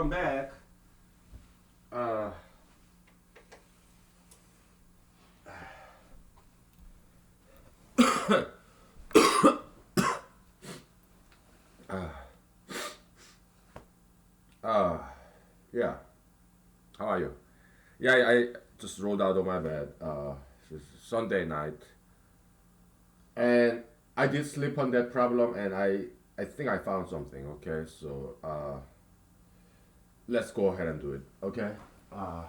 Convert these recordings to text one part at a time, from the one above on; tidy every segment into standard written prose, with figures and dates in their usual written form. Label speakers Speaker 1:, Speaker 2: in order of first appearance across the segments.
Speaker 1: welcome back. Uh, uh, yeah. How are you? Yeah, I just rolled out of my bed. It's Sunday night, and I did sleep on that problem, and I think I found something. Okay, so let's go ahead and do it. Okay. Uh,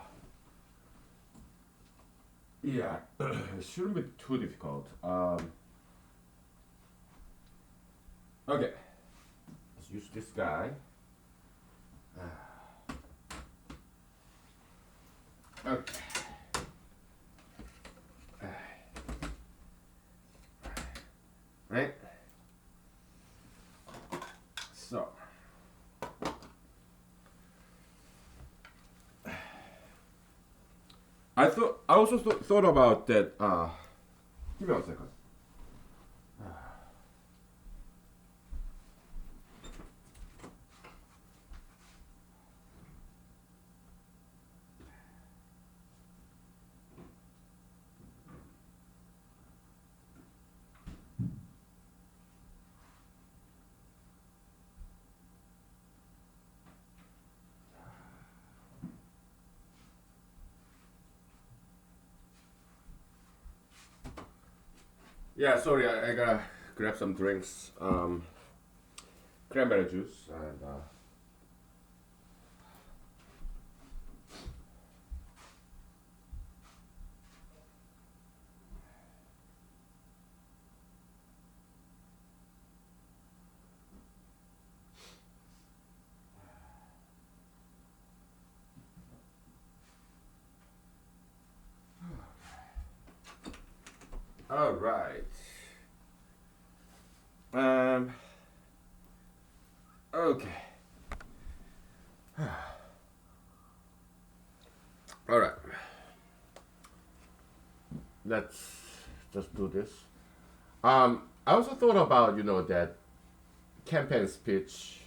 Speaker 1: yeah, it shouldn't be too difficult. Okay, let's use this guy. Okay. Right. So. I also thought about that. Give me 1 second. Yeah, sorry, I gotta grab some drinks. Cranberry juice and all right. Um. Okay. All right. Let's just do this. I also thought about that campaign speech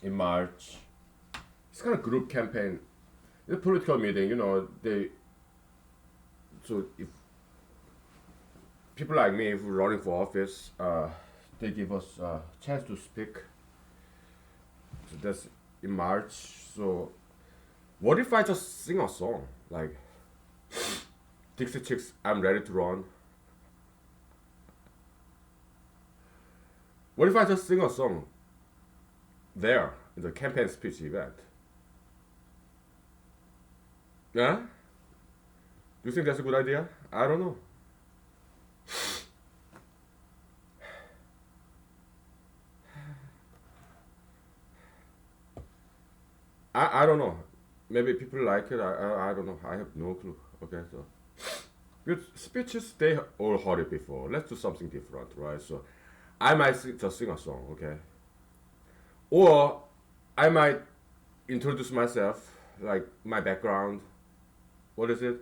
Speaker 1: in March. It's kind of group campaign. The political meeting. They so if people like me, if we're running for office, they give us a chance to speak. So that's in March. So what if I just sing a song like Dixie Chicks, I'm ready to run? What if I just sing a song there in the campaign speech event? Yeah? Do you think that's a good idea? I don't know. I don't know. Maybe people like it. I don't know. I have no clue. Okay, so because speeches they all heard it before. Let's do something different, right? So I might just sing a song, okay? Or I might introduce myself, like my background. What is it?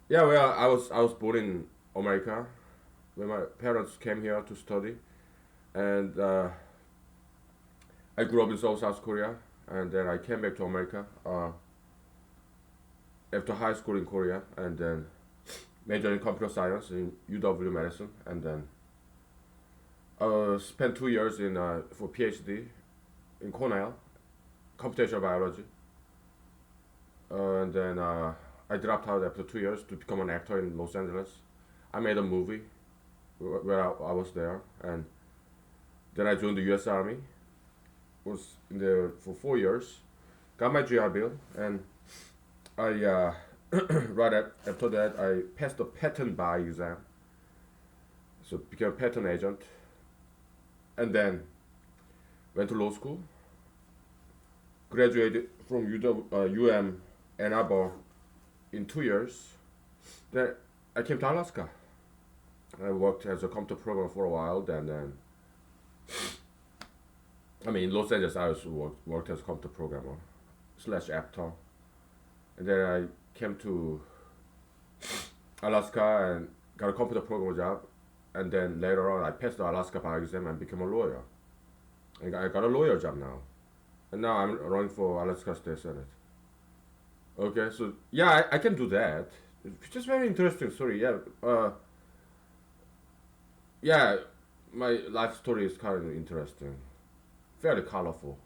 Speaker 1: Yeah, well, I was born in America, when my parents came here to study, and I grew up in South Korea, and then I came back to America after high school in Korea, and then majored in computer science in UW Medicine, and then spent 2 years in for PhD in Cornell, computational biology, and then I dropped out after 2 years to become an actor in Los Angeles. I made a movie where I was there, and then I joined the U.S. Army. Was in there for 4 years, got my GI Bill, and I right after that I passed the patent bar exam, so became a patent agent, and then went to law school, graduated from UM Ann Arbor in 2 years. Then I came to Alaska. I worked as a computer programmer for a while. Then I mean in Los Angeles I also worked as a computer programmer slash actor. And then I came to Alaska and got a computer programmer job. And then later on I passed the Alaska bar exam and became a lawyer. And I got a lawyer job now. and now I'm running for Alaska State Senate. Okay, so yeah, I can do that. It's just very interesting story. Yeah, yeah, my life story is kind of interesting, very colorful.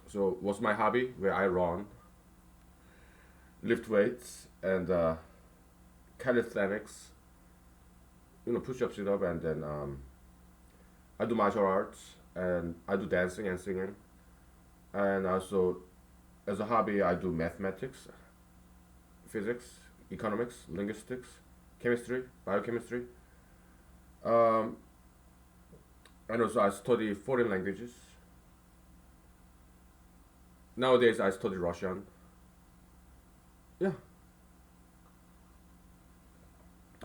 Speaker 1: So, what's my hobby? Where I run, lift weights, and calisthenics. Push up, sit up, and then I do martial arts, and I do dancing and singing, and also as a hobby I do mathematics, physics, economics, linguistics, chemistry, biochemistry, um, and also I study foreign languages. Nowadays I study Russian. Yeah,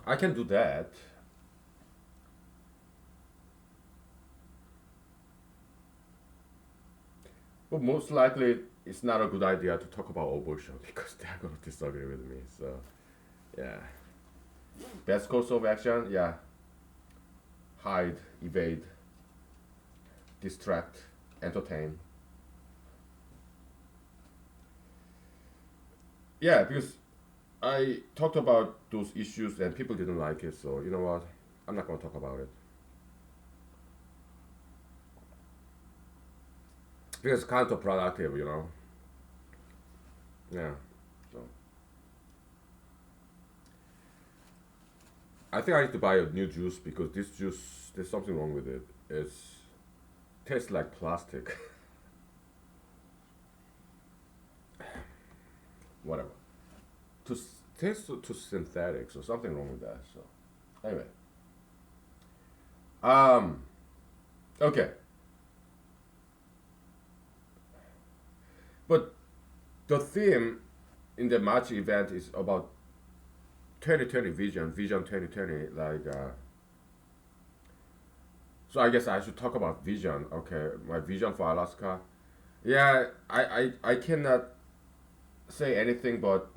Speaker 1: I can do that. But most likely, it's not a good idea to talk about abortion because they're going to disagree with me. So, yeah. Best course of action, yeah. Hide, evade, distract, entertain. Yeah, because I talked about those issues and people didn't like it. So, you know what? I'm not going to talk about it. Because it's counterproductive, you know? Yeah. So, I think I need to buy a new juice because this juice, there's something wrong with it. It tastes like plastic. Whatever. To taste too synthetic, so something wrong with that. So anyway, um, okay, but the theme in the March event is about 2020 vision 2020. So I guess I should talk about vision. Okay, my vision for Alaska. Yeah, I cannot say anything but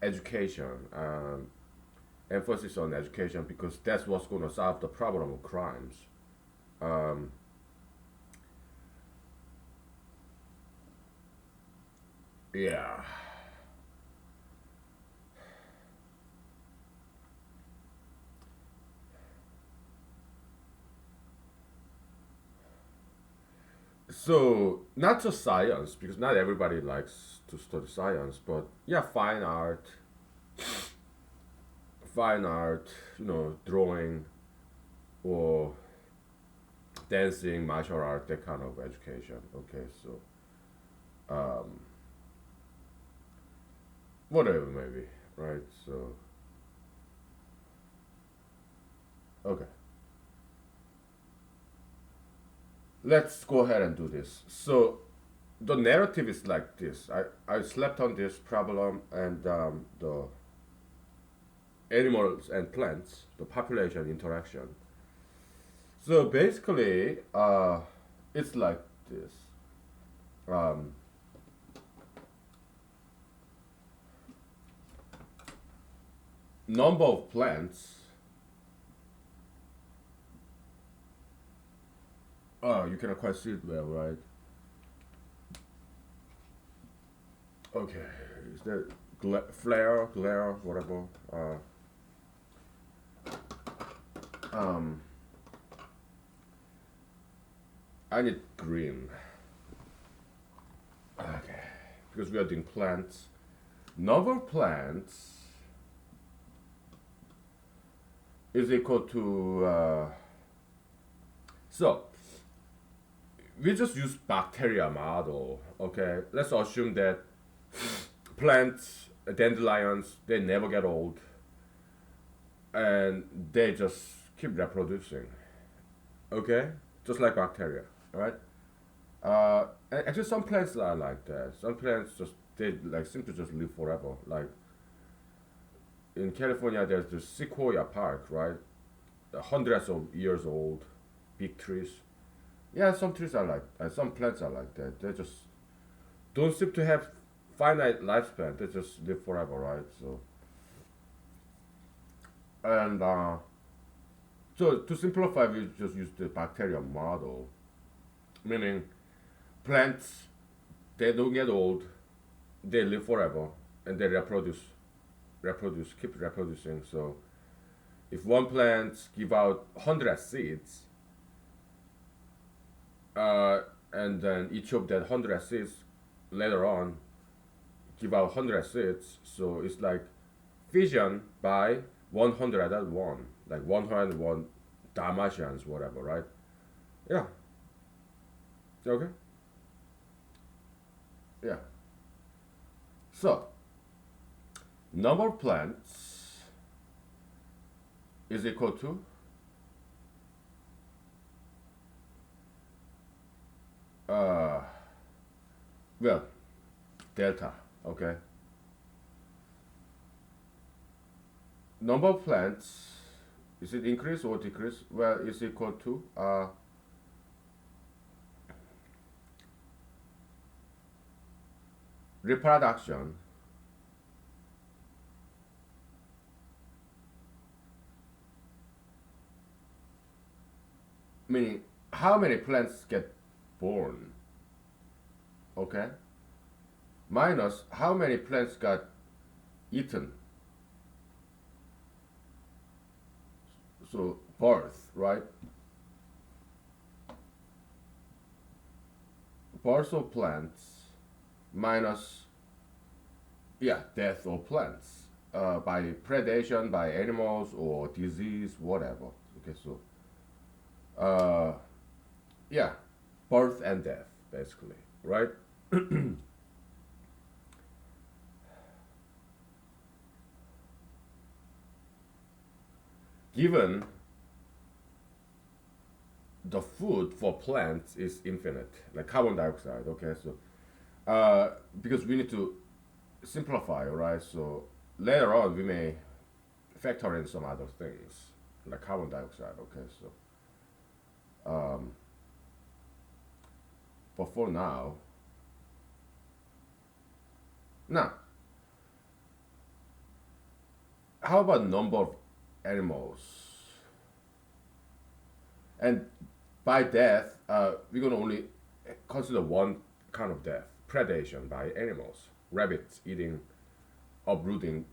Speaker 1: education. Emphasis on education because that's what's going to solve the problem of crimes. Um, yeah. So not just science because not everybody likes to study science, but yeah, fine art, drawing or dancing, martial art, that kind of education. Okay, so um, whatever maybe, right? So okay, let's go ahead and do this. So the narrative is like this. I slept on this problem and the animals and plants, the population interaction. So basically, it's like this. Um, Number of plants. Oh, you cannot quite see it well, right? Okay, is there glare, whatever? Um, I need green. Okay, because we are doing plants. Number of plants is equal to so we just use bacteria model. Okay, let's assume that plants, dandelions, they never get old and they just keep reproducing. Okay, just like bacteria, right? Actually, some plants are like that. Some plants just they like seem to just live forever. Like in California, there's the Sequoia Park, right? Hundreds of years old, big trees. Yeah, some trees are like, some plants are like that. They just don't seem to have finite lifespan. They just live forever, right? So, and so to simplify, we just use the bacterial model. Meaning plants, they don't get old, they live forever, and they keep reproducing. So if one plant give out 100 seeds, uh, and then each of that 100 seeds later on give out 100 seeds, so it's like fission by 101, like 101 Dalmatians, whatever, right? Yeah. Okay. Yeah. So number of plants is equal to uh, well, delta. Okay. Number of plants, is it increase or decrease? Well, it's equal to reproduction meaning how many plants get born, okay, minus how many plants got eaten. So birth, right? Birth of plants minus, yeah, death of plants by predation by animals or disease, whatever. Okay, so uh, yeah, birth and death, basically, right? Given the food for plants is infinite, like carbon dioxide. Okay, so because we need to simplify, right? So later on we may factor in some other things like carbon dioxide. Okay, so but for now, how about number of animals? And by death, we're gonna only consider one kind of death: predation by animals, rabbits eating, uprooting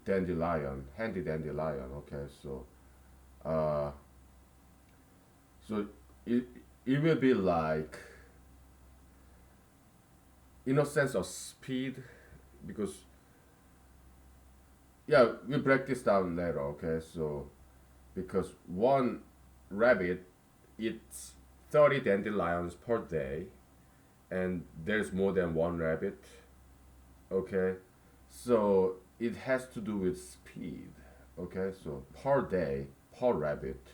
Speaker 1: dandelion, handy dandelion. Okay, so uh, so it it will be like in a sense of speed, because yeah, we break this down later. Okay, so because one rabbit eats 30 dandelions per day, and there's more than one rabbit. Okay, so it has to do with speed. Okay, so per day, per rabbit,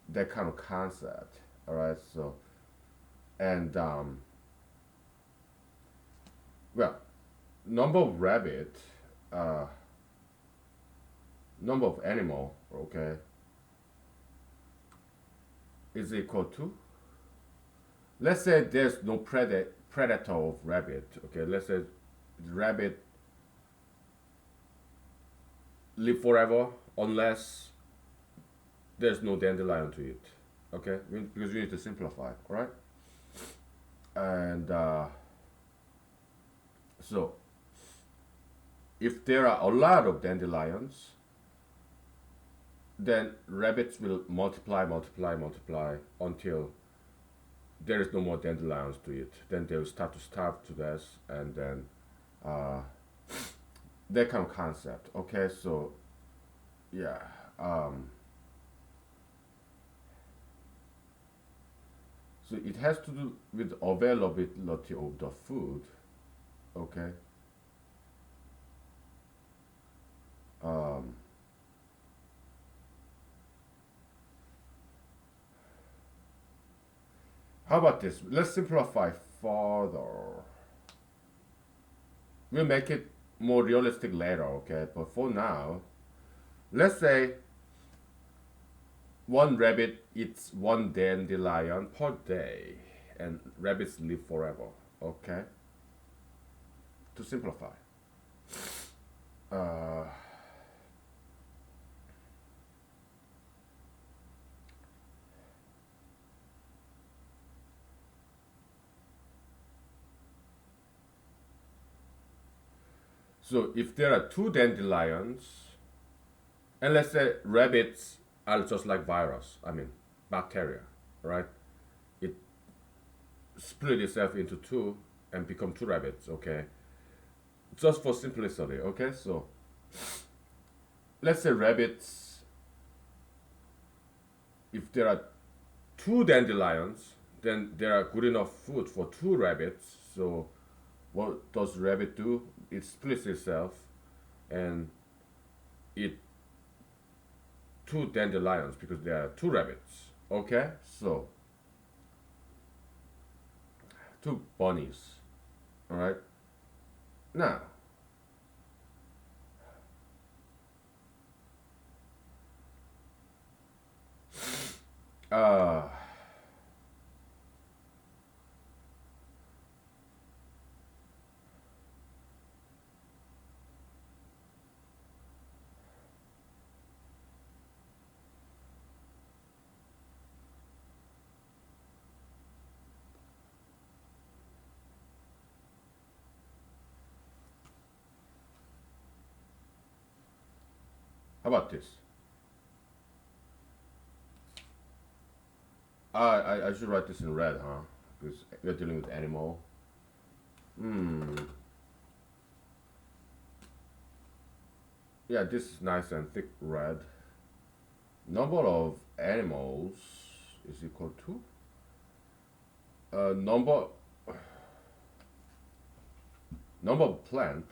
Speaker 1: that kind of concept. All right, so and well, number of rabbit, uh, number of animal, okay, is equal to, let's say there's no predator of rabbit. Okay, let's say rabbit live forever unless there's no dandelion to eat. Okay, because we need to simplify, all right? And so if there are a lot of dandelions, then rabbits will multiply, multiply, multiply until there is no more dandelions to eat. Then they will start to starve to death, and then uh, that kind of concept. Okay, so yeah, so it has to do with availability of the food. Okay, um, how about this? Let's simplify further. We'll make it more realistic later. Okay, but for now, let's say one rabbit eats one dandelion per day, and rabbits live forever. Okay, to simplify. Uh, So if there are two dandelions, and let's say rabbits are just like virus, I mean bacteria, right? It split itself into two and become two rabbits, okay? Just for simplicity, okay? So let's say rabbits, if there are two dandelions, then there are good enough food for two rabbits. So what does rabbit do? It splits itself and eat two dandelions because there are two rabbits. Okay, so two bunnies. All right. Now, uh, how about this? I should write this in red, huh? Because we're dealing with animal. Hmm. Yeah, this is nice and thick red. Number of animals is equal to number of plant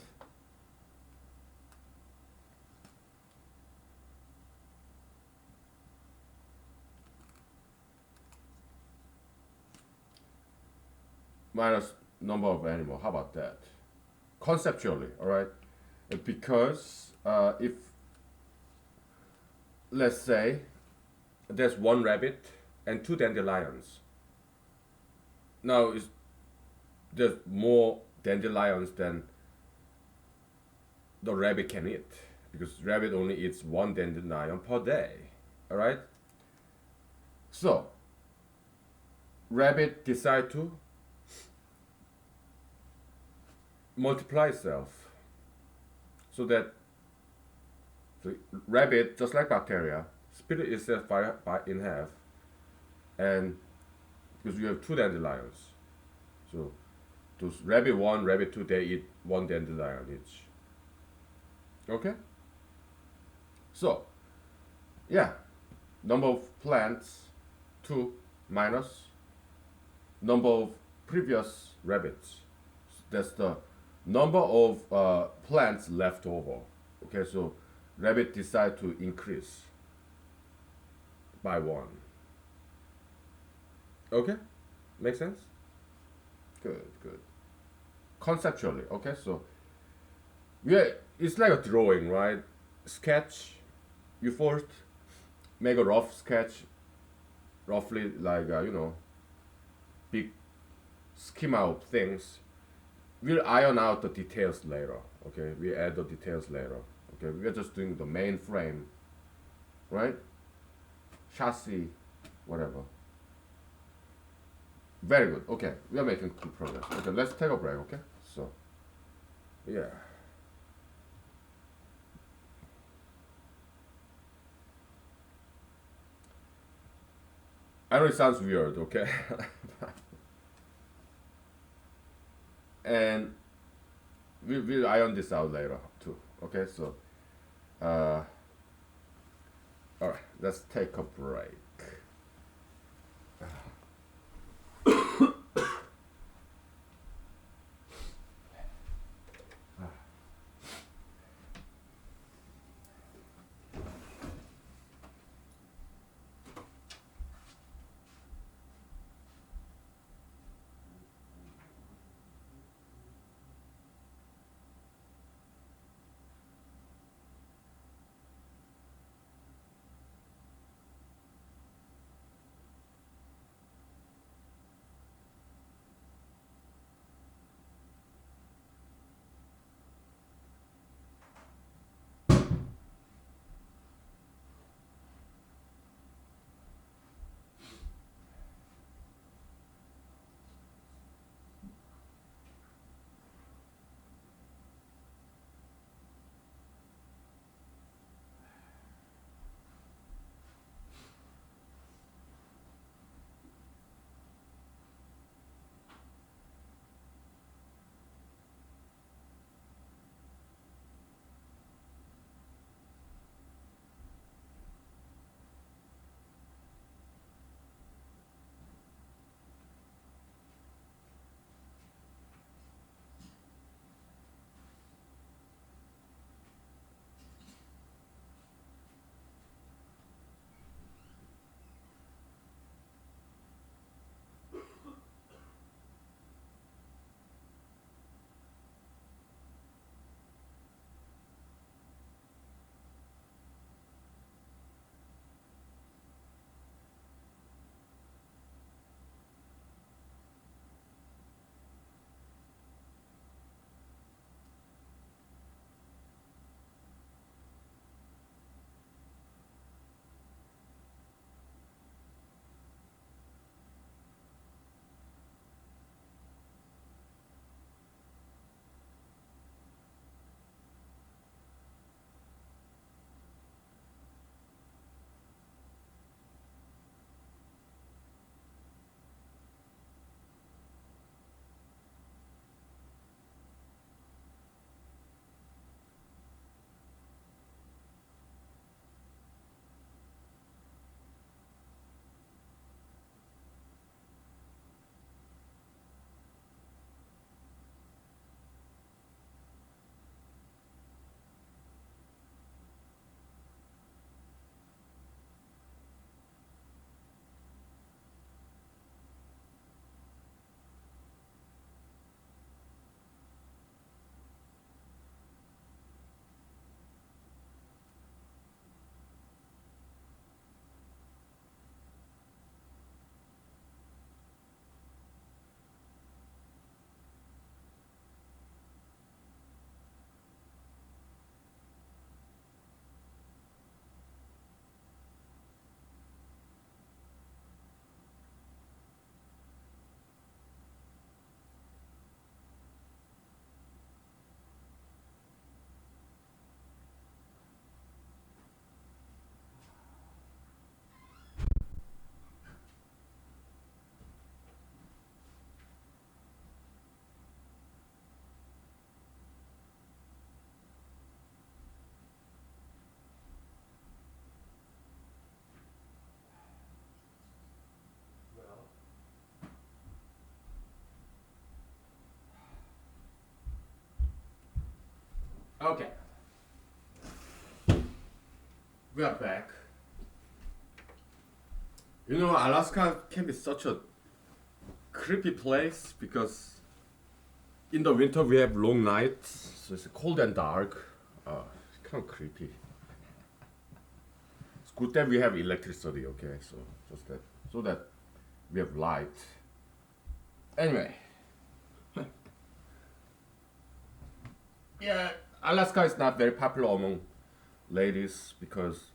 Speaker 1: minus number of animal. How about that? Conceptually, all right? Because if let's say there's one rabbit and two dandelions. Now there's more dandelions than the rabbit can eat because rabbit only eats one dandelion per day. All right. So rabbit decide to multiply itself so that the rabbit, just like bacteria, split itself in half, and because you have two dandelions, so those rabbit one, rabbit two, they eat one dandelion each. Okay. So yeah, number of plants two minus number of previous rabbits. That's the number of plants left over. Okay, so rabbit decide to increase by one. Okay, make sense? Good, good. Conceptually, okay, so yeah, it's like a drawing, right? Sketch. You first make a rough sketch, roughly like big schema of things. We'll iron out the details later. Okay, we add the details later. Okay, we're just doing the main frame, right? Chassis, whatever. Very good. Okay, we are making good progress. Okay, let's take a break. Okay, so yeah. I know it sounds weird, okay? And we'll iron this out later too. Okay, so uh, all right, let's take a break. Okay, we are back. You know, Alaska can be such a creepy place because in the winter we have long nights, so it's cold and dark. It's kind of creepy. It's good that we have electricity, okay? So just that, so that we have light. Anyway, yeah, Alaska is not very popular among ladies because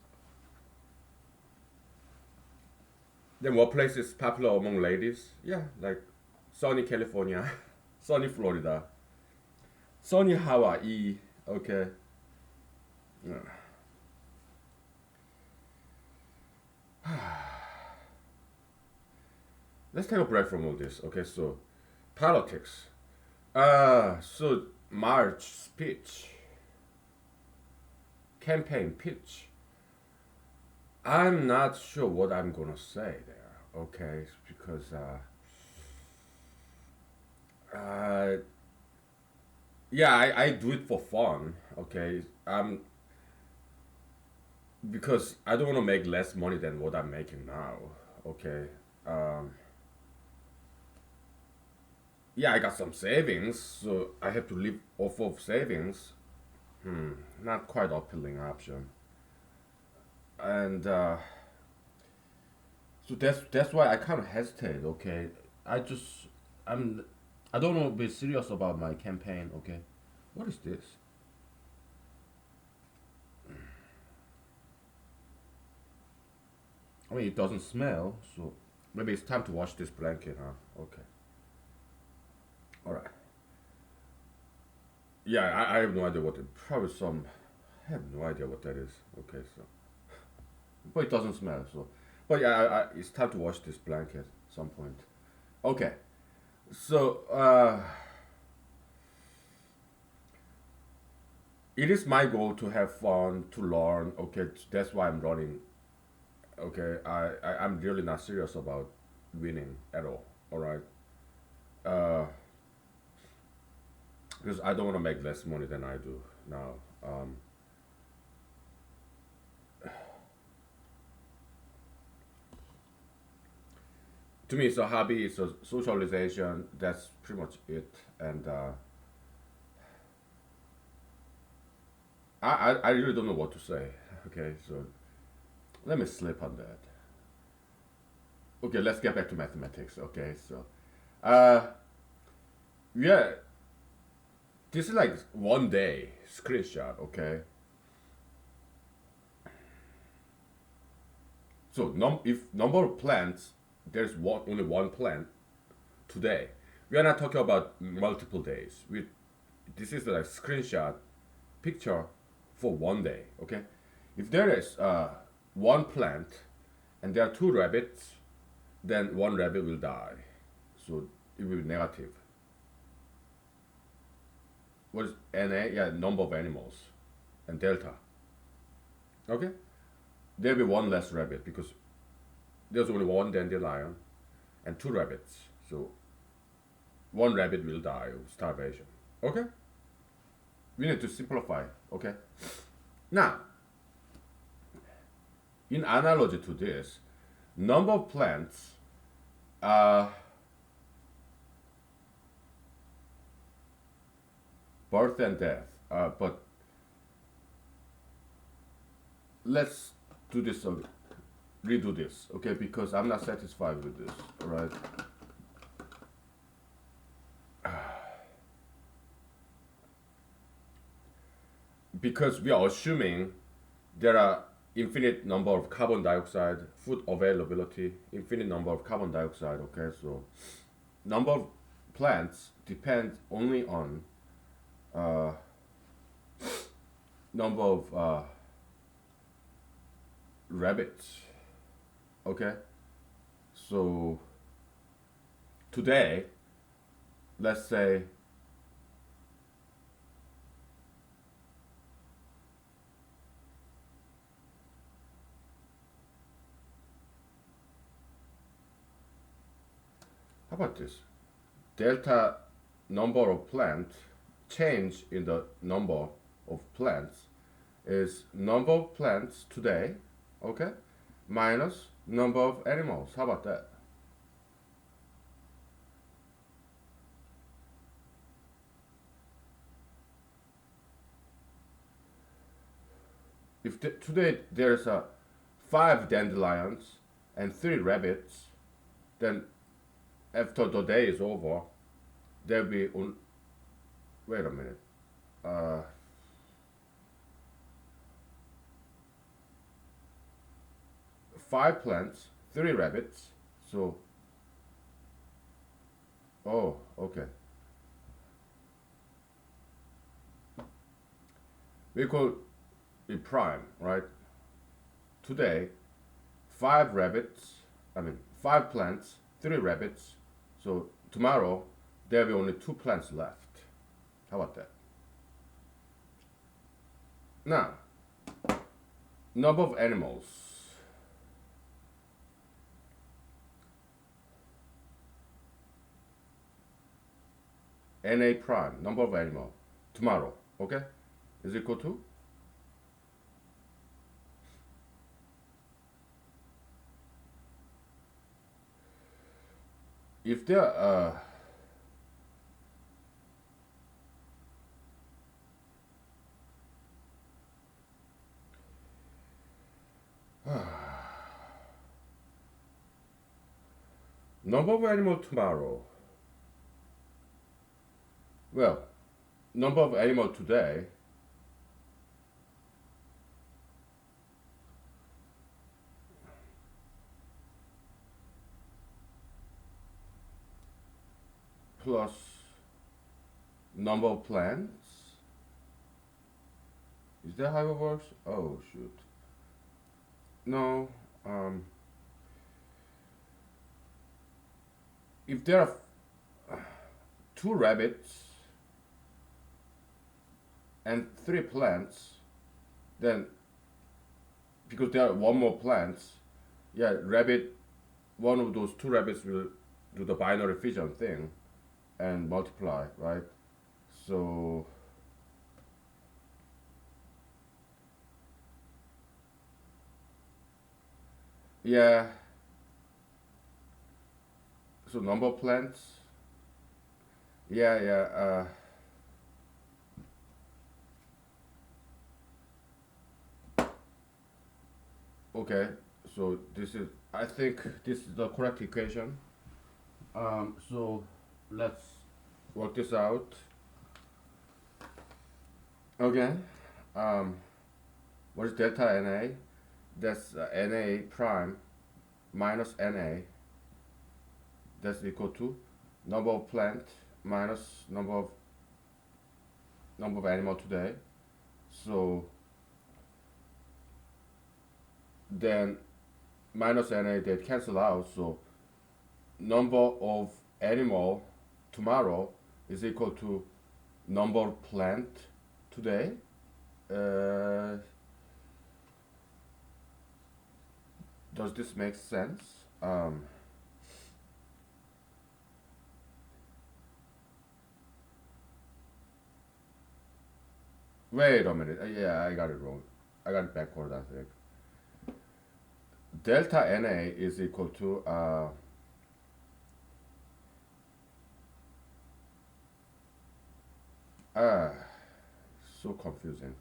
Speaker 1: then what place is popular among ladies? Yeah, like sunny California, sunny Florida, sunny Hawaii. Okay. Yeah. Let's take a break from all this. Okay, so politics. So March speech, campaign pitch. I'm not sure what I'm gonna say there. Okay, because uh, yeah, I do it for fun. Okay, because I don't want to make less money than what I'm making now. Okay, um, yeah, I got some savings, so I have to live off of savings. Not quite appealing option, and so that's why I kind of hesitate. Okay, I just I'm I don't want to be serious about my campaign. Okay, what is this? I mean, it doesn't smell, so maybe it's time to wash this blanket, huh? Okay, all right. Yeah, I have no idea what it. Probably some. I have no idea what that is. Okay, so but it doesn't smell, so. But yeah, it's time to wash this blanket at some point. Okay, so it is my goal to have fun, to learn. Okay, that's why I'm running. Okay, I'm really not serious about winning at all. All right, uh, because I don't want to make less money than I do now. To me, it's a hobby. It's a socialization. That's pretty much it. And I really don't know what to say. Okay, so let me slip on that. Okay, let's get back to mathematics. Okay, so uh, yeah, this is like one day screenshot. Okay, so if number of plants, there's only one plant today. We are not talking about multiple days. This is like screenshot picture for one day. Okay, if there is one plant and there are two rabbits, then one rabbit will die. So it will be negative. What is NA? Yeah, number of animals. And delta. Okay? There'll be one less rabbit because there's only one dandelion and two rabbits. So one rabbit will die of starvation. Okay? We need to simplify. Okay? Now, in analogy to this, number of plants birth and death. But let's do this, redo this, okay? Because I'm not satisfied with this, all right? Because we are assuming there are infinite number of carbon dioxide, food availability, infinite number of carbon dioxide, okay? So number of plants depend only on uh, number of rabbits, okay? So today, let's say how about this? Delta number of plants change in the number of plants is number of plants today, okay, minus number of animals. How about that? If today there's five dandelions and three rabbits, then after the day is over, there'll be wait a minute. Uh, Five plants, three rabbits. So, oh, okay. We call it prime, right? Today, five rabbits. Five plants, three rabbits. So tomorrow, there will be only two plants left. How about that? Now, number of animals. Na prime, number of animal, tomorrow, okay, is equal to, if there number of animal tomorrow, well, number of animal today, plus number of plants. Is that how it works? Oh shoot. No. If there are two rabbits and three plants, then because there are one more plants, yeah, rabbit, one of those two rabbits will do the binary fission thing and multiply, right? So yeah, so number of plants, yeah. Okay, so this is, I think this is the correct equation. So let's work this out. Okay. Um, what is delta Na? That's Na prime minus Na. That's equal to number of plant minus number of animal today. So then minus Na they cancel out. So number of animal tomorrow is equal to number of plant today. Uh, does this make sense? Wait a minute. Yeah, I got it wrong. I got it backward, I think. Delta Na is equal to ah, so confusing.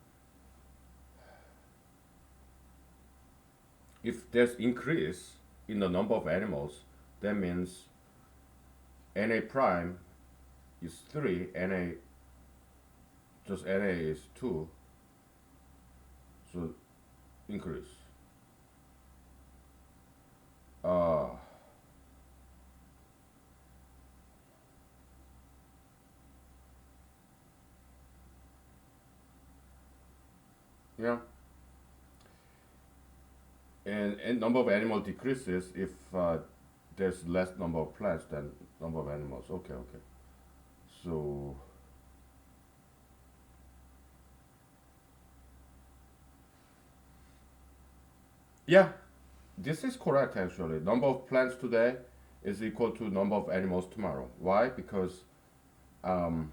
Speaker 1: If there's increase in the number of animals, that means Na prime is 3, Na just Na is 2, so increase. Uh, yeah. And number of animals decreases if there's less number of plants than number of animals. Okay, okay. So yeah, this is correct actually. Number of plants today is equal to number of animals tomorrow. Why? Because um,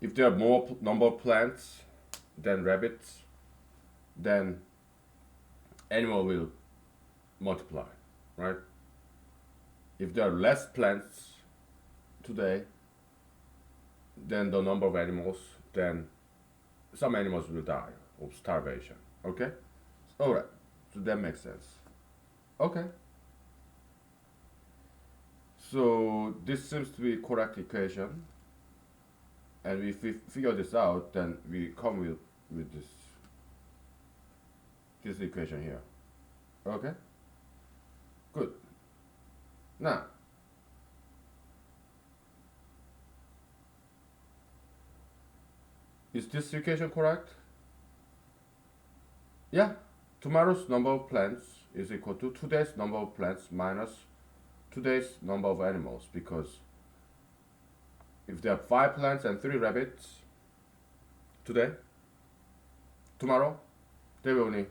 Speaker 1: If there are more number of plants than rabbits, then animal will multiply, right? If there are less plants today than the number of animals, then some animals will die of starvation. Okay? Alright. So that makes sense. Okay. So this seems to be correct equation. And if we figure this out, then we come with this equation here. Okay? Good. Now, is this equation correct? Yeah. Tomorrow's number of plants is equal to today's number of plants minus today's number of animals, because if there are 5 plants and 3 rabbits today, tomorrow there will only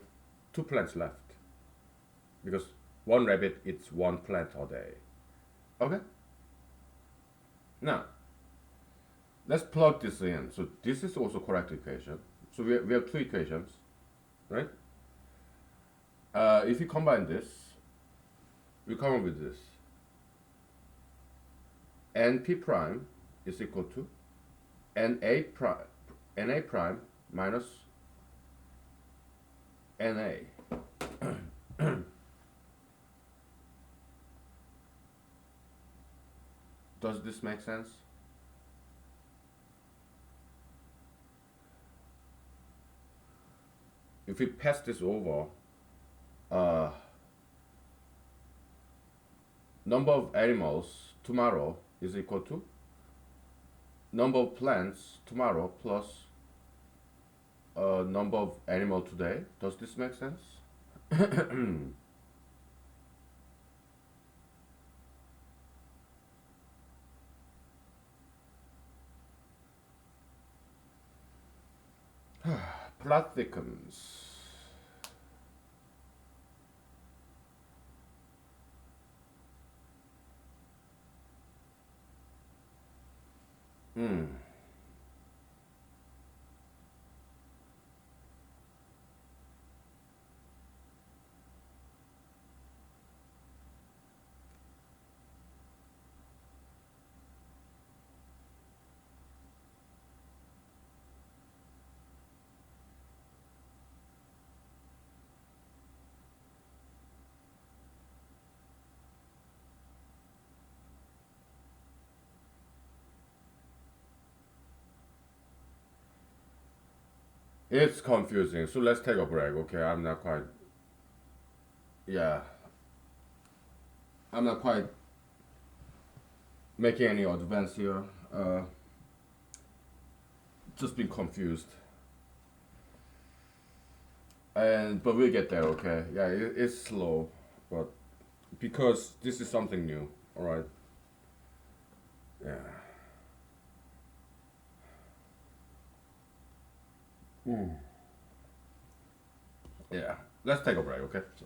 Speaker 1: 2 plants left, because one rabbit eats 1 plant a day. Okay? Now, let's plug this in. So this is also correct equation. So we have 2 equations, right? If you combine this, we come up with this. NP prime is equal to NA prime minus NA. Does this make sense? If we pass this over, number of animals tomorrow is equal to number of plants tomorrow plus number of animal today. Does this make sense? Plot thickens. Hmm. It's confusing. So let's take a break. Okay, I'm not quite. Yeah, I'm not quite making any advance here. Just been confused. But we'll get there. Okay. Yeah, it's slow, but because this is something new. All right. Yeah. Hmm. Yeah. Let's take a break. Okay. So.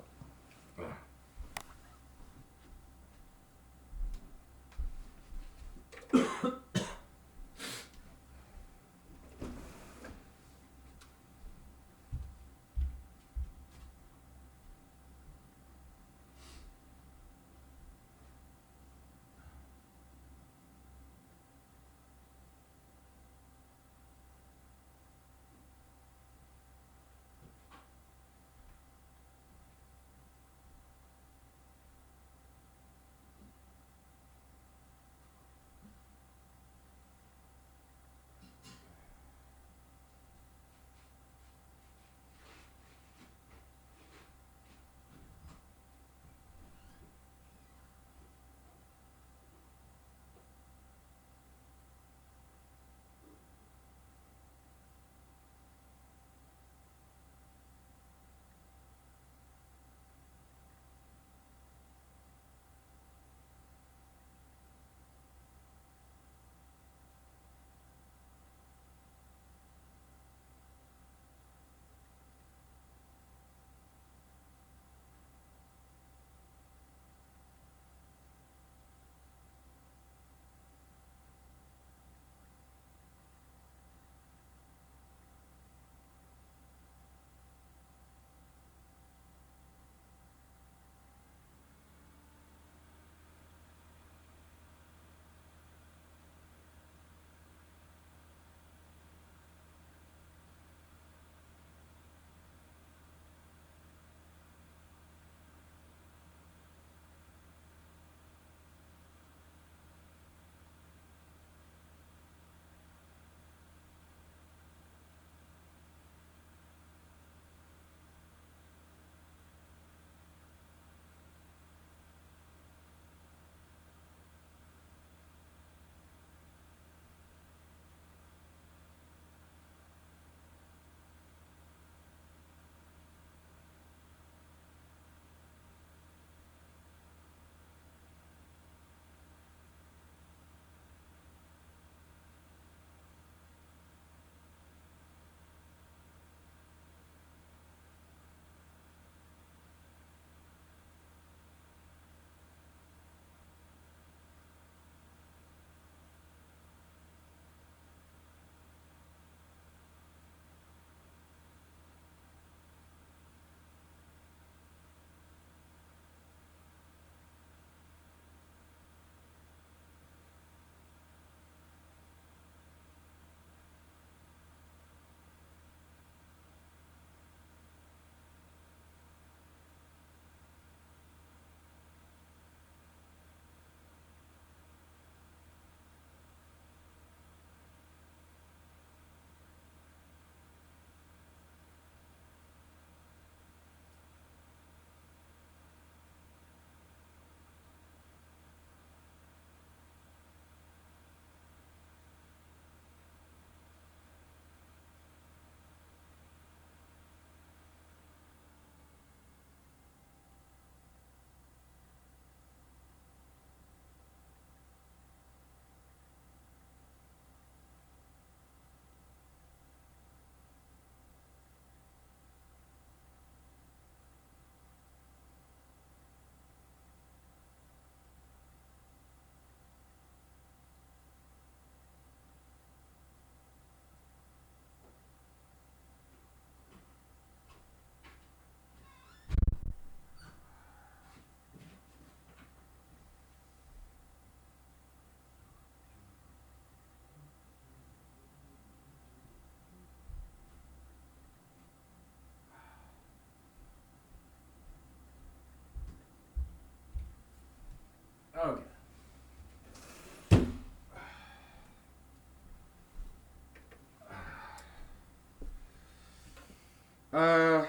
Speaker 1: Uh,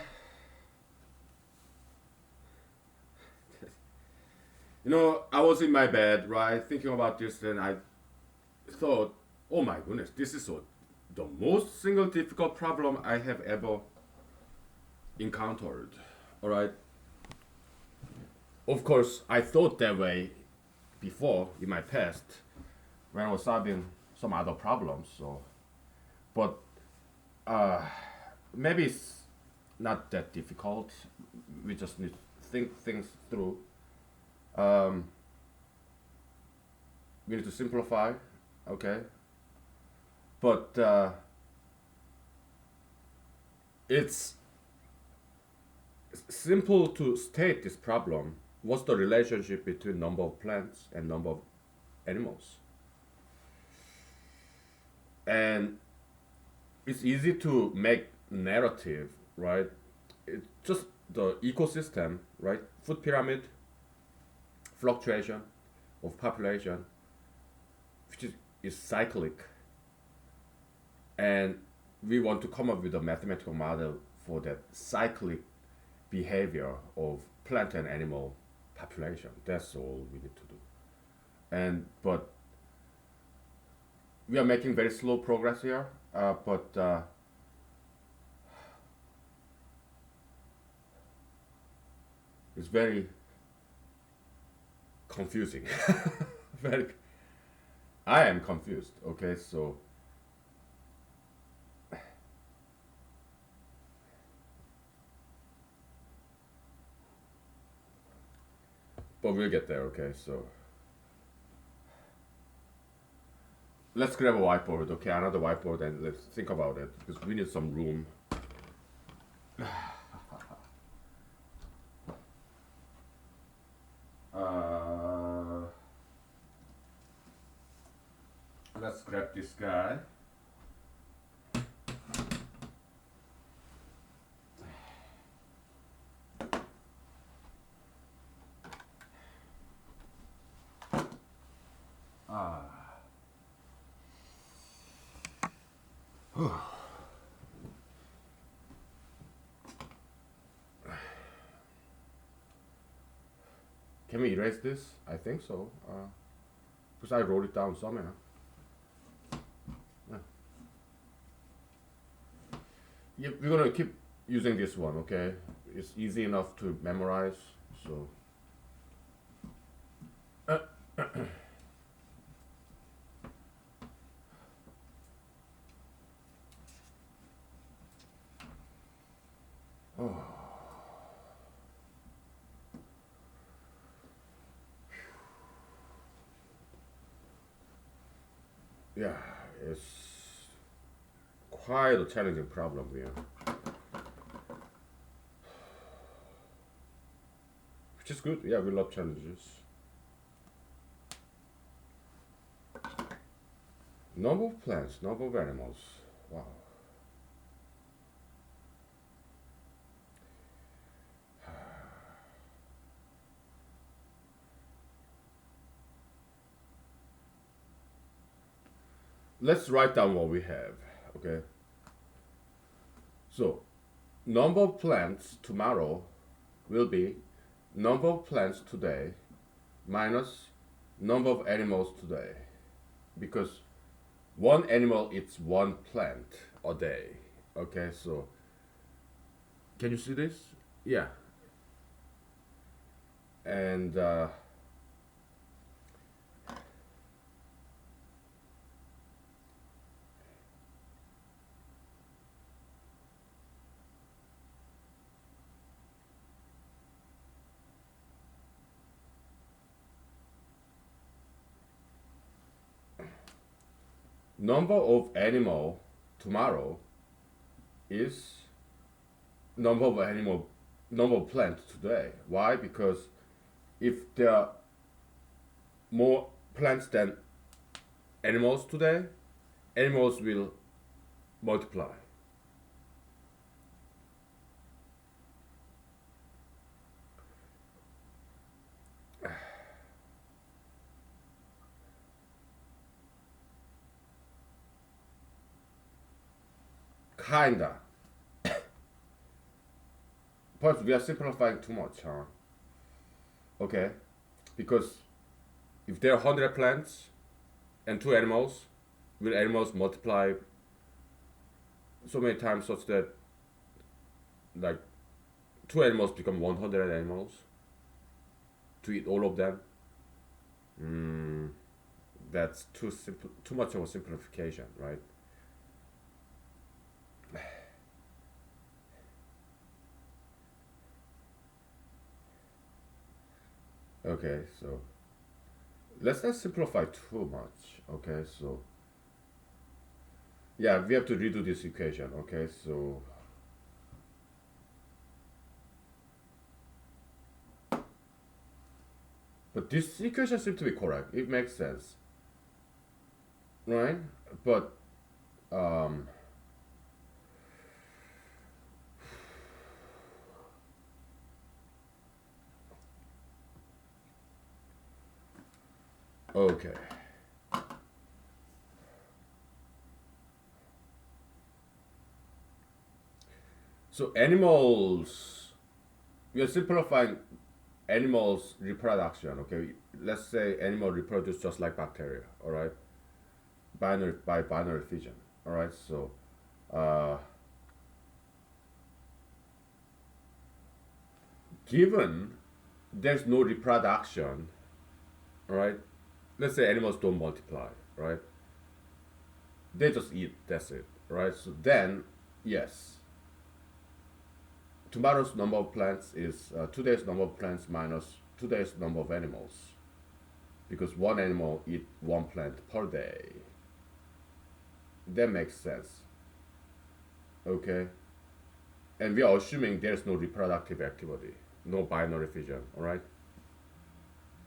Speaker 1: I was in my bed, right, thinking about this, and I thought, oh my goodness, this is the most single difficult problem I have ever encountered. All right. Of course, I thought that way before in my past when I was solving some other problems. So, but uh, maybe it's not that difficult. We just need to think things through. Um, we need to simplify, okay? But it's simple to state this problem. What's the relationship between number of plants and number of animals? And it's easy to make narrative, right? It's just the ecosystem, right? Food pyramid, fluctuation of population, which is cyclic, and we want to come up with a mathematical model for that cyclic behavior of plant and animal population. That's all we need to do. And but we are making very slow progress here. But it's very confusing. very, I am confused. Okay, so but we'll get there. Okay, so let's grab a whiteboard. Okay, another whiteboard, and let's think about it because we need some room. Uh, let's grab this guy. Ah. Can we erase this? I think so. Because I wrote it down somewhere. Yeah. Yeah, we're gonna keep using this one, okay? It's easy enough to memorize, so. Oh. Yeah, it's quite a challenging problem here. Which is good. Yeah, we love challenges. Number of plants, number of animals. Wow. Let's write down what we have, okay? So, number of plants tomorrow will be number of plants today minus number of animals today. Because one animal eats one plant a day. Okay, so can you see this? Yeah. And number of animal tomorrow is number of plants today. Why? Because if there are more plants than animals today, animals will multiply. Kinda. But we are simplifying too much, huh? Okay, because if there are 100 plants and two animals, will animals multiply so many times such that like two animals become 100 animals to eat all of them? Mm, that's too simple, too much of a simplification, right? Okay, so let's not simplify too much. Okay, so yeah, we have to redo this equation. Okay, so but this equation seems to be correct. It makes sense, right? But um, okay. So animals, we are simplifying animals reproduction. Okay, let's say animal reproduce just like bacteria. All right, binary by binary fission. All right, so uh, given there's no reproduction, right? Let's say animals don't multiply, right? They just eat. That's it, right? So then, yes, tomorrow's number of plants is today's number of plants minus today's number of animals, because one animal eat one plant per day. That makes sense, okay? And we are assuming there's no reproductive activity, no binary fission, all right?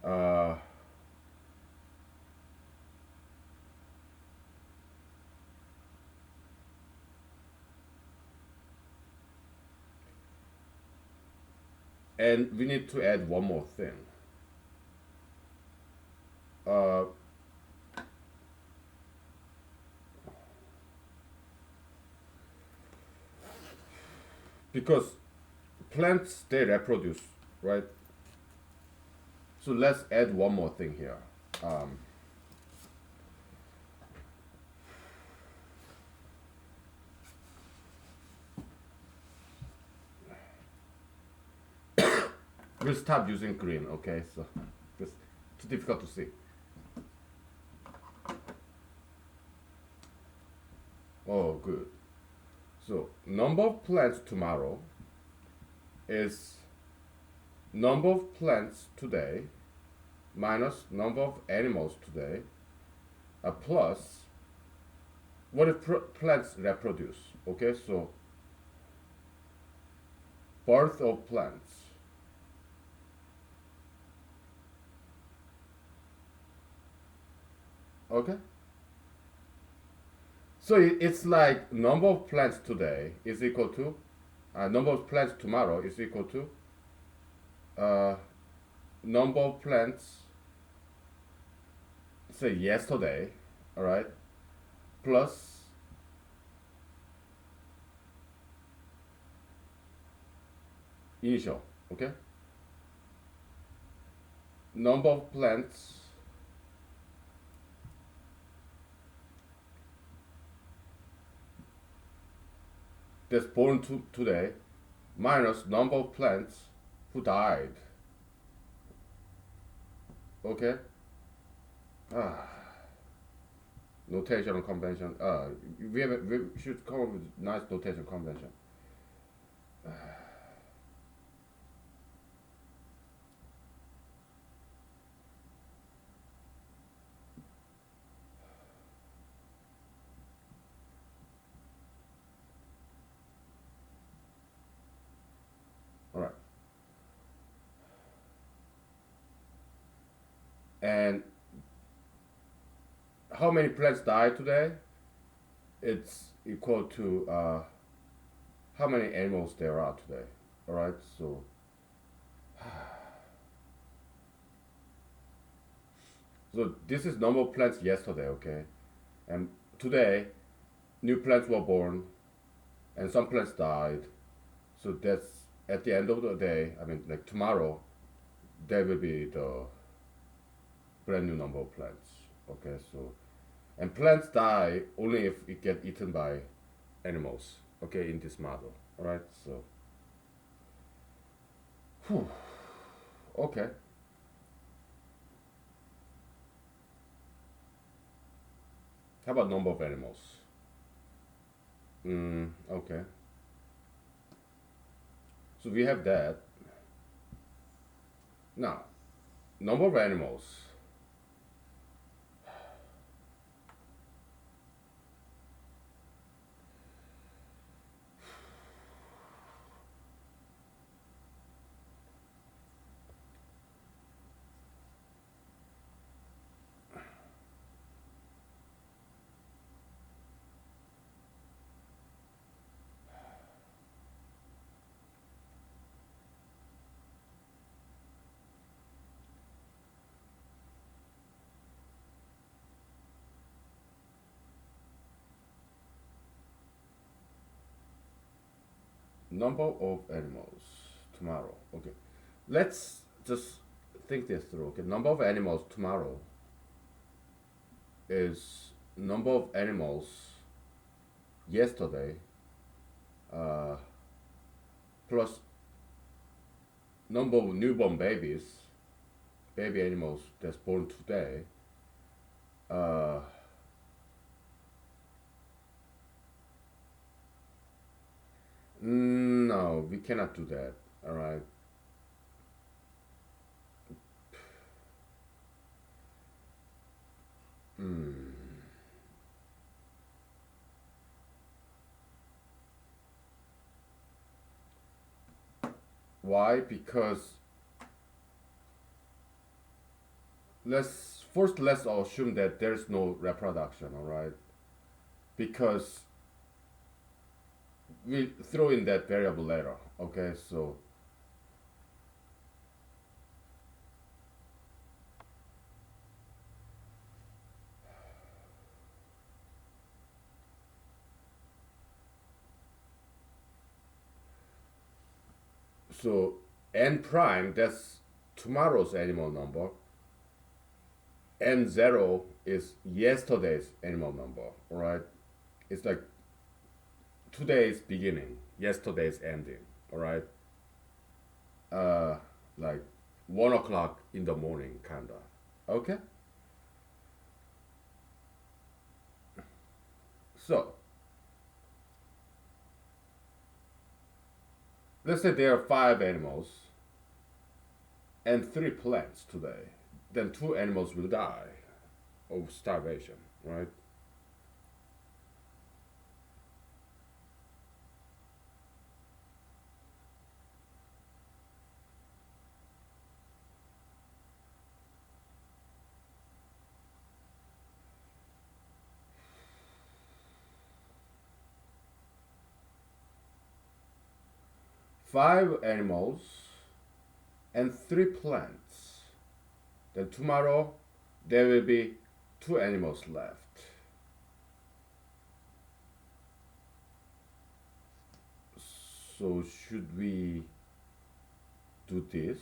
Speaker 1: Uh, and we need to add one more thing. Uh, because plants they reproduce, right? So let's add one more thing here. Um, we'll stop using green, okay? So it's too difficult to see. Oh, good. So number of plants tomorrow is number of plants today minus number of animals today plus what if plants reproduce. Okay, so birth of plants. Okay, so it's like number of plants today is equal to number of plants tomorrow is equal to uh, number of plants say yesterday, all right, plus initial. Okay, number of plants that's born today minus number of plants who died. Okay, ah, notational convention. We should come up with nice notation convention. All right, and how many plants died today? It's equal to how many animals there are today. All right, so this is number of plants yesterday. Okay, and today new plants were born and some plants died. So that's at the end of the day, I mean, like tomorrow, there will be the brand new number of plants. Okay, so and plants die only if it get eaten by animals. Okay, in this model. All right, so whew, okay. How about number of animals? Okay. So we have that. Now, number of animals. Number of animals tomorrow. Okay. Let's just think this through. Okay. Number of animals tomorrow is number of animals yesterday uh, plus number of newborn babies, baby animals that's born today. Uh, no, we cannot do that. All right. Why? Because let's assume that there's no reproduction. All right. Because we throw in that variable later. Okay. So n prime, that's tomorrow's animal number. N0 is yesterday's animal number. All right. It's like today's beginning, yesterday's ending. All right. Uh, like 1 o'clock in the morning, kinda. Okay. So let's say there are five animals and three plants today. Then two animals will die of starvation, right? Five animals and three plants. Then tomorrow there will be two animals left. So should we do this?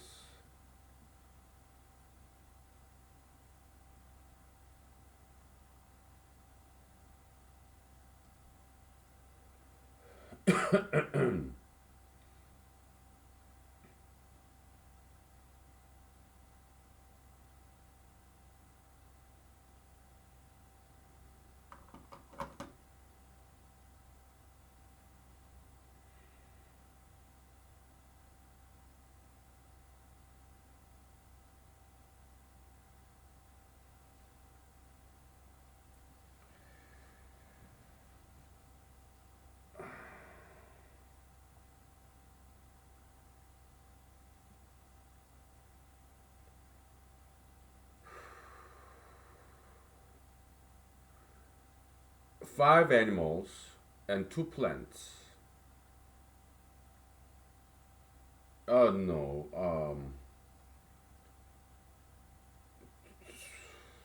Speaker 1: Five animals and two plants. Oh no.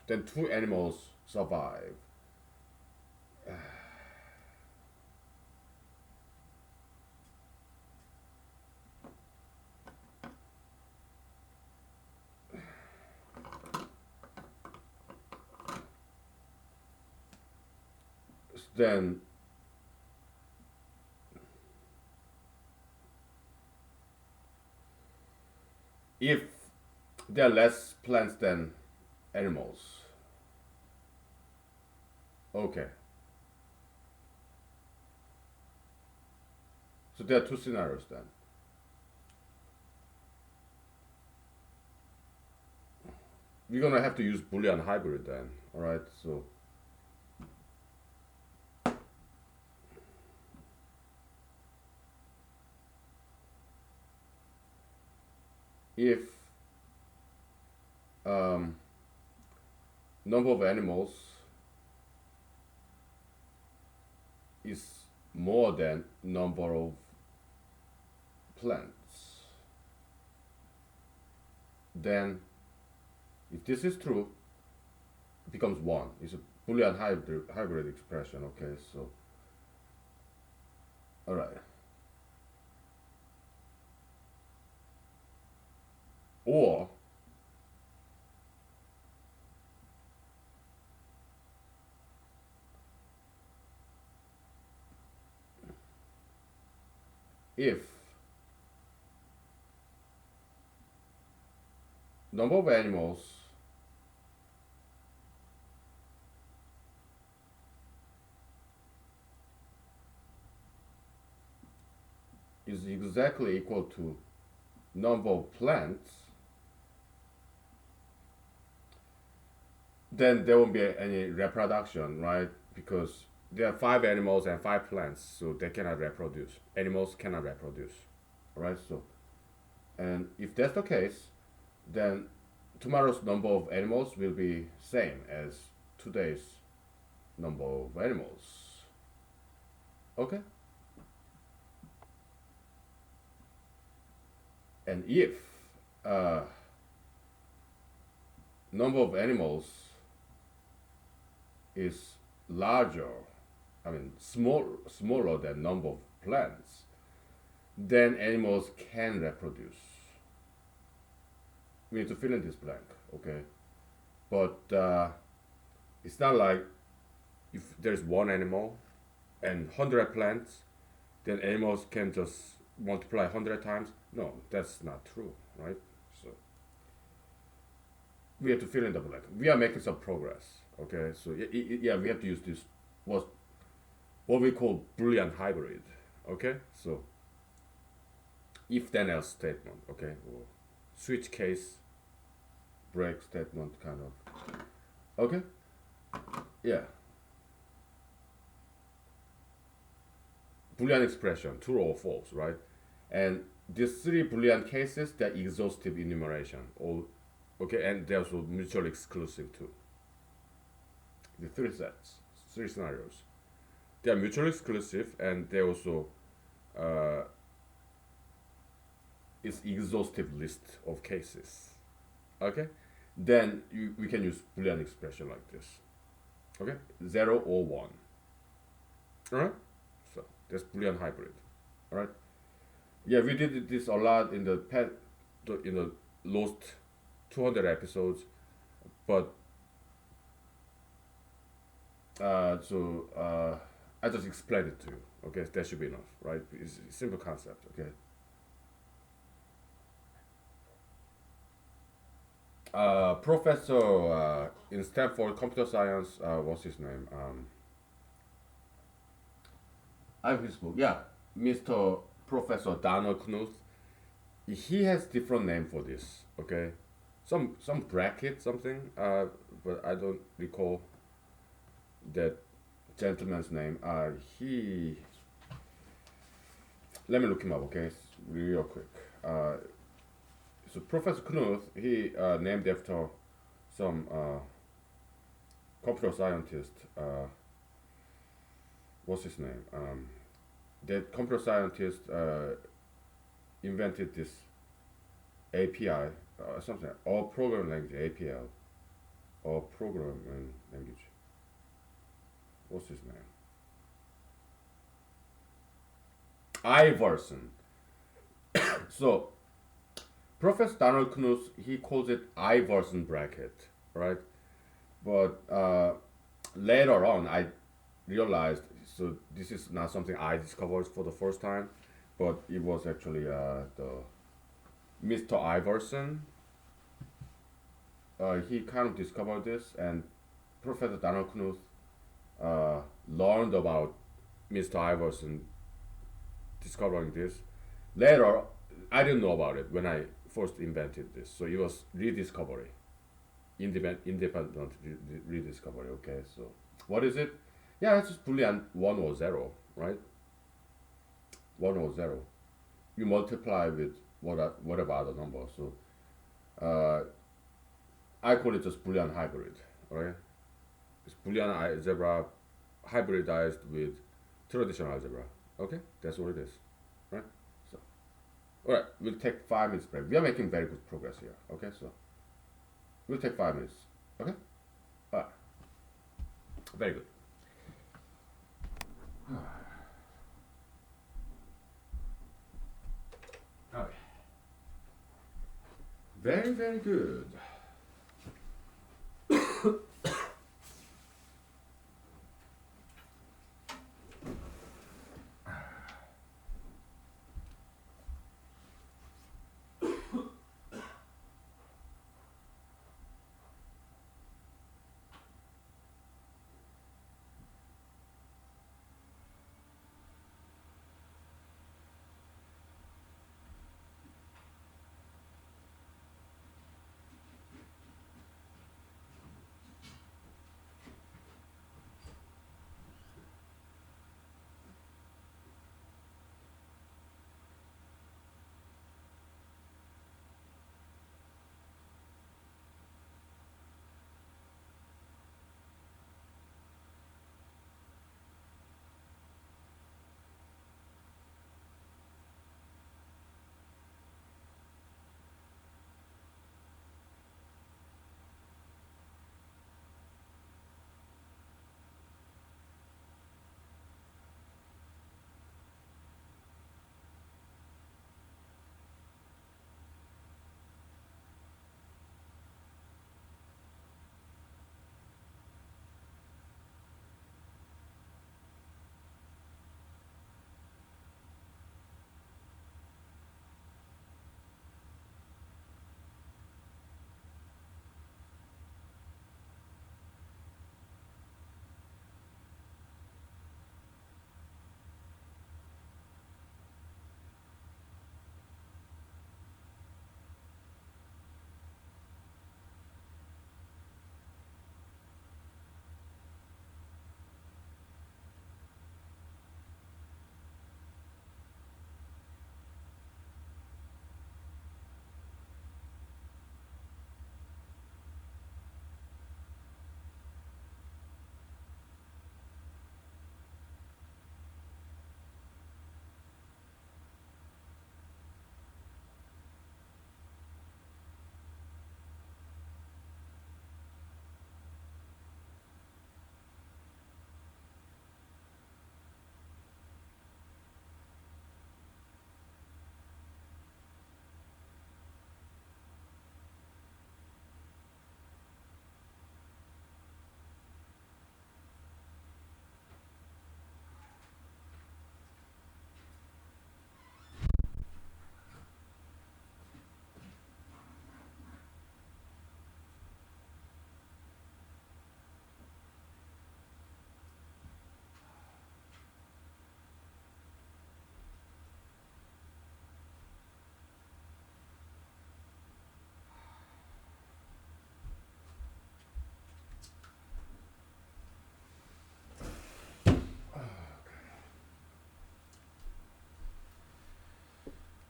Speaker 1: Then two animals survive. then if there are less plants than animals, okay. So there are two scenarios then. We're gonna have to use Boolean hybrid then. All right. So if um, number of animals is more than number of plants, then if this is true, it becomes one. It's a Boolean hybrid expression. Okay. So all right. Or if number of animals is exactly equal to number of plants, then there won't be any reproduction, right? Because there are five animals and five plants, so they cannot reproduce. Animals cannot reproduce, right? So, and if that's the case, then tomorrow's number of animals will be same as today's number of animals. Okay? And if uh, number of animals is larger, I mean smaller than number of plants, then animals can reproduce. We need to fill in this blank, okay? But it's not like if there's one animal and 100 plants, then animals can just multiply 100 times. No, that's not true, right? So we have to fill in the blank. We are making some progress, okay? So yeah, we have to use this what we call Boolean hybrid, okay? So if then else statement, okay, or switch case break statement kind of, okay? Yeah. Boolean expression, true or false, right? And these three Boolean cases, they're exhaustive enumeration, or okay, and they're also mutually exclusive too. The three sets, three scenarios, they are mutually exclusive, and they also uh, is exhaustive list of cases. Okay, then we can use Boolean expression like this. Okay, 0 or 1. All right, so that's Boolean hybrid. All right. Yeah, we did this a lot in the past, in the lost 200 episodes, but I just explained it to you. Okay, that should be enough, right? It's a simple concept. Okay. Professor in Stanford computer science. What's his name? I have his book. Yeah, Mr. Professor Donald Knuth. He has different name for this. Okay, some bracket something. But I don't recall that gentleman's name. He let me look him up. Okay, real quick. So Professor Knuth, he named after some computer scientist. What's his name? That computer scientist invented this API, something, or program language APL, or programming language. What's his name? Iverson. So Professor Donald Knuth, he calls it Iverson bracket, right? But later on, realized, so this is not something I discovered for the first time, but it was actually the Mr. Iverson. He kind of discovered this, and Professor Donald Knuth learned about Mr. Iverson discovering this. Later, I didn't know about it when I first invented this, so it was rediscovery, independent rediscovery. Okay, so what is it? Yeah, it's just Boolean 1 or 0, right? 1 or 0. You multiply with whatever other number. So uh, I call it just Boolean hybrid, right? It's Boolean algebra hybridized with traditional algebra. Okay, that's what it is, right? So, all right, we'll take 5 minutes break. We are making very good progress here. Okay, so we'll take 5 minutes. Okay, all right, very good. Okay, very very good.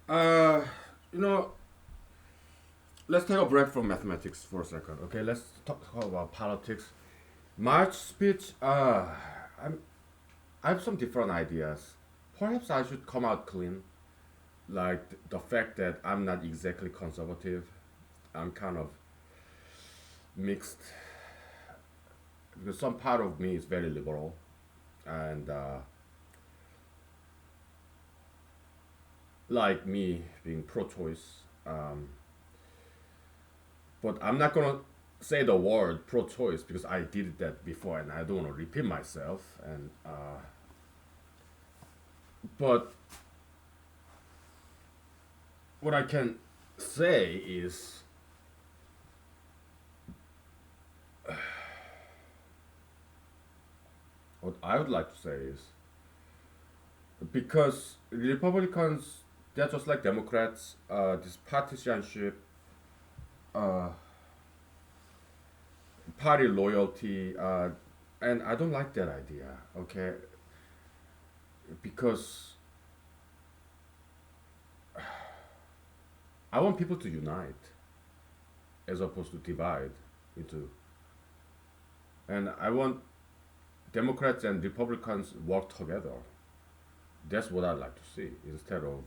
Speaker 1: Uh, you know, let's take a break from mathematics for a second. Okay, let's talk about politics. March speech. I have some different ideas. Perhaps I should come out clean, like the fact that I'm not exactly conservative. I'm kind of mixed because some part of me is very liberal, and like me being pro-choice. But I'm not gonna. say the word pro-choice because I did that before and I don't want to repeat myself. And but what I can say is what I would like to say is because Republicans, they're just like Democrats. This partisanship, uh, party loyalty, and I don't like that idea. Okay, because I want people to unite as opposed to divide into, and I want Democrats and Republicans work together. That's what I'd like to see instead of,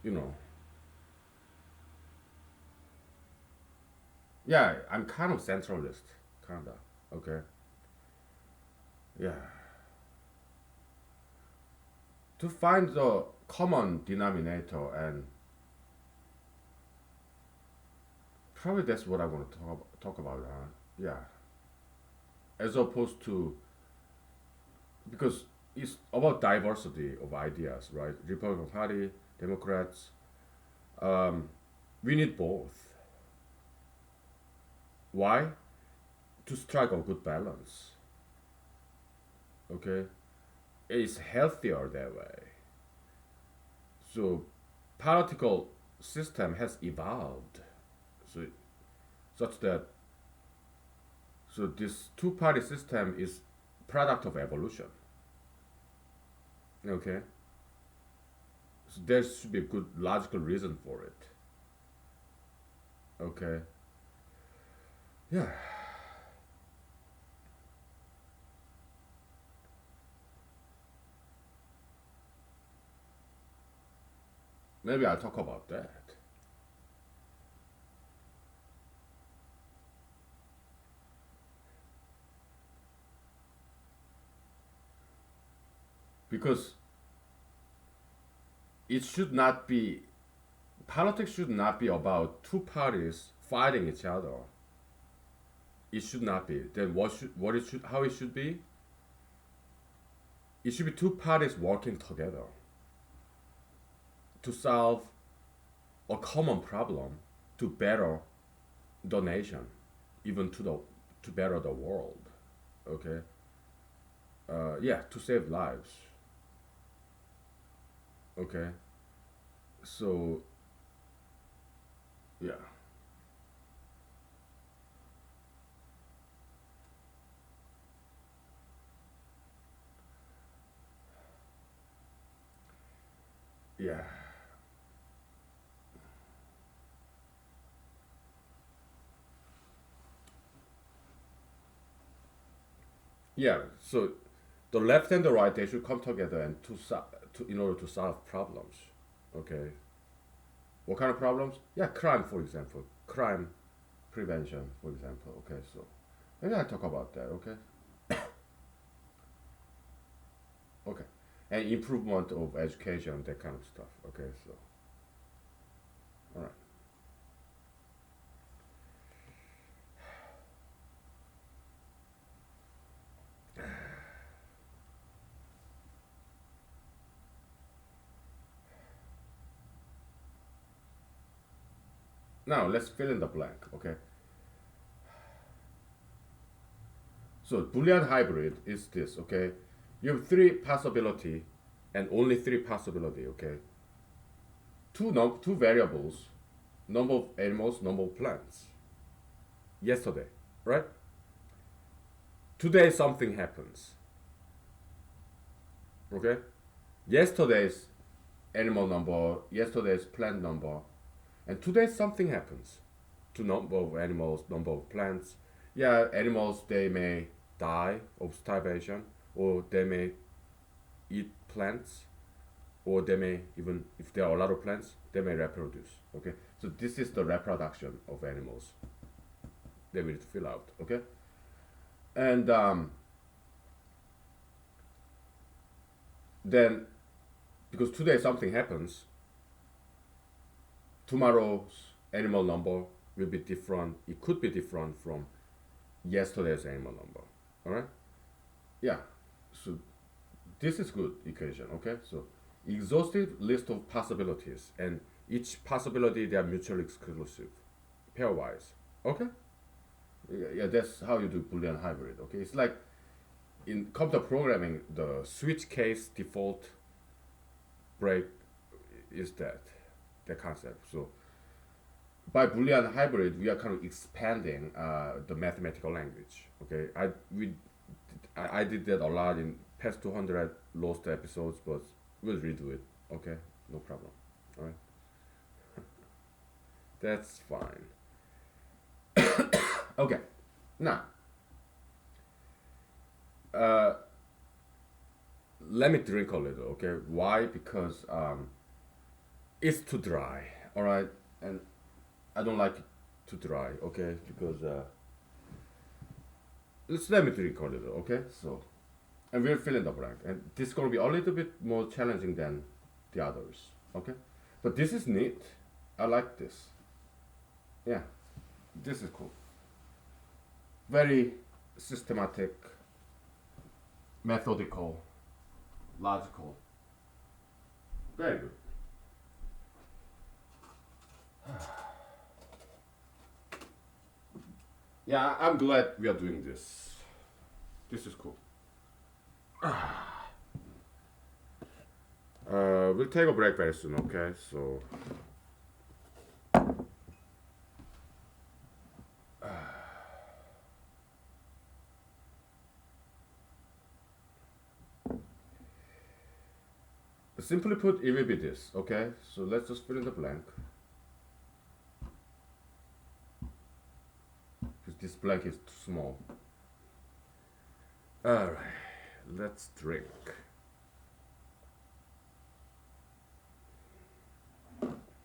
Speaker 1: you know, yeah, I'm kind of centralist, kinda. Okay, yeah, to find the common denominator, and probably that's what I want to talk about. Yeah, as opposed to because it's about diversity of ideas, right? Republican Party, Democrats, um, we need both. Why? To strike a good balance. Okay, it's healthier that way. So, political system has evolved, so such that this two-party system is product of evolution. Okay, so there should be a good logical reason for it. Okay, yeah, maybe I'll talk about that because it should not be politics should not be about two parties fighting each other. It should not be. Then what it should how it should be? It should be two parties working together to solve a common problem to better the nation, even to better the world. Okay, yeah, to save lives. Okay, so yeah, yeah, yeah. So the left and the right they should come together and to in order to solve problems. Okay, what kind of problems? Yeah, crime, for example, crime prevention, for example. Okay, so maybe I talk about that. Okay, okay, and improvement of education, that kind of stuff. Okay, so all right. Now let's fill in the blank. Okay, so Boolean hybrid is this. Okay, you have three possibility, and only three possibility. Okay, two variables, number of animals, number of plants. Yesterday, right? Today something happens. Okay, yesterday's animal number, yesterday's plant number, and today something happens to number of animals, number of plants. Yeah, animals they may die of starvation, or they may eat plants, or they may even if there are a lot of plants, they may reproduce. Okay, so this is the reproduction of animals. They will fill out. Okay, and then because today something happens, tomorrow's animal number will be different. It could be different from yesterday's animal number. All right? Yeah. So this is good equation. Okay. So exhaustive list of possibilities, and each possibility they are mutually exclusive, pairwise. Okay. Yeah, that's how you do Boolean hybrid. Okay. It's like in computer programming, the switch case default break is that concept. So by Boolean hybrid, we are kind of expanding the mathematical language. Okay, I did that a lot in past 200 lost episodes, but we'll redo it. Okay, no problem. All right, that's fine. Okay, now uh, let me drink a little. Okay, why? Because it's too dry. All right, and I don't like it too dry. Okay, because let me drink a little. Okay, so and we'll fill in the blank. And this is going to be a little bit more challenging than the others, okay? But this is neat. I like this. Yeah, this is cool. Very systematic, methodical, logical. Very good. Yeah, I'm glad we are doing this. This is cool. We'll take a break very soon, okay? So simply put, it will be this, okay? So let's just fill in the blank. Because this blank is too small. Alright, let's drink.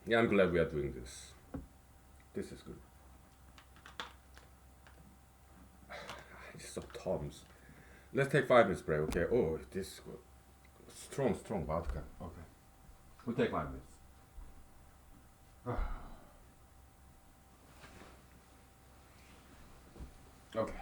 Speaker 1: Yeah, I'm glad we are doing this. This is good. It's some Tom's. Let's take 5 minutes break, okay? Oh, this is good. Strong vodka. Okay. We'll take 5 minutes. Okay.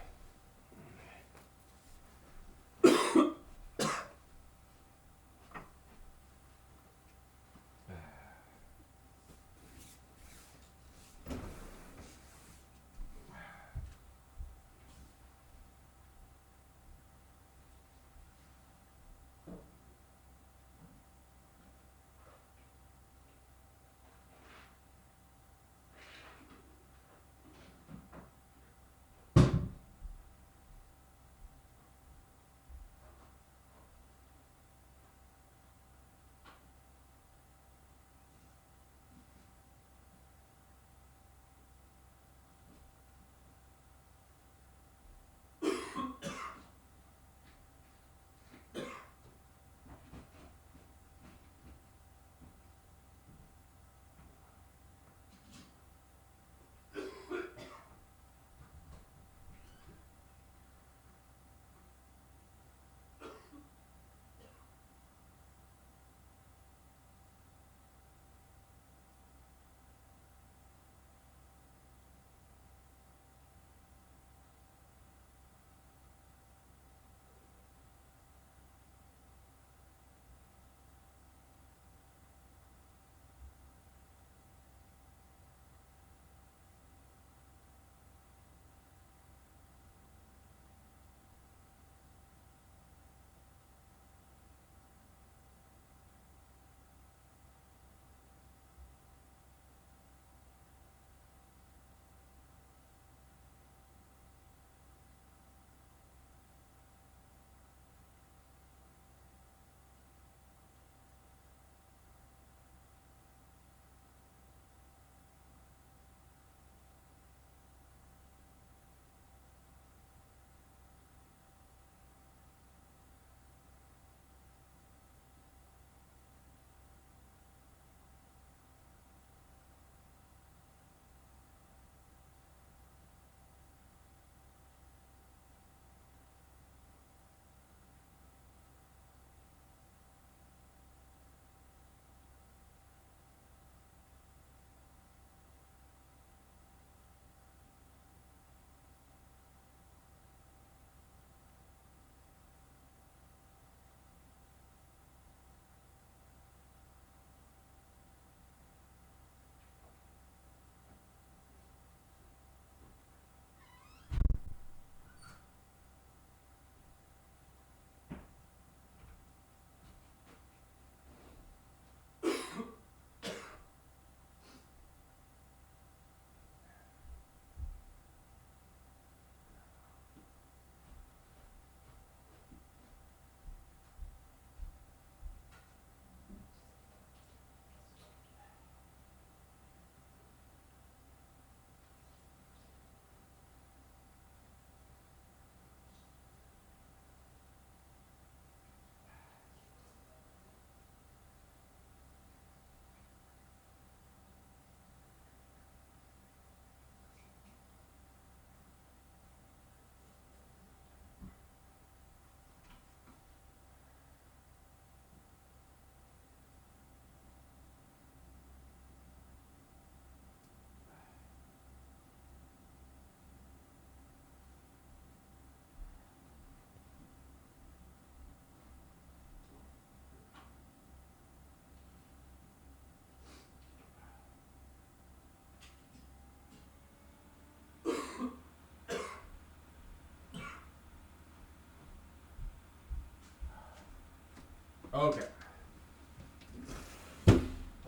Speaker 1: Okay.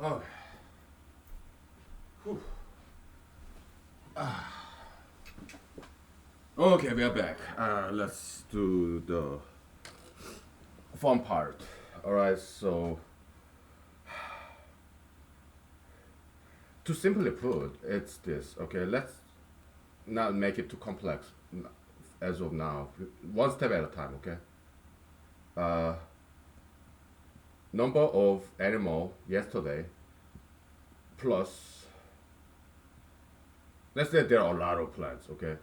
Speaker 1: Okay. Whew. Okay, we are back. Let's do the fun part. All right. So, to simply put, it's this. Okay. Let's not make it too complex as of now. One step at a time. Okay. Uh, Number of animal yesterday plus, let's say there are a lot of plants. Okay.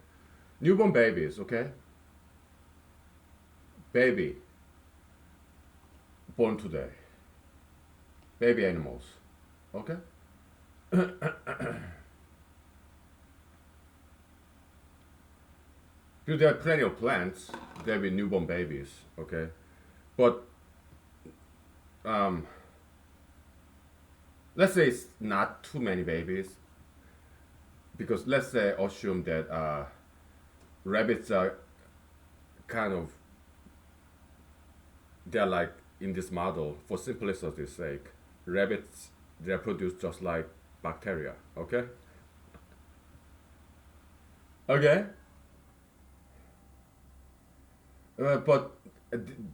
Speaker 1: Newborn babies. Okay. Baby born today. Baby animals. Okay. Because there are plenty of plants, there will be newborn babies. Okay. But um, let's say it's not too many babies, because let's say assume that rabbits are kind of, they're like, in this model, for simplicity's sake, rabbits, they're produced just like bacteria. Okay. Okay. But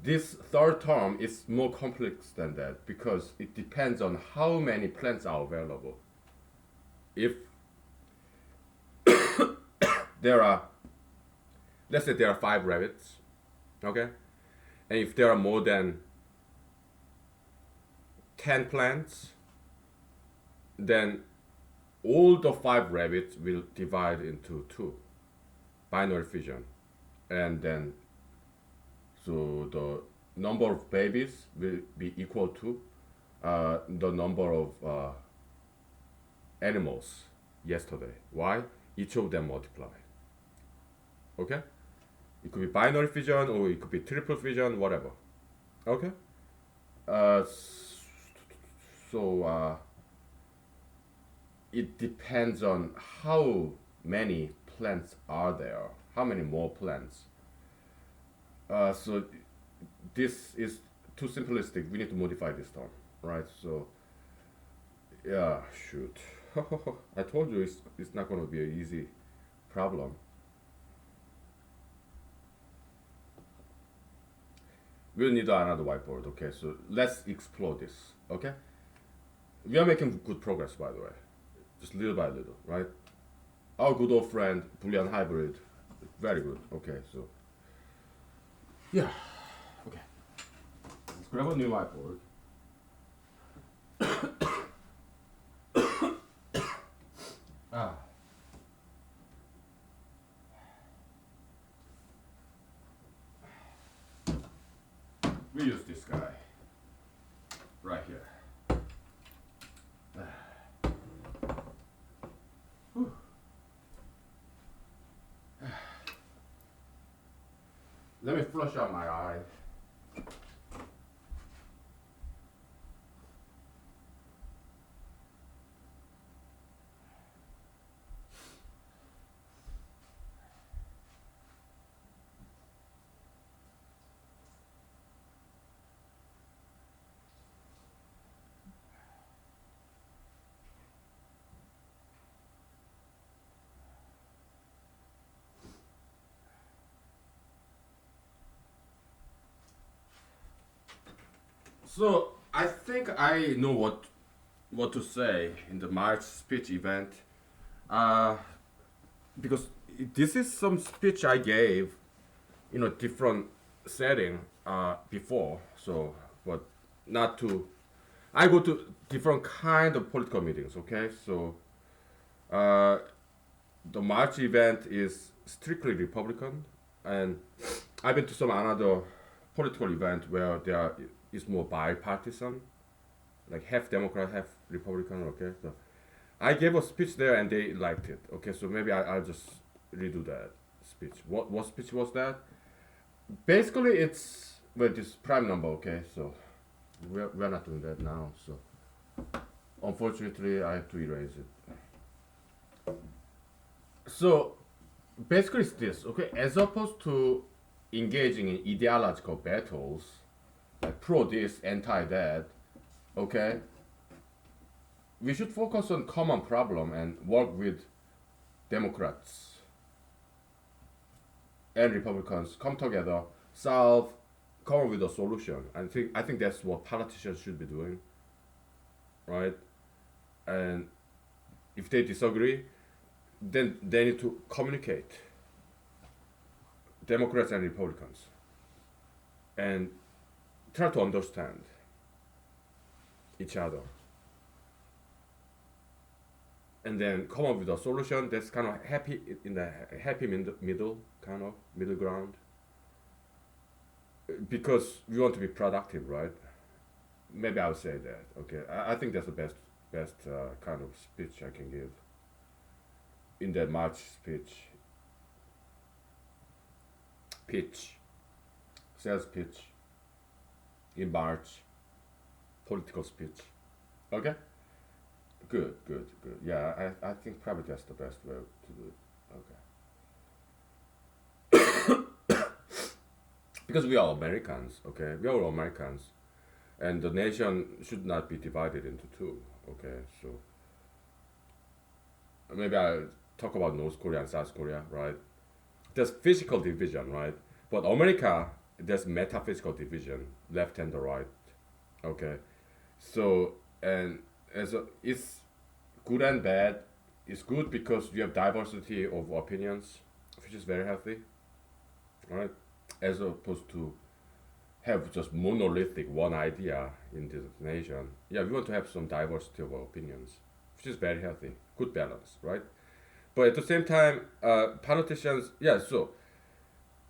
Speaker 1: this third term is more complex than that, because it depends on how many plants are available. If there are, let's say there are 5 rabbits, okay, and if there are more than 10 plants, then all the 5 rabbits will divide into two, binary fission, and then so the number of babies will be equal to the number of animals yesterday. Why? Each of them multiply. Okay? It could be binary fission or it could be triple fission, whatever. Okay? Uh, so it depends on how many plants are there, how many more plants. So this is too simplistic. We need to modify this term, right? So yeah, shoot. I told you it's not going to be an easy problem. We'll need another whiteboard. Okay, so let's explore this. Okay, we are making good progress, by the way, just little by little, right? Our good old friend Boolean hybrid, very good. Okay, so yeah, okay. Let's grab a new whiteboard. Ah. We use this guy right here. Whew. Let me flush out my eye. So I think I know what to say in the March speech event, uh, because this is some speech I gave in a different setting before. So, but not to. I go to different kind of political meetings. Okay, so uh, the March event is strictly Republican, and I've been to some another political event where there is more bipartisan, like half Democrat, half Republican. Okay, so I gave a speech there and they liked it. Okay, so maybe I'll just redo that speech. What speech was that? Basically, it's, well, this prime number. Okay, so we're not doing that now. So unfortunately, I have to erase it. So basically, it's this. Okay, as opposed to engaging in ideological battles, like pro this, anti that. Okay, we should focus on common problem and work with Democrats and Republicans, come together, solve, come up with a solution. I think that's what politicians should be doing, right? And if they disagree, then they need to communicate, Democrats and Republicans, and try to understand each other, and then come up with a solution that's kind of happy in the happy middle, kind of middle ground. Because we want to be productive, right? Maybe I'll say that. Okay, I think that's the best kind of speech I can give in that March pitch, sales pitch in March, political speech. Okay, good. Yeah, I think probably that's the best way to do it. Okay, because we are Americans. Okay, we are all Americans, and the nation should not be divided into two. Okay, so maybe I'll talk about North Korea and South Korea, right? There's physical division, right? But America, there's metaphysical division, left and the right. Okay, so and it's good and bad. It's good because you have diversity of opinions, which is very healthy, right? As opposed to have just monolithic one idea in this nation. Yeah, we want to have some diversity of opinions, which is very healthy, good balance, right? But at the same time, politicians, yeah, so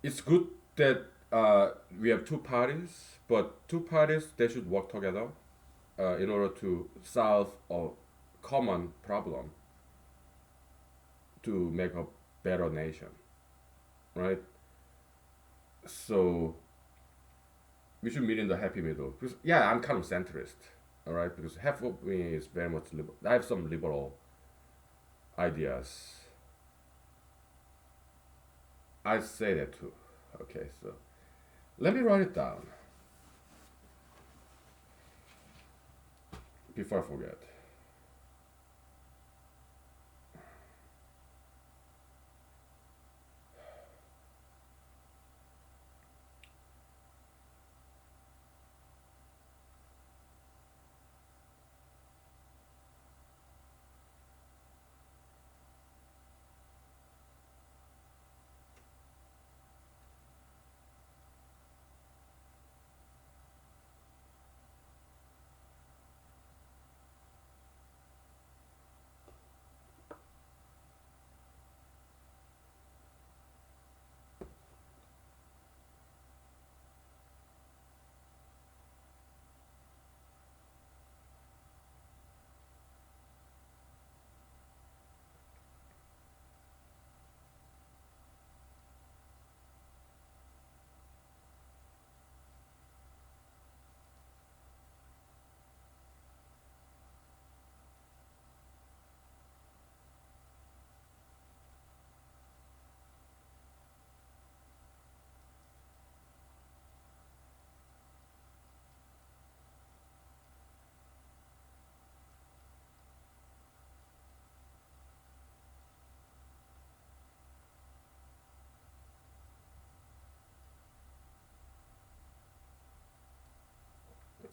Speaker 1: it's good that we have two parties, but two parties they should work together in order to solve a common problem to make a better nation, right? So we should meet in the happy middle. Because yeah, I'm kind of centrist, all right? Because half of me is very much liberal. I have some liberal ideas. I say that too. Okay, so let me write it down before I forget.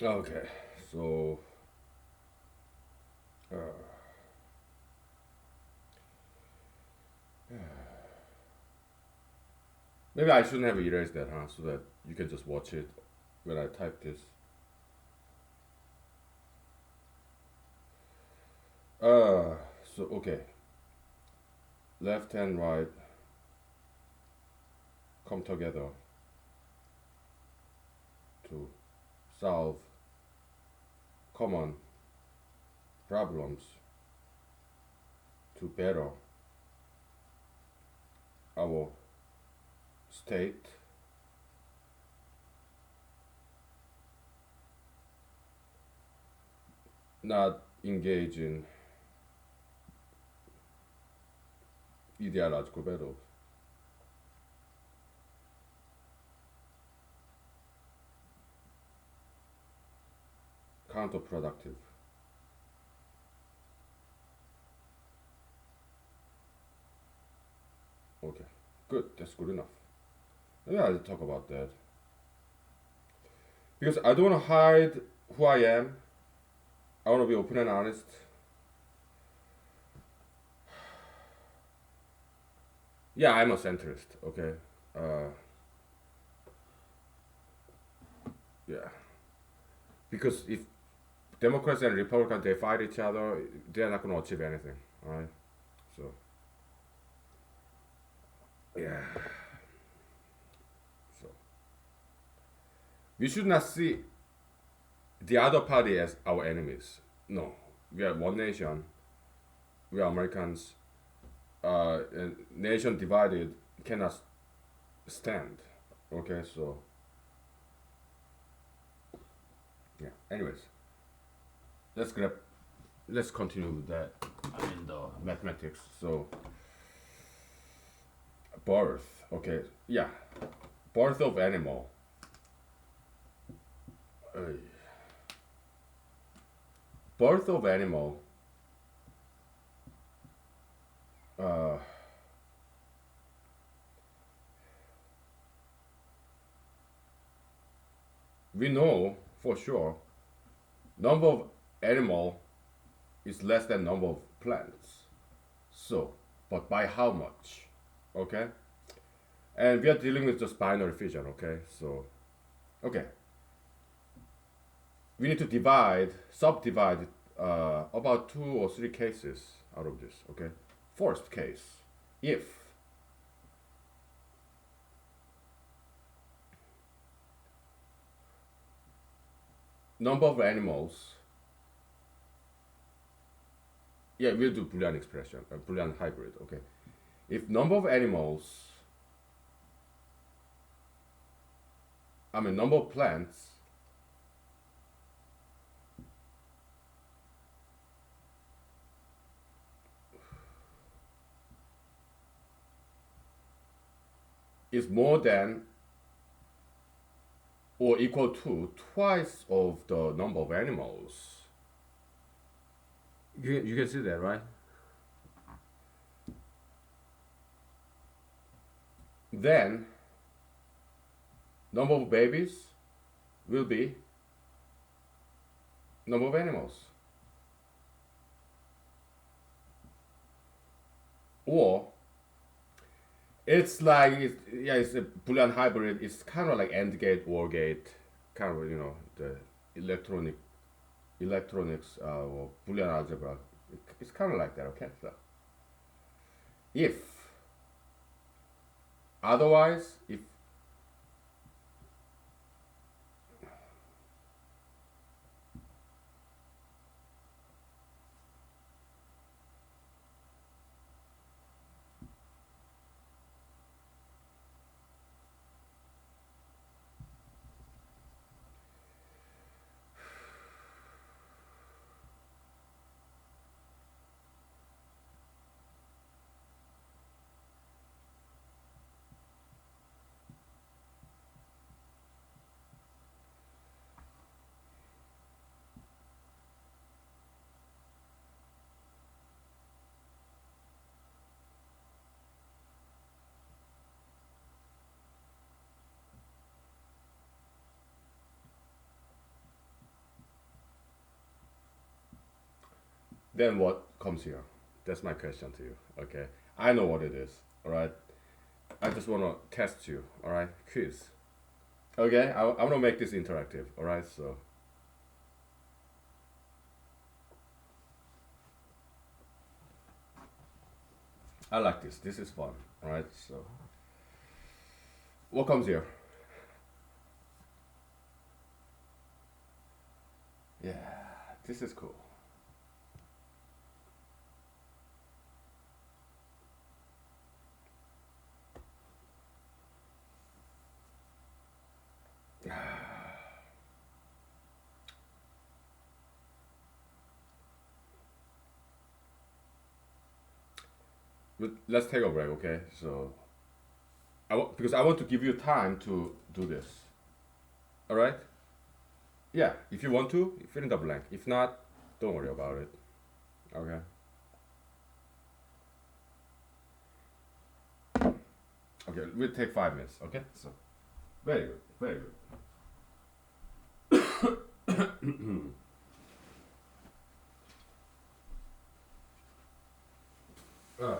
Speaker 1: Okay, so uh, maybe I shouldn't have erased that, huh? So that you can just watch it when I type this. Uh, so okay, left and right come together to solve common problems to better our state, not engage in ideological battles. counterproductive. Okay, good. That's good enough. Maybe I'll talk about that because I don't want to hide who I am. I want to be open and honest. Yeah, I'm a centrist. Okay. Uh, yeah, because if Democrats and Republicans they fight each other, they're not going to achieve anything. All right. So yeah. So we should not see the other party as our enemies. No, we are one nation. We are Americans. A nation divided cannot stand. Okay, so yeah. Anyways, let's grab. Let's continue with that. I mean the mathematics. So birth. Okay, yeah. Birth of animal. Uh, birth of animal. Uh, we know for sure number of animal is less than number of plants. So, but by how much? Okay, and we are dealing with just binary fission. Okay, so okay, we need to subdivide about two or three cases out of this. Okay, first case, if number of animals, yeah, we'll do Boolean expression, Boolean hybrid. Okay, if number of animals, I mean number of plants is more than or equal to twice of the number of animals. You can see that, right? Then number of babies will be number of animals. Or yeah, it's a Boolean hybrid. It's kind of like AND gate, OR gate, kind of the electronics or Boolean algebra. It's kind of like that. Okay, so if otherwise, if then what comes here? That's my question to you. Okay, I know what it is. All right, I just want to test you. All right, quiz. Okay, I want to make this interactive. All right, so I like this. This is fun. All right, so what comes here? Yeah, this is cool. But let's take a break, okay? So because I want to give you time to do this. All right? Yeah, if you want to, fill in the blank. If not, don't worry about it. Okay. Okay, we'll take 5 minutes. Okay. So very good. Very good. uh,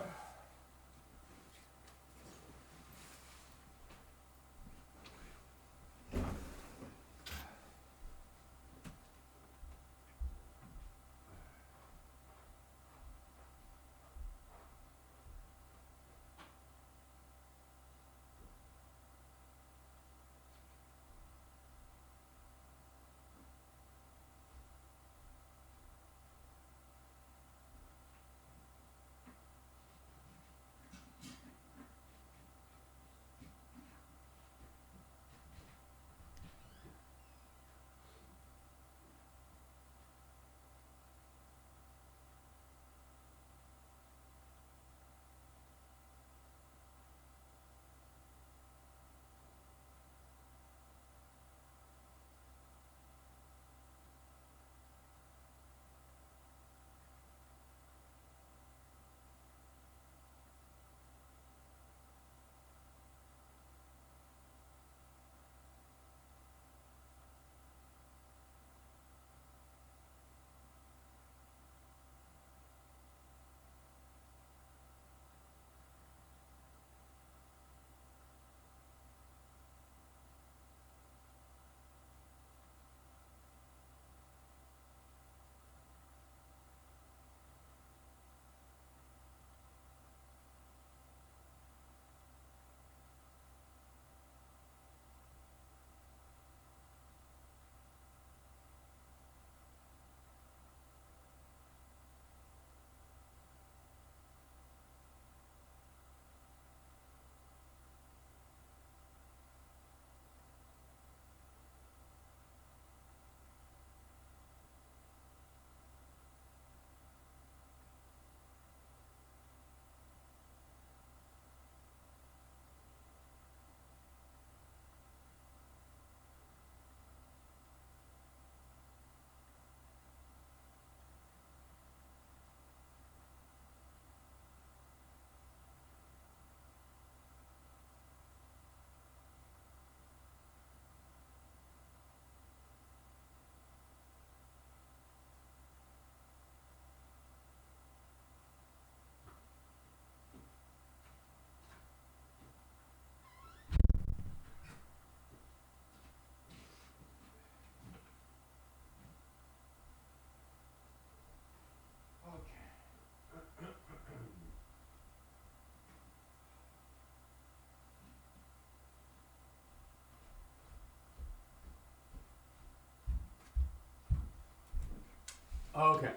Speaker 1: okay.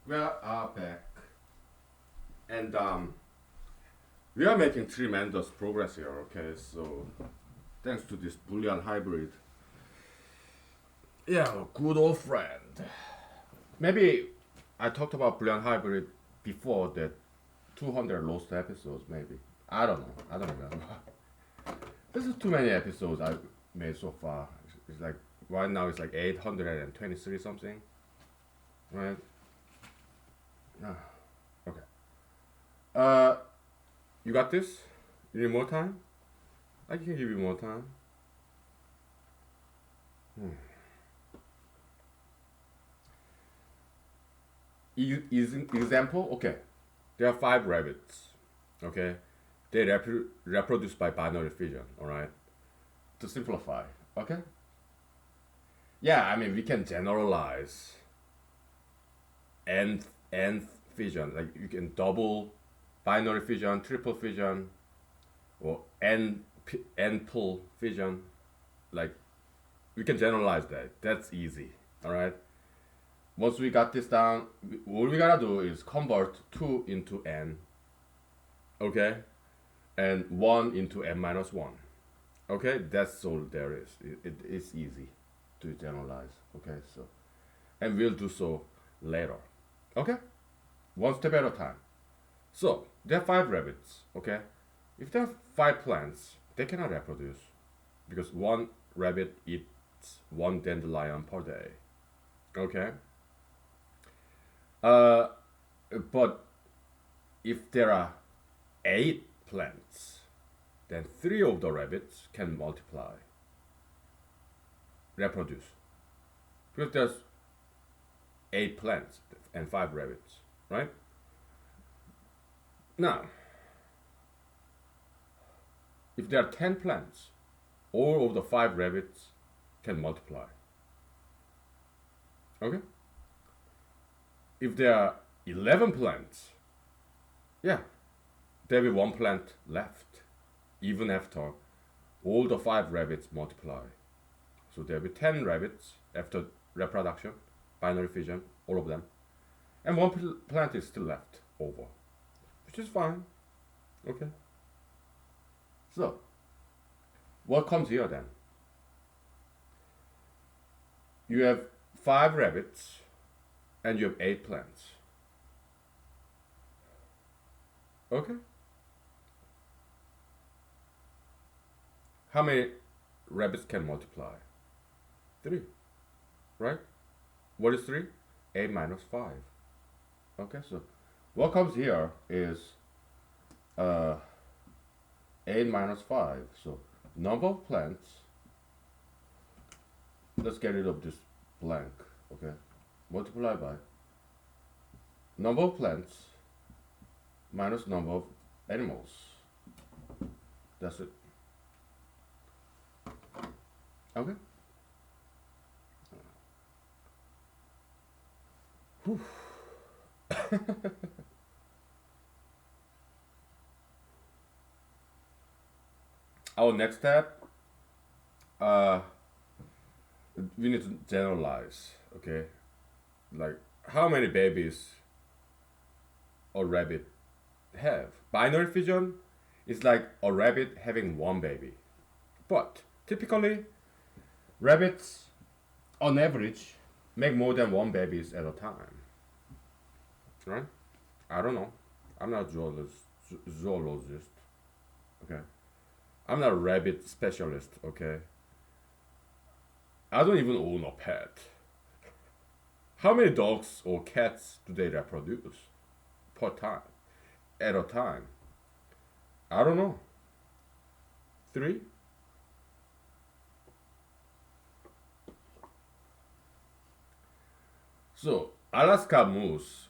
Speaker 1: We are back, and we are making tremendous progress here. Okay, so thanks to this Boolean hybrid. Yeah, good old friend. Maybe I talked about Boolean hybrid before that 200 lost episodes, maybe. I don't know. I don't remember. This is too many episodes I've made so far. It's like, right now it's like 823 something, right? Ah, okay. Uh, you got this? You need more time? I can give you more time. Hmm. Example, okay. There are five rabbits, okay? They reproduce by binary fission, alright? To simplify, okay? Yeah, I mean, we can generalize n fission. Like, you can double binary fission, triple fission, or n pull fission. Like, we can generalize that. That's easy, alright? Once we got this down, what we gotta do is convert 2 into n, okay? And 1 into n minus 1. Okay, that's all there is. It's easy to generalize. Okay, so, and we'll do so later. Okay, one step at a time. So there are five rabbits. Okay, if there are five plants, they cannot reproduce because one rabbit eats plants, one dandelion per day. Okay. Uh, but if there are 8 plants, then 3 of the rabbits can multiply, reproduce. Because there's 8 plants and 5 rabbits, right? Now, if there are 10 plants, all of the 5 rabbits can multiply. Okay? If there are 11 plants, yeah, there'll be 1 plant left, even after all the 5 rabbits multiply. So there'll be 10 rabbits after reproduction, binary fission, all of them. And 1 plant is still left over, which is fine. Okay? So, what comes here then? You have 5 rabbits and you have 8 plants. Okay? How many rabbits can multiply? 3, right? What is 3? 8 minus 5. Okay, so what comes here is uh, 8 minus 5. So number of plants, let's get rid of this blank, okay? Multiply by number of plants minus number of animals. That's it. Okay? Whew. Our next step, we need to generalize, okay? Like, how many babies a rabbit have? Binary fission is like a rabbit having 1 baby. But typically, rabbits, on average, make more than 1 babies at a time. Right? I don't know. I'm not a zoologist. Okay? I'm not a rabbit specialist. Okay? I don't even own a pet. How many dogs or cats do they reproduce per time? At a time? I don't know. 3? So, Alaska moose,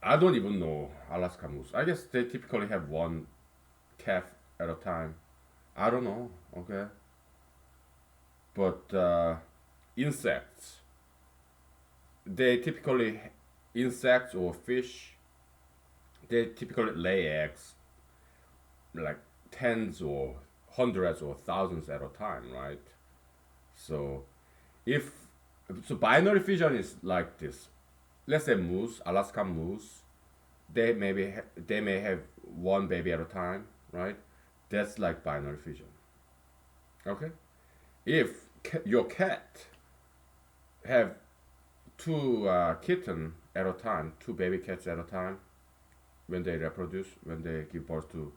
Speaker 1: I don't even know Alaska moose. I guess they typically have 1 calf at a time. I don't know, okay? But insects, they typically, insects or fish, they typically lay eggs like tens or hundreds or thousands at a time, right? So if so binary fission is like this. Let's say moose, Alaskan moose, they may have 1 baby at a time, right? That's like binary fission. Okay? If your cat have 2 kitten at a time, 2 baby cats at a time, when they reproduce, when they give birth to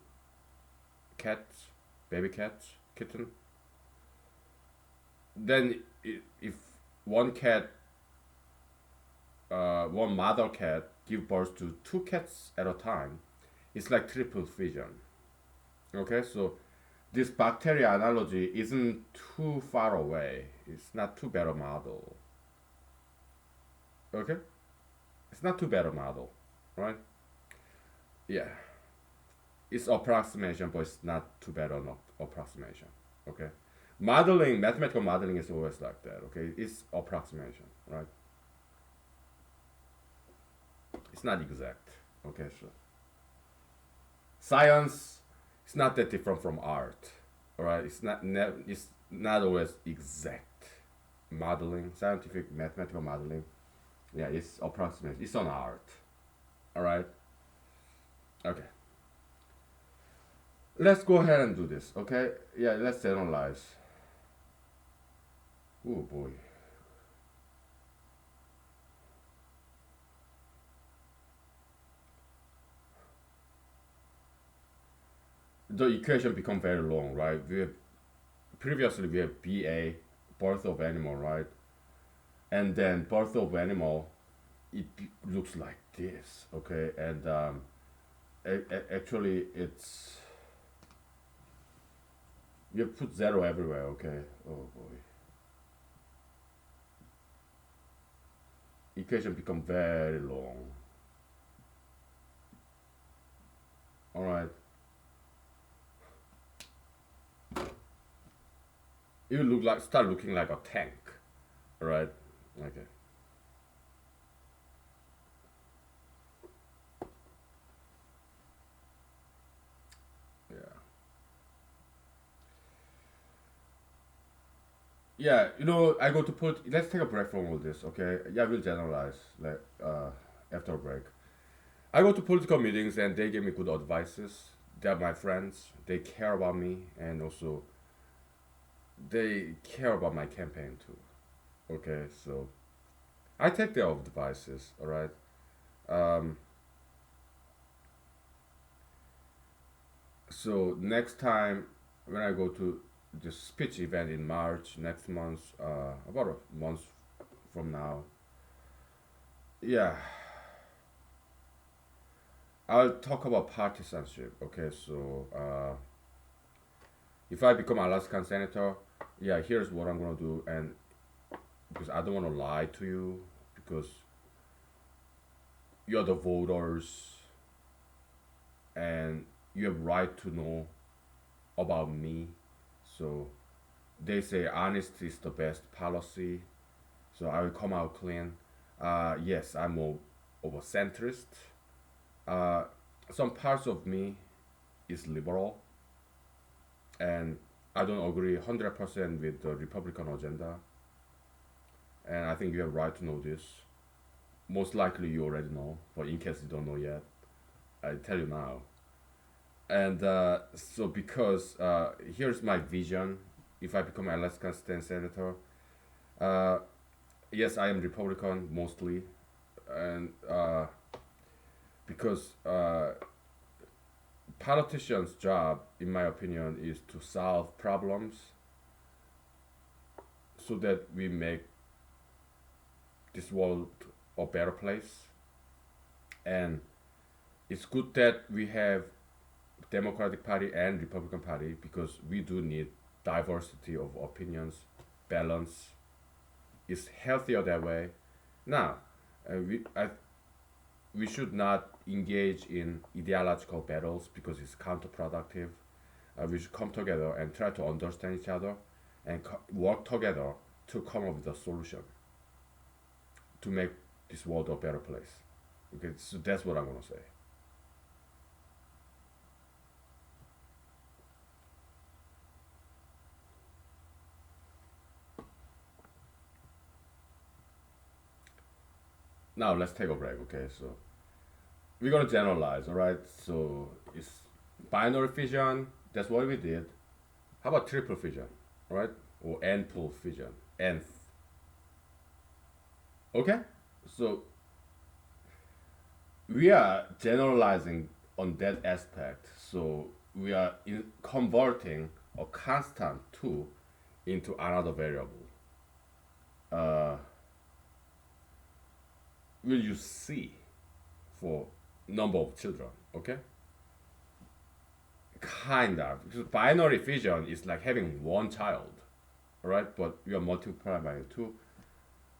Speaker 1: cats, baby cats, kitten, then if one cat, one mother cat give birth to 2 cats at a time, it's like triple fission. Okay, so this bacteria analogy isn't too far away. It's not too bad a model. Okay, it's not too bad a model, right? Yeah, it's approximation, but it's not too bad an approximation. Okay, modeling, mathematical modeling is always like that. Okay, it's approximation, right? It's not exact. Okay, so science is not that different from art. All right, it's not always exact. Modeling, scientific mathematical modeling, yeah, it's approximate. It's an art. All right. Okay. Let's go ahead and do this. Okay. Yeah. Let's analyze. Oh boy. The equation become very long, right? Previously we have BA birth of animal, right? And then birth of animal, looks like this, okay? And actually, it's you put zero everywhere, okay? Oh boy, equation become very long. All right, it will look like start looking like a tank, all right? Okay, yeah. Yeah, I go to put. Let's take a break from all this, okay? Yeah, we'll generalize like after a break. I go to political meetings and they give me good advices. They're my friends. They care about me and also they care about my campaign too. Okay, so I take their advices. All right. Um, so next time when I go to the speech event in March next month, about a month from now, yeah, I'll talk about partisanship. Okay, so if I become Alaskan senator, yeah, here's what I'm gonna do, and because I don't want to lie to you, because you're the voters and you have right to know about me. So they say honesty is the best policy. So I will come out clean. Yes, I'm of a centrist. Uh, some parts of me is liberal, and I don't agree 100% with the Republican agenda. And I think you have right to know this. Most likely you already know, but in case you don't know yet, I tell you now. And so because here's my vision, if I become Alaska state senator, uh, yes, I am Republican mostly, and because politicians' job, in my opinion, is to solve problems so that we make this world a better place. And it's good that we have Democratic Party and Republican Party because we do need diversity of opinions, balance. It's healthier that way. Now, we should not engage in ideological battles because it's counterproductive. We should come together and try to understand each other and work together to come up with a solution to make this world a better place. Okay, so that's what I'm gonna say. Now let's take a break. Okay, so we're gonna generalize. All right, so it's binary fission. That's what we did. How about triple fission? All right, or n-pool fission. Nth. Okay, so we are generalizing on that aspect. So we are converting a constant two into another variable. Uh, will use C for number of children. Okay, kind of because binary fission is like having one child, all right? But you are multiplying by two.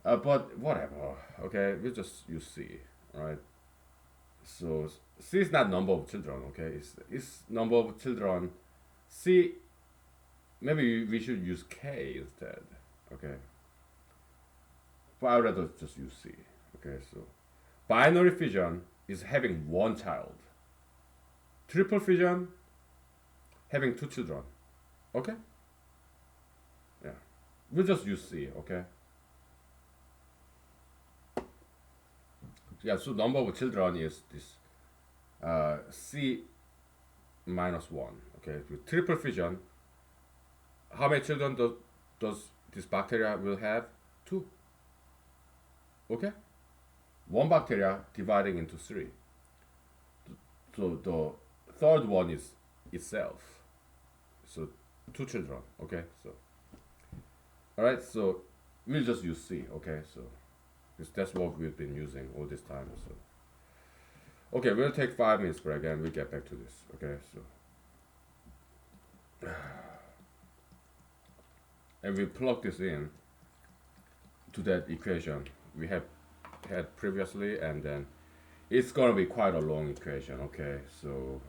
Speaker 1: But whatever. Okay, we just use C, all right? So C is not number of children. Okay, it's number of children. C, maybe we should use K instead. Okay, but I'd rather just use C. Okay, so binary fission is having one child. Triple fission having two children. Okay, yeah, we'll just use C. Okay, yeah. So number of children is this C minus one. Okay, with triple fission, how many children does this bacteria will have? Two. Okay, one bacteria dividing into three. So the third one is itself. So two children. Okay, so All right, so we'll just use C. Okay, so 'cause that's what we've been using all this time. So okay, we'll take 5 minutes break and we'll get back to this. Okay, so and we plug this in to that equation we have had previously, and then it's gonna be quite a long equation. Okay, so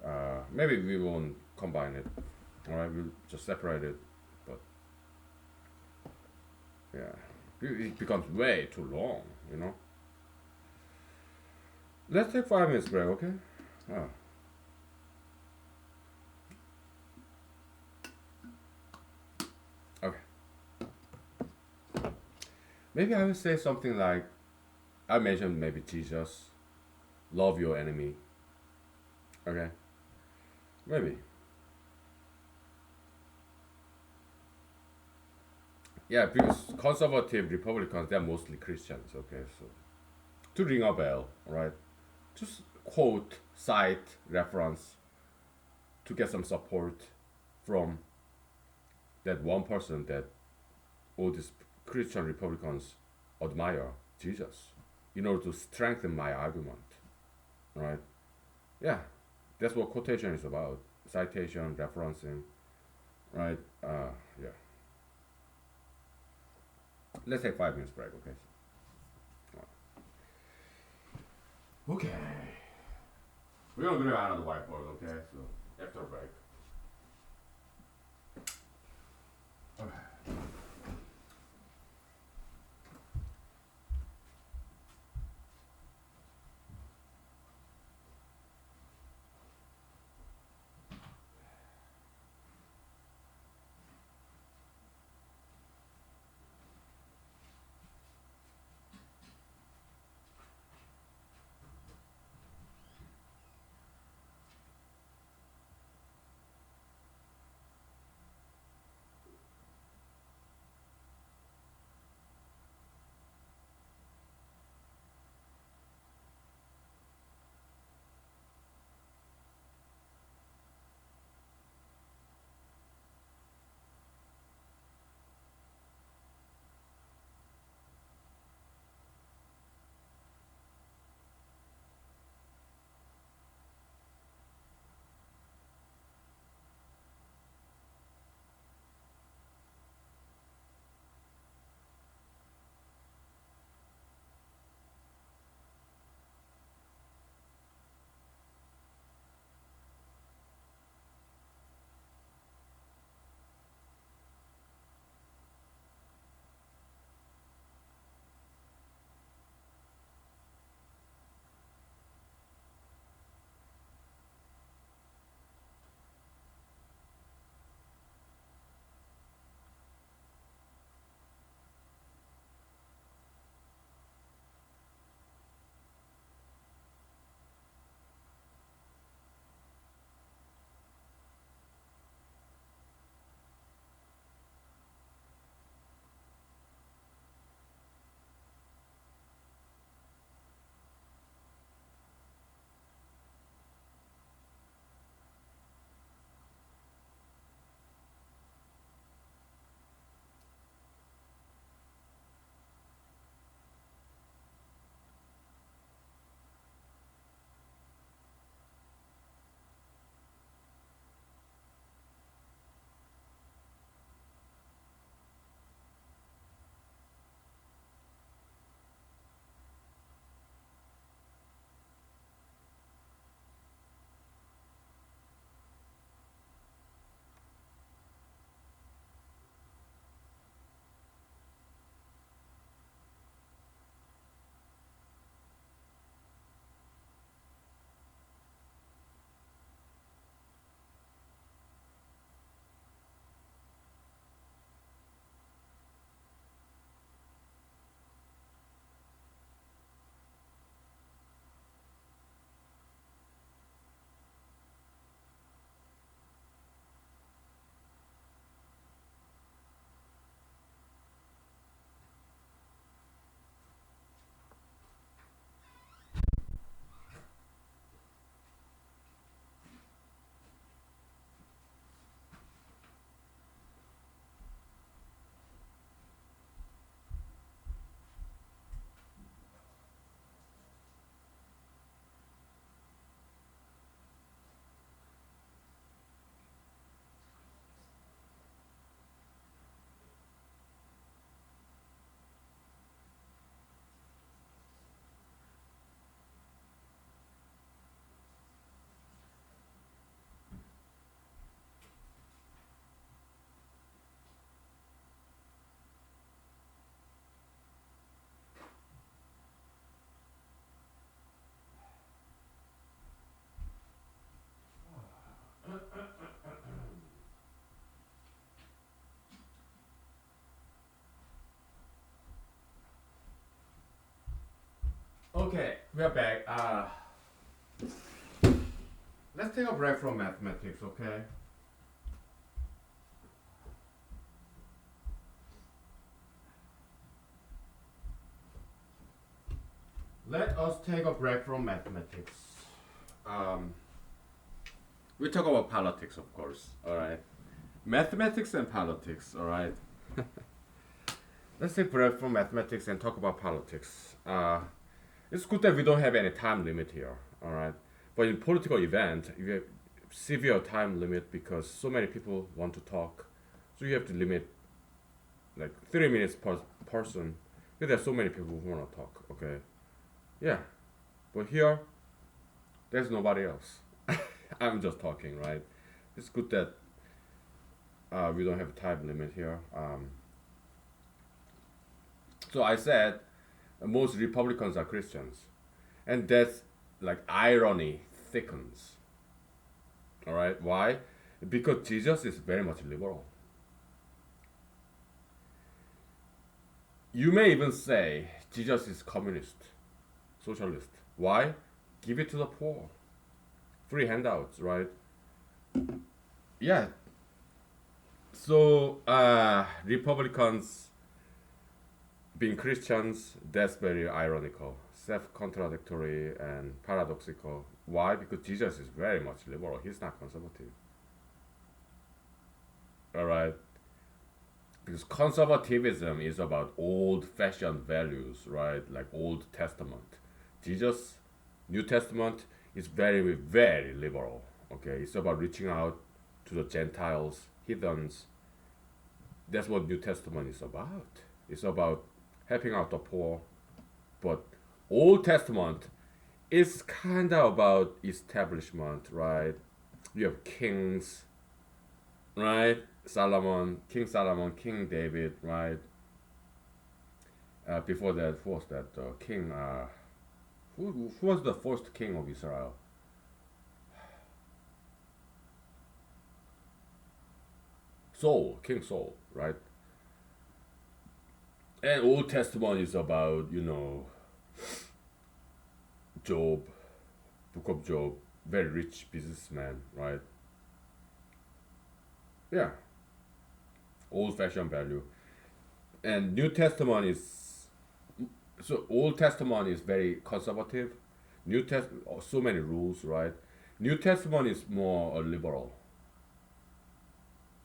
Speaker 1: maybe we won't combine it. All right, we'll just separate it. But yeah, it becomes way too long. You know. Let's take 5 minutes break. Okay. Oh. Okay. Maybe I will say something like I mentioned maybe Jesus, love your enemy. Okay. Maybe. Yeah, because conservative Republicans, they're mostly Christians. Okay, so to ring a bell, right? Just quote, cite, reference to get some support from that one person that all these Christian Republicans admire, Jesus, in order to strengthen my argument, right? Yeah, that's what quotation is about. Citation, referencing, right? Yeah. Let's take 5 minutes break, okay? Okay. We're gonna go out on the whiteboard, okay? So after break. Okay, we are back. Let's take a break from mathematics, okay? Let us take a break from mathematics. Um, we talk about politics, of course. All right, mathematics and politics. All right. Let's take a break from mathematics and talk about politics. It's good that we don't have any time limit here. All right, but in political event, you have severe time limit because so many people want to talk, so you have to limit like 3 minutes per person. Because there's so many people who want to talk. Okay, yeah, but here there's nobody else. I'm just talking, right? It's good that we don't have a time limit here. So I said most Republicans are Christians, and that's like irony thickens. All right, why? Because Jesus is very much liberal. You may even say Jesus is communist, socialist. Why? Give it to the poor. Free handouts, right? Yeah. So Republicans being Christians, that's very ironical, self-contradictory and paradoxical. Why? Because Jesus is very much liberal. He's not conservative. All right. Because conservatism is about old-fashioned values, right? Like Old Testament. Jesus, New Testament is very, very liberal. Okay, it's about reaching out to the Gentiles, heathens. That's what New Testament is about. It's about helping out the poor. But Old Testament is kind of about establishment, right? You have kings, right? Solomon, King David, right? Before that, who was that? King. Who was the first king of Israel? Saul, King Saul, right? And Old Testament is about Job, Book of Job, very rich businessman, right? Yeah, old-fashioned value. And New Testament is so Old Testament is very conservative. New Test so many rules, right? New Testament is more liberal.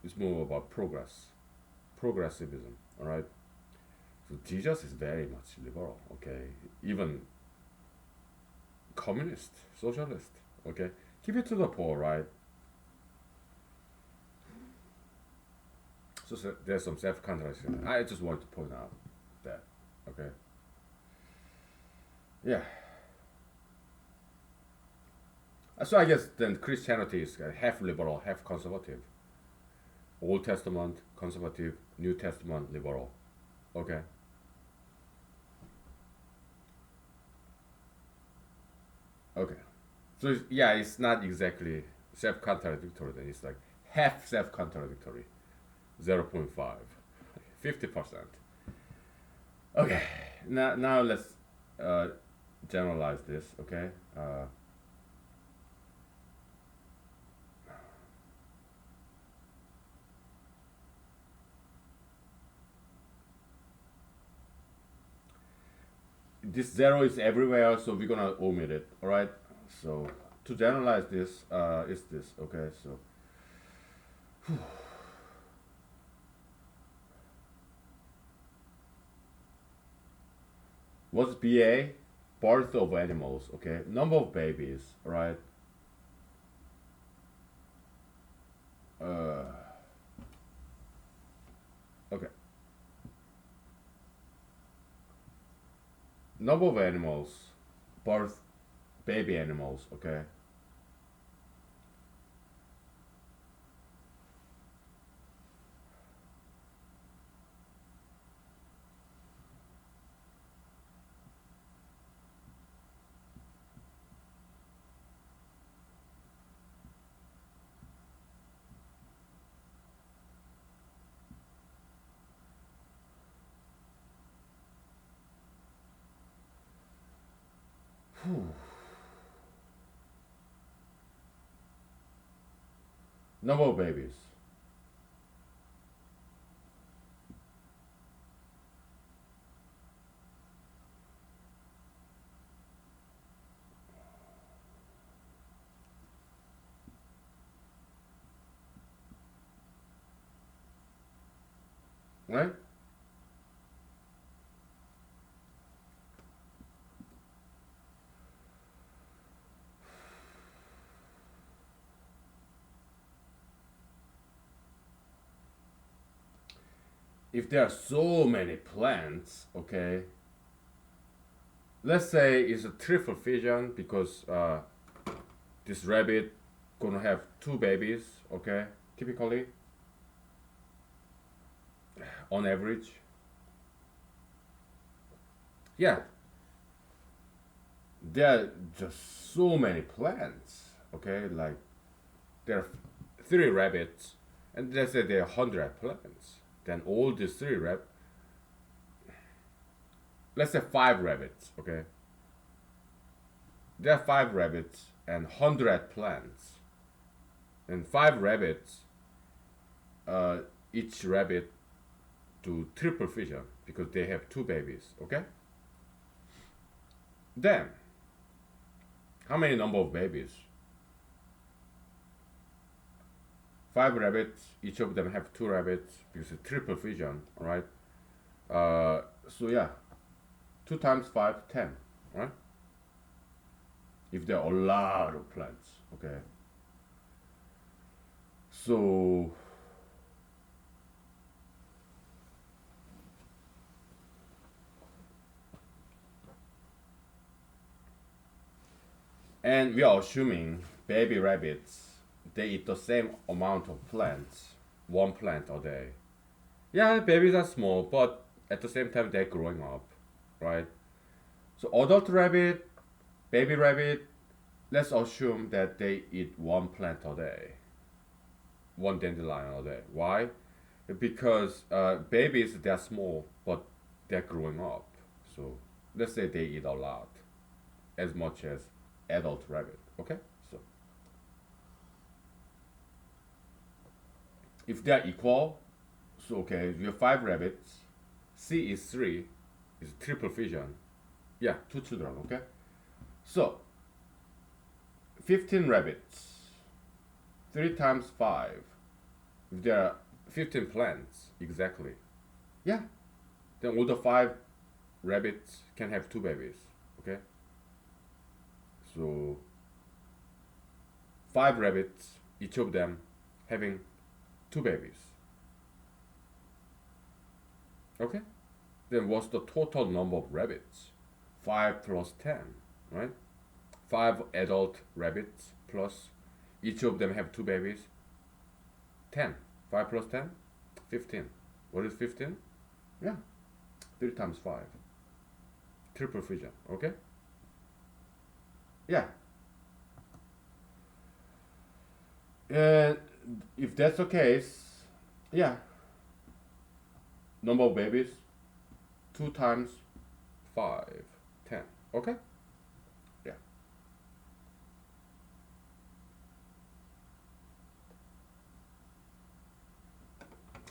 Speaker 1: It's more about progressivism. All right. So Jesus is very much liberal. Okay, even communist, socialist. Okay, give it to the poor, right? So there's some self-contradiction. I just want to point out that. Okay. Yeah. So I guess then Christianity is half liberal, half conservative. Old Testament conservative, New Testament liberal. Okay. Okay. So yeah, it's not exactly self-contradictory. Then it's like half self-contradictory, 0.5, 50%. Okay. Now let's uh, generalize this. Okay. This zero is everywhere, so we're gonna omit it. All right. So to generalize this, is this okay? So what's BA? Birth of animals. Okay. Number of babies. All right. Uh, okay. Number of animals. Birth baby animals. Okay. Number of babies. Right? If there are so many plants, okay, let's say it's a triple fission because this rabbit gonna have two babies, okay, typically, on average. Yeah, there are just so many plants, okay, like there are three rabbits, and let's say there are 100 plants. Then all these let's say five rabbits, okay, there are five rabbits and 100 plants, and five rabbits, uh, each rabbit do triple fission because they have two babies, okay. Then how many number of babies? Five rabbits, each of them have two rabbits because it's triple fission, right? So yeah, 2 times 5, 10, right? If there are a lot of plants, okay. So and we are assuming baby rabbits they eat the same amount of plants, one plant a day. Yeah, babies are small, but at the same time they're growing up, right? So adult rabbit, baby rabbit, let's assume that they eat one plant a day, one dandelion a day. Why? Because babies they're small, but they're growing up. So let's say they eat a lot, as much as adult rabbit. Okay, so if they're equal, so okay, you have five rabbits. C is three, is triple fission. Yeah, two children. Okay, so 15 rabbits. 3 times 5. If there are 15 plants, exactly. Yeah, then all the 5 rabbits can have 2 babies. Okay? So, 5 rabbits, each of them having 2 babies. Okay? Then what's the total number of rabbits? 5 plus 10, right? 5 adult rabbits plus each of them have 2 babies. 10. 5 plus 10? 15. What is 15? Yeah. 3 times 5. Triple fission. Okay? Yeah. And if that's the case, yeah. Number of babies, 2 times 5, 10. Okay? Yeah.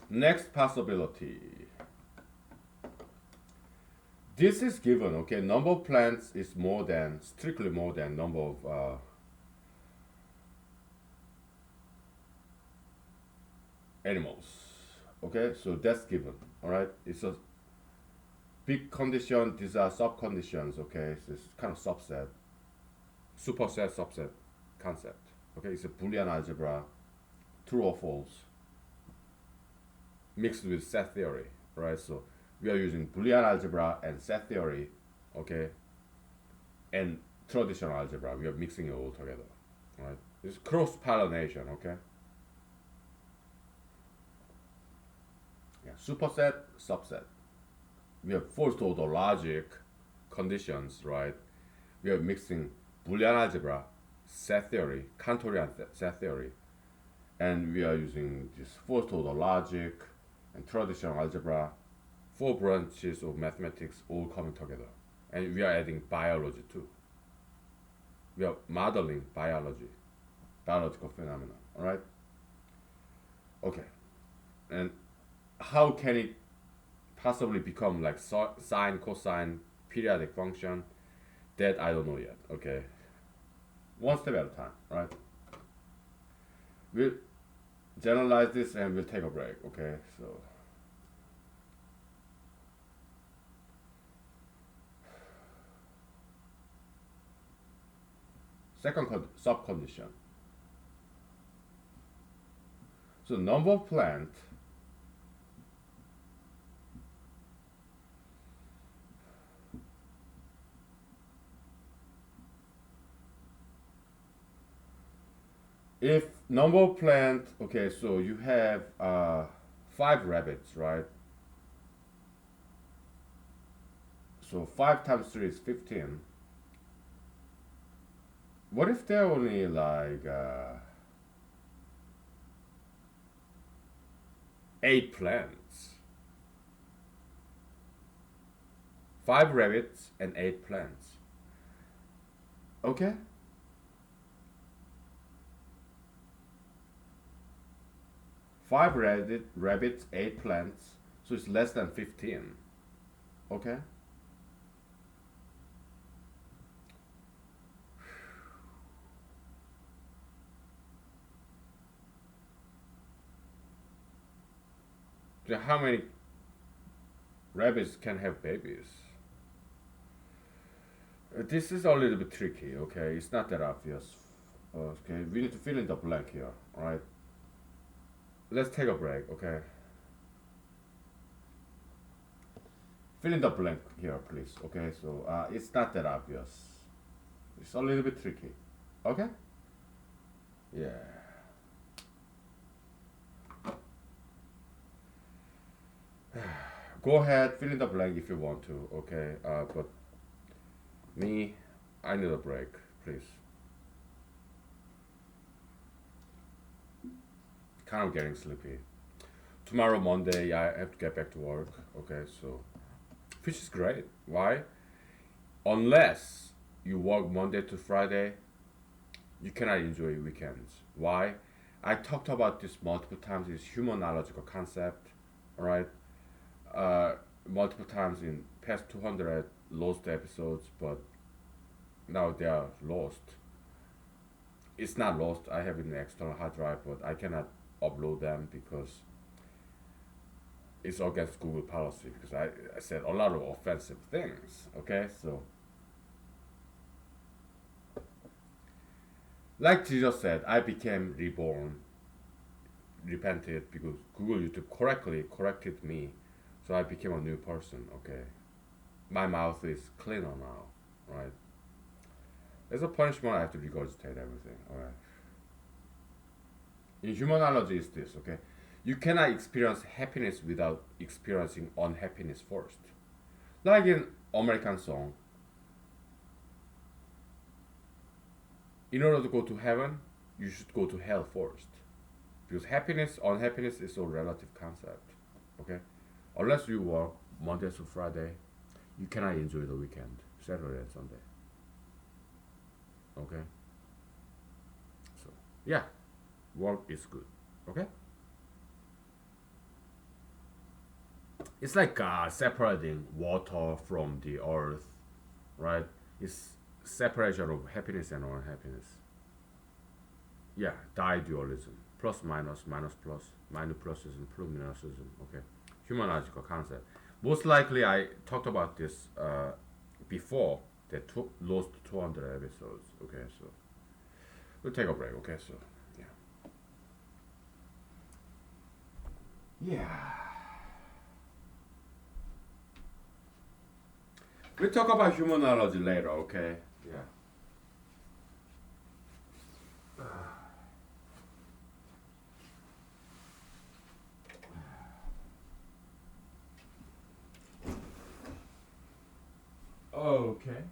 Speaker 1: Next possibility. This is given, okay? Number of plants is more than, strictly more than number of animals. Okay, so that's given. All right, it's a big condition. These are sub conditions. Okay, so it's kind of subset, superset, subset concept. Okay, it's a Boolean algebra, true or false, mixed with set theory. Right, so we are using Boolean algebra and set theory. Okay, and traditional algebra. We are mixing it all together. Right, it's cross pollination. Okay. Yeah, superset, subset. We have first order logic conditions, right? We are mixing Boolean algebra, set theory, Cantorian set theory, and we are using this first order logic and traditional algebra, 4 branches of mathematics all coming together. And we are adding biology too. We are modeling biological phenomena. All right. Okay. And how can it possibly become like sine, cosine, periodic function? That I don't know yet. Okay. One step at a time. Right. We'll generalize this and we'll take a break. Okay. So second sub condition. So number of plant. If number of plant, okay, so you have 5 rabbits, right? So 5 times 3 is 15. What if there are only like 8 plants? 5 rabbits and 8 plants. Okay? Five rabbits, 8 plants, so it's less than 15. Okay? So how many rabbits can have babies? This is a little bit tricky, okay? It's not that obvious. Okay, we need to fill in the blank here, alright? Let's take a break, okay? Fill in the blank here, please, okay? So it's not that obvious. It's a little bit tricky, okay? Yeah. Go ahead, fill in the blank if you want to, okay? But me, I need a break, please. Kind of getting sleepy. Tomorrow, Monday, I have to get back to work, okay? So, which is great. Why? Unless you work Monday to Friday, you cannot enjoy weekends. Why? I talked about this multiple times. It's humanological concept, all right? Uh, Multiple times in past 200 lost episodes, but now they are lost. It's not lost. I have it in an external hard drive, but I cannot upload them because it's against Google policy. Because I said a lot of offensive things. Okay, so like Jesus said, I became reborn, repented because Google YouTube correctly corrected me, so I became a new person. Okay, my mouth is cleaner now, right? As a punishment, I have to regurgitate everything. All right. In humanology, is this okay? You cannot experience happiness without experiencing unhappiness first. Like in American song, in order to go to heaven, you should go to hell first. Because happiness, unhappiness is a relative concept. Okay? Unless you work Monday to Friday, you cannot enjoy the weekend, Saturday and Sunday. Okay? So, yeah, work is good. Okay? It's like separating water from the earth, right? It's separation of happiness and unhappiness. Yeah, dualism. Plus minus, minus plus, minus pluses and plus minusism. Okay, humanological concept. Most likely, I talked about this before the lost 200 episodes. Okay, so we'll take a break. Okay, so yeah, yeah. We'll talk about humanology later. Okay, yeah. Okay.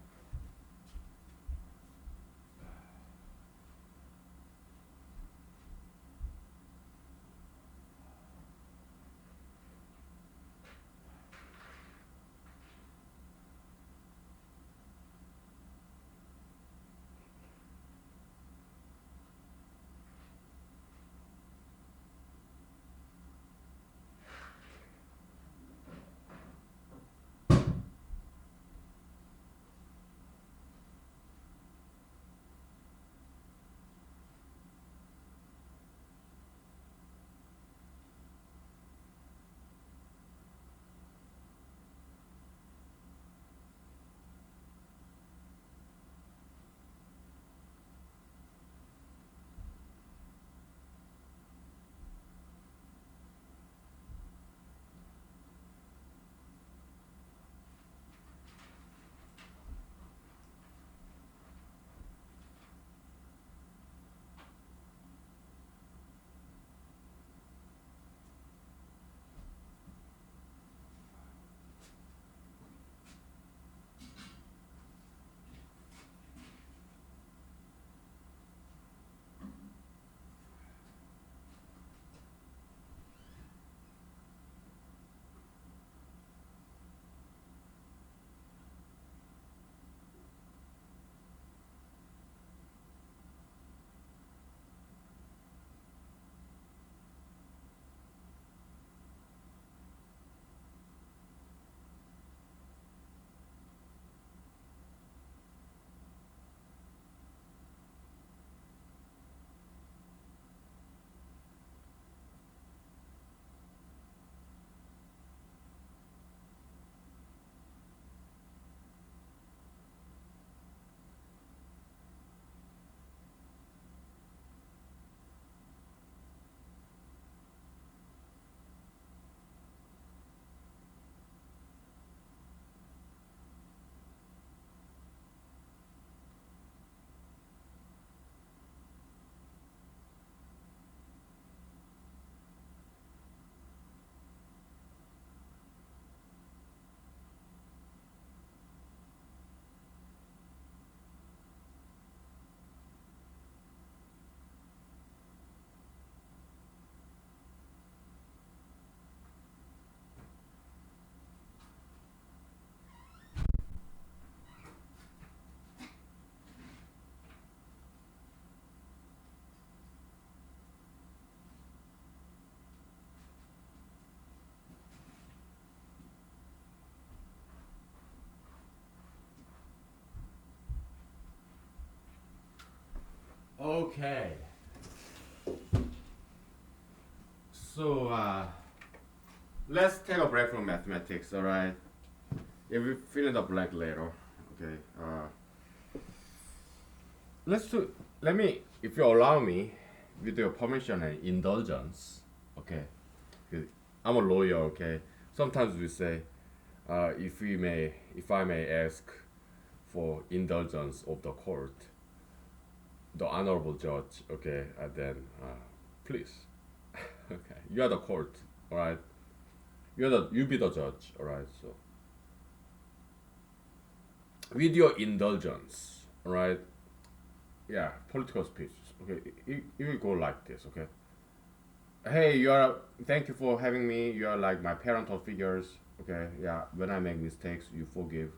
Speaker 1: Okay. So let's take a break from mathematics, all right? If we fill in the blank later, okay. Let's do. Let me, if you allow me, with your permission and indulgence, okay. 'Cause I'm a lawyer, okay. Sometimes we say, if I may ask for indulgence of the court, the honorable judge, okay, and then please, okay, you are the court, all right. You be the judge, all right. So with your indulgence, all right. Yeah, political speech. Okay, it will go like this. Okay. Hey, you are. Thank you for having me. You are like my parental figures. Okay. Yeah. When I make mistakes, you forgive,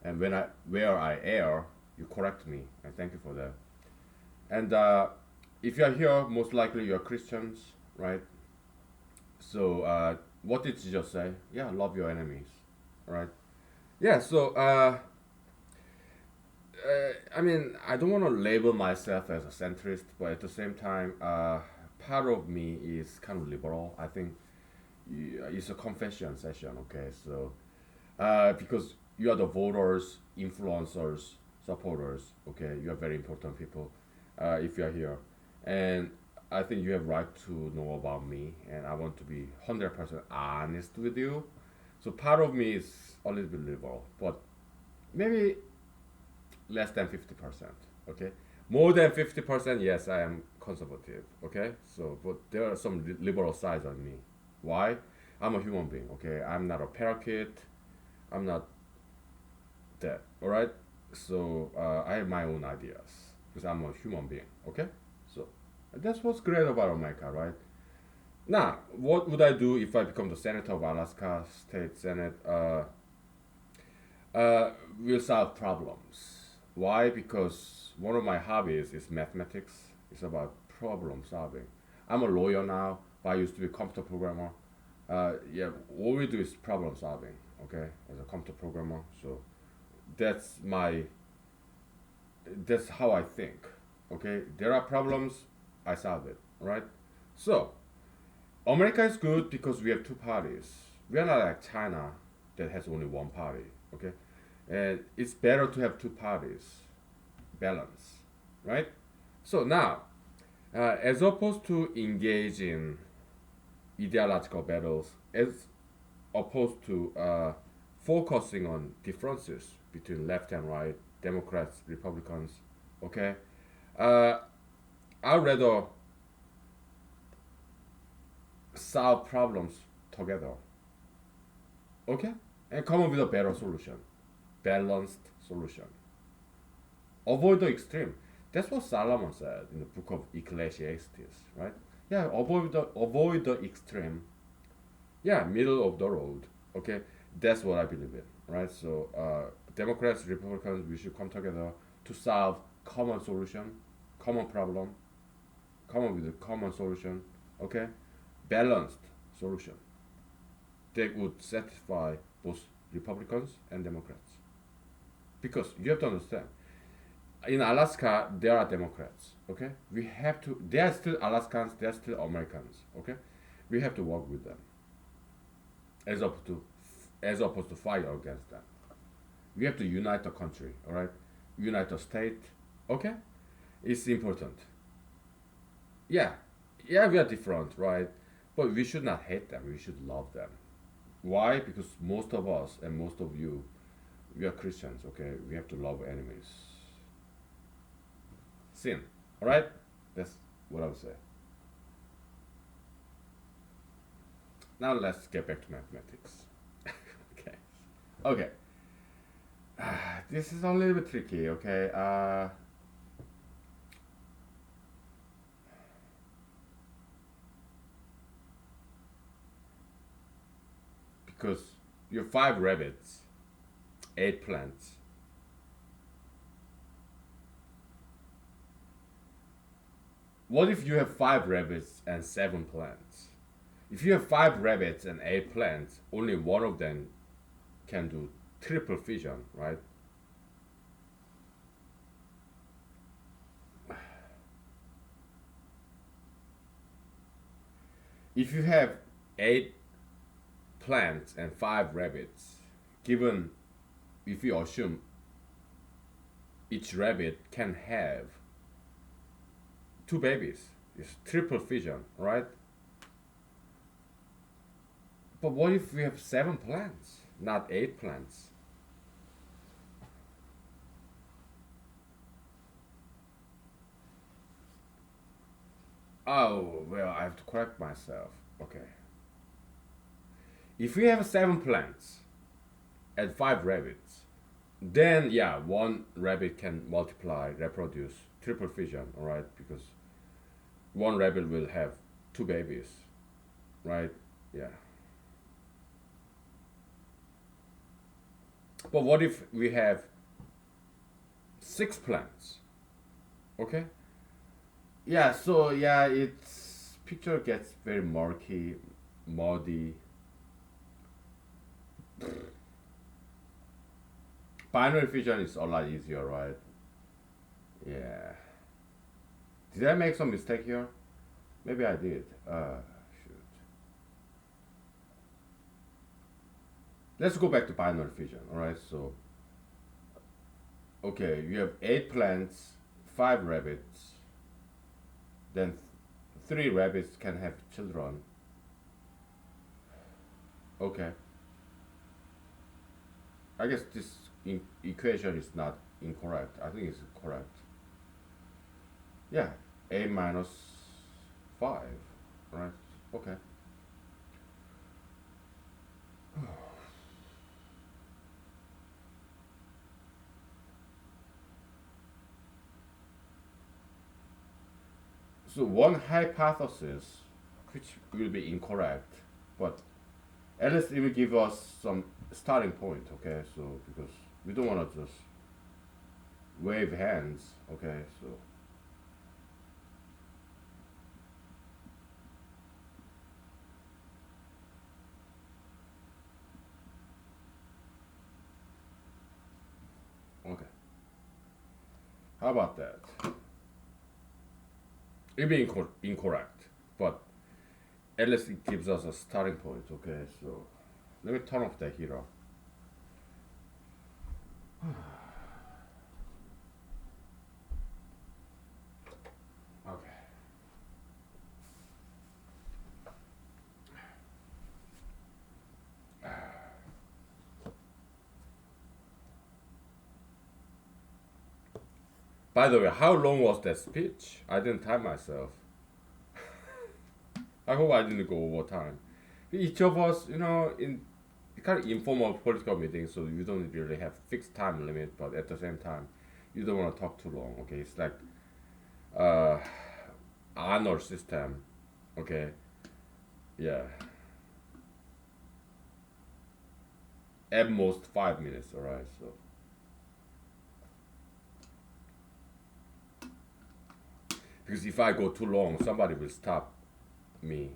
Speaker 1: and where I err, you correct me. And thank you for that. And if you are here, most likely you are Christians, right? So what did Jesus say? Yeah, love your enemies, right? Yeah. So I mean, I don't want to label myself as a centrist, but at the same time, part of me is kind of liberal. I think it's a confession session, okay? So, because you are the voters, influencers, supporters, okay? You are very important people if you are here. And I think you have right to know about me, and I want to be 100% honest with you. So, part of me is a little bit liberal, but maybe less than 50%, okay? More than 50%, yes, I am conservative, okay? So but there are some liberal sides on me. Why? I'm a human being, okay? I'm not a parakeet. I'm not that, all right? So I have my own ideas because I'm a human being, okay? So that's what's great about America, right? Now, what would I do if I become the senator of Alaska State Senate? Will solve problems. Why? Because one of my hobbies is mathematics. It's about problem solving. I'm a lawyer now, but I used to be a computer programmer. Yeah, all we do is problem solving. Okay, as a computer programmer. So that's my that's how I think. Okay, there are problems, I solve it. Right. So America is good because we have two parties. We are not like China that has only one party. Okay, and it's better to have two parties, balance, right? So now, as opposed to engage in ideological battles, as opposed to focusing on differences between left and right, Democrats, Republicans, okay, uh, I'd rather solve problems together, okay, and come up with a better solution, balanced solution. Avoid the extreme. That's what Solomon said in the book of Ecclesiastes, right? Yeah, avoid the extreme. Yeah, middle of the road. Okay, that's what I believe in, right? So Democrats, Republicans, we should come together to solve common solution, common problem, come up with a common solution. Okay, balanced solution that would satisfy both Republicans and Democrats. Because you have to understand, in Alaska, there are Democrats. Okay, we have to. They are still Alaskans. They are still Americans. Okay, we have to work with them as opposed to fight against them. We have to unite the country. All right, unite the state. Okay, it's important. Yeah, yeah, we are different, right? But we should not hate them. We should love them. Why? Because most of us and most of you, we are Christians. Okay, we have to love enemies. Sin. All right, that's what I would say. Now let's get back to mathematics. Okay. Okay. This is a little bit tricky. Okay. Because you have five rabbits, eight plants. What if you have five rabbits and seven plants? If you have five rabbits and eight plants, only one of them can do triple fission, right? if you have 8 plants and 5 rabbits, given if you assume each rabbit can have 2 babies, it's triple fission, right? But what if we have 7 plants, not 8 plants? Oh, well, I have to correct myself. Okay. If we have 7 plants and 5 rabbits, then yeah, one rabbit can multiply, reproduce, triple fission, alright? Because one rabbit will have 2 babies, right? Yeah. But what if we have 6 plants? Okay? Yeah, so yeah, it's picture gets very murky, muddy. Binary fission is a lot easier, right? Yeah. Did I make some mistake here? Maybe I did. Shoot. Let's go back to binary fission. All right. So, okay, you have 8 plants, 5 rabbits. Then 3 rabbits can have children. Okay. I guess this equation is not incorrect. I think it's correct. Yeah, a minus 5, right? Okay. So one hypothesis, which will be incorrect, but at least it will give us some starting point. Okay, so because we don't want to just wave hands. Okay, so okay. How about that? It'll be incorrect, but at least it gives us a starting point. Okay, so let me turn off the heater. Okay. By the way, how long was that speech? I didn't time myself. I hope I didn't go over time. Each of us, in kind of informal political meetings, so you don't really have fixed time limit, but at the same time, you don't want to talk too long. Okay, it's like uh, honor system. Okay, yeah, at most 5 minutes. All right, so because if I go too long, somebody will stop me.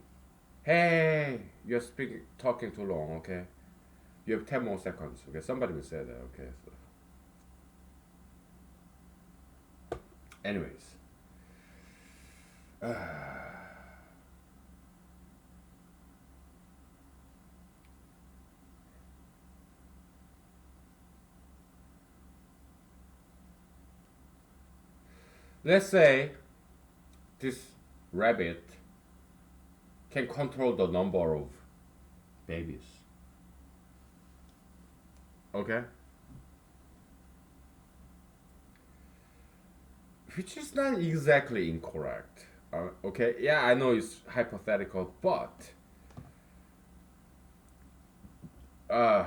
Speaker 1: Hey, you're speaking, talking too long. Okay, you have 10 more seconds. Okay, somebody will say that. Okay, so anyways, let's say this rabbit can control the number of babies. Okay, which is not exactly incorrect. Okay, yeah, I know it's hypothetical, but uh,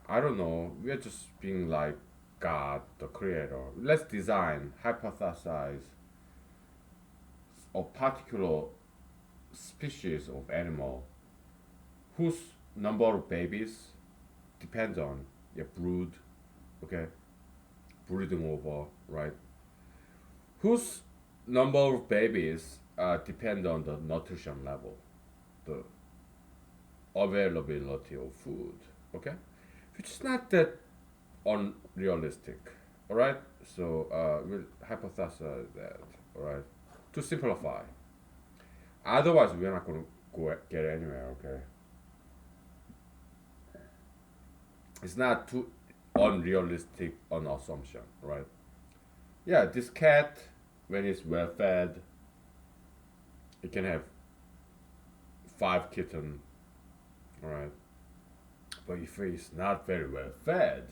Speaker 1: I don't know. We're just being like God, the creator. Let's design, hypothesize a particular species of animal whose number of babies depends on your brood, okay, breeding over, right? Whose number of babies depend on the nutrition level, the availability of food, okay, which is not that unrealistic, all right. So we'll hypothesize that, all right, to simplify. Otherwise, we're not going to get anywhere. Okay, it's not too unrealistic an assumption, right? Yeah, this cat, when it's well fed, it can have 5 kittens, right? But if it's not very well fed,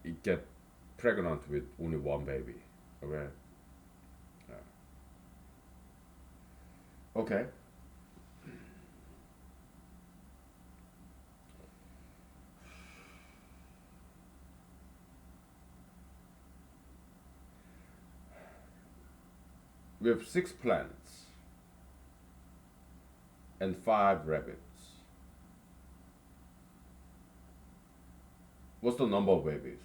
Speaker 1: it get pregnant with only one baby. Okay. Yeah. Okay. We have 6 plants and 5 rabbits. What's the number of babies?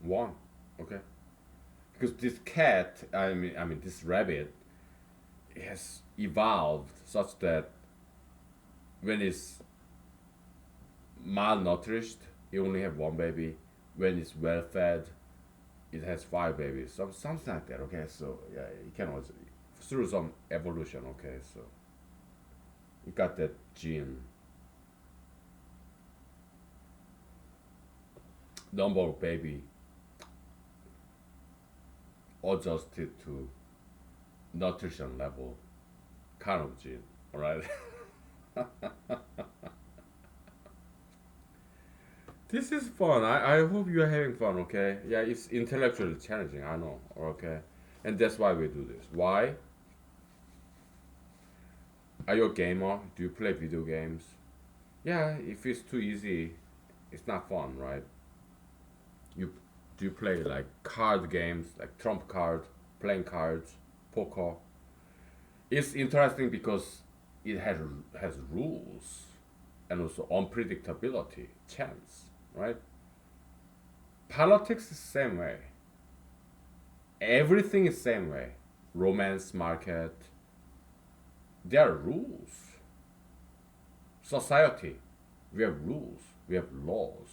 Speaker 1: One. Okay. Because this cat, I mean, this rabbit has evolved such that when it's malnourished, it only have one baby. When it's well fed, it has 5 babies. Something like that. Okay, so yeah, it can also through some evolution. Okay, so it got that gene. Number of baby adjusted to nutrition level kind of gene. All right. This is fun. I hope you are having fun, okay? Yeah, it's intellectually challenging, I know, okay? And that's why we do this. Why? Are you a gamer? Do you play video games? Yeah, if it's too easy, it's not fun, right? You do you play like card games, like trump card, playing cards, poker? It's interesting because it has rules and also unpredictability, chance, right? Politics is the same way. Everything is same way. Romance market, there are rules. Society, we have rules, we have laws.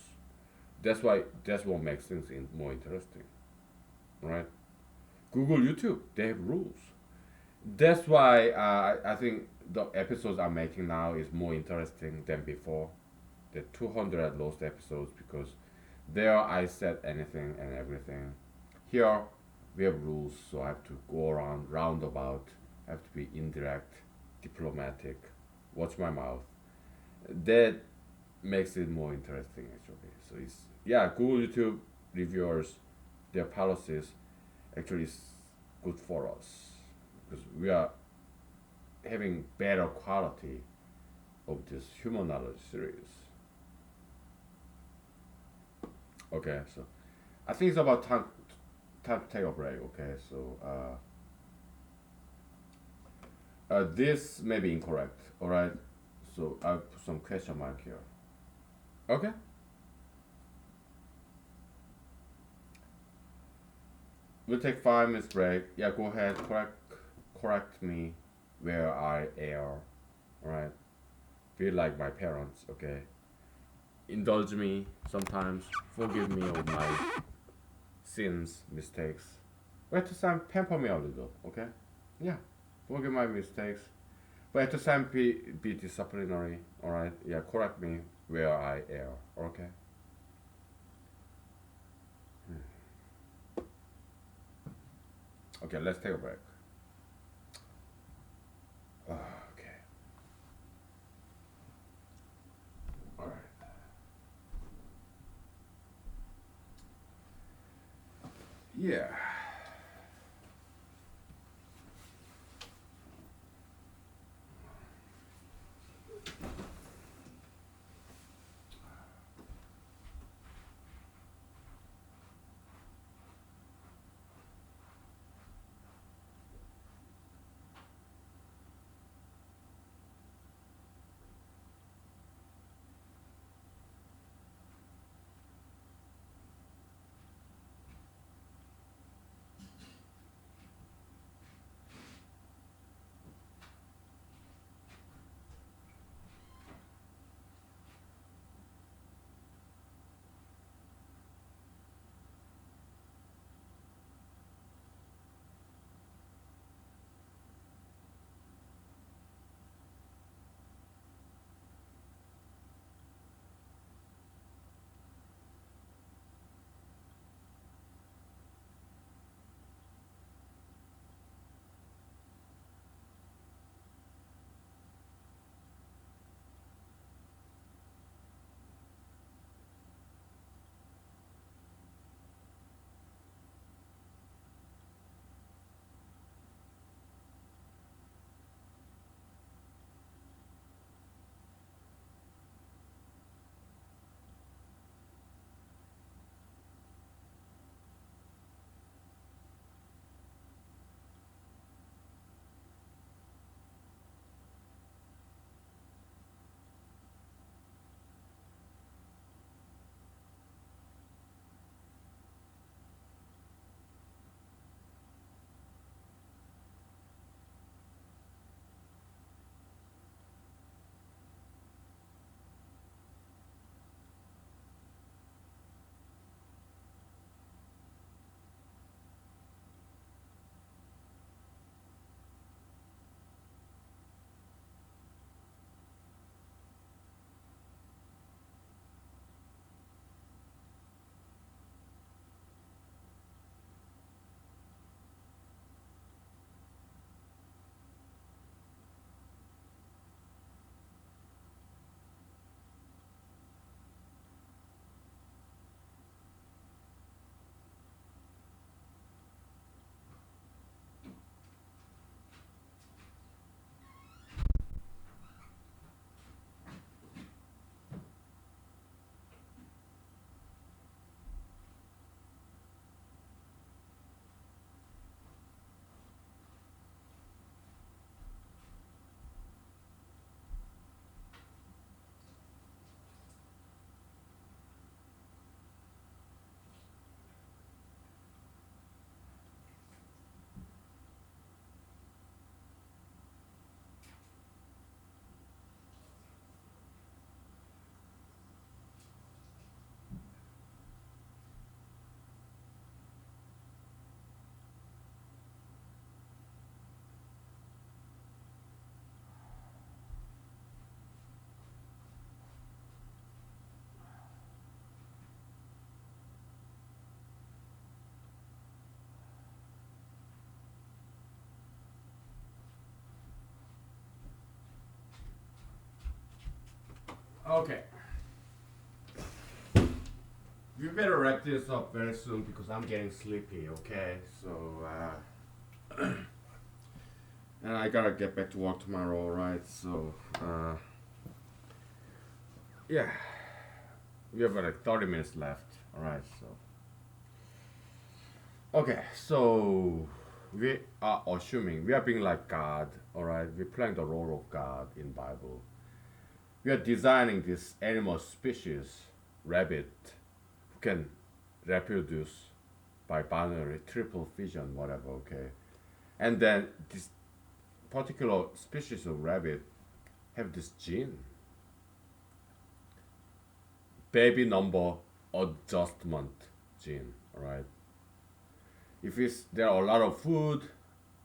Speaker 1: That's what makes things more interesting, right? Google, YouTube, they have rules. That's why I think the episodes I'm making now is more interesting than before. The 200 lost episodes because there I said anything and everything. Here we have rules, so I have to go around roundabout. I have to be indirect, diplomatic, watch my mouth. That makes it more interesting actually. So it's yeah, Google, YouTube reviewers, their policies actually is good for us because we are having better quality of this humanology series. Okay, so I think it's about time to take a break. Okay, so this may be incorrect. All right, so I'll put some question mark here. Okay, we'll take 5 minutes break. Yeah, go ahead, correct me where I err. All right, be like my parents. Okay, indulge me sometimes. Forgive me of my sins, mistakes. But at the time, pamper me a little. Okay, yeah, forgive my mistakes. But at the time, be disciplinary. All right, yeah, correct me where I err. Okay. Okay, let's take a break. Okay. All right. Yeah. Okay. We better wrap this up very soon because I'm getting sleepy, okay? So, and I gotta get back to work tomorrow, alright? So, yeah, we have like 30 minutes left, alright? So, okay, so we are assuming we are being like God, alright? We're playing the role of God in Bible. We are designing this animal species, rabbit, who can reproduce by binary, triple fission, whatever, okay? And then this particular species of rabbit have this gene, baby number adjustment gene, alright? If there are a lot of food,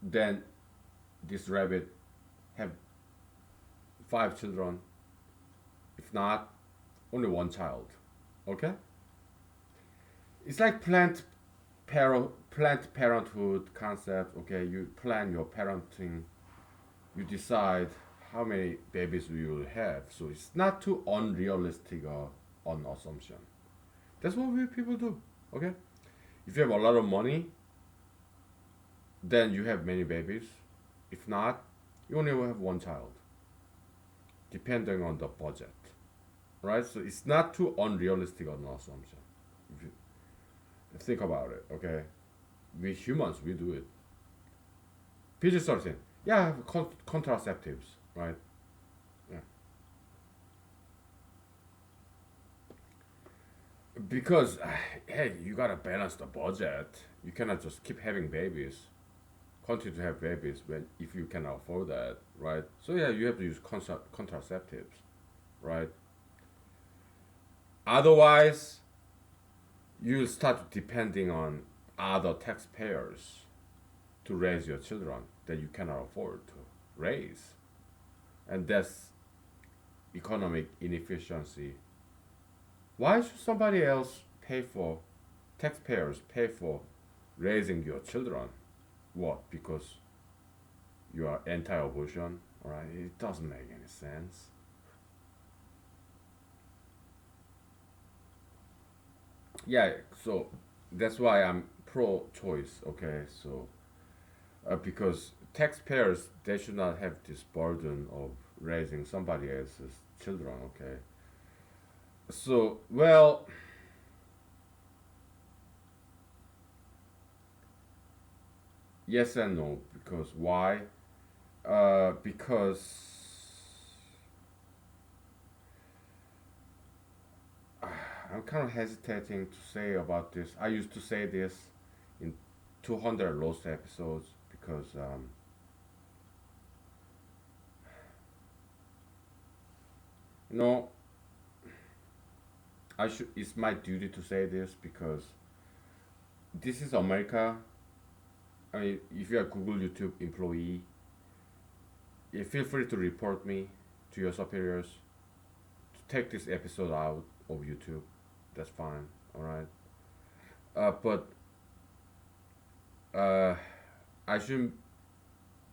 Speaker 1: then this rabbit have 5 children. If not, only one child, okay? It's like plant parenthood concept. Okay, you plan your parenting, you decide how many babies you will have. So it's not too unrealistic on assumption. That's what we people do. Okay, if you have a lot of money, then you have many babies. If not, you only will have one child, depending on the budget. Right? So it's not too unrealistic on assumption. If you think about it, okay? We humans, we do it. PG-13, yeah, contraceptives, right? Yeah. Because, hey, you gotta balance the budget. You cannot just keep having babies, continue to have babies when if you cannot afford that, right? So yeah, you have to use contraceptives, right? Otherwise, you'll start depending on other taxpayers to raise your children that you cannot afford to raise. And that's economic inefficiency. Why should somebody else pay for, taxpayers pay for raising your children? What? Because you are anti abortion? Alright? It doesn't make any sense. Yeah, so that's why I'm pro choice, okay? So, because taxpayers, they should not have this burden of raising somebody else's children, okay? So, well, yes and no, because why? Because I'm kind of hesitating to say about this. I used to say this in 200 Lost episodes because you know, I should. It's my duty to say this because this is America. I mean, if you're a Google YouTube employee, you feel free to report me to your superiors to take this episode out of YouTube. That's fine. All right. But uh, I shouldn't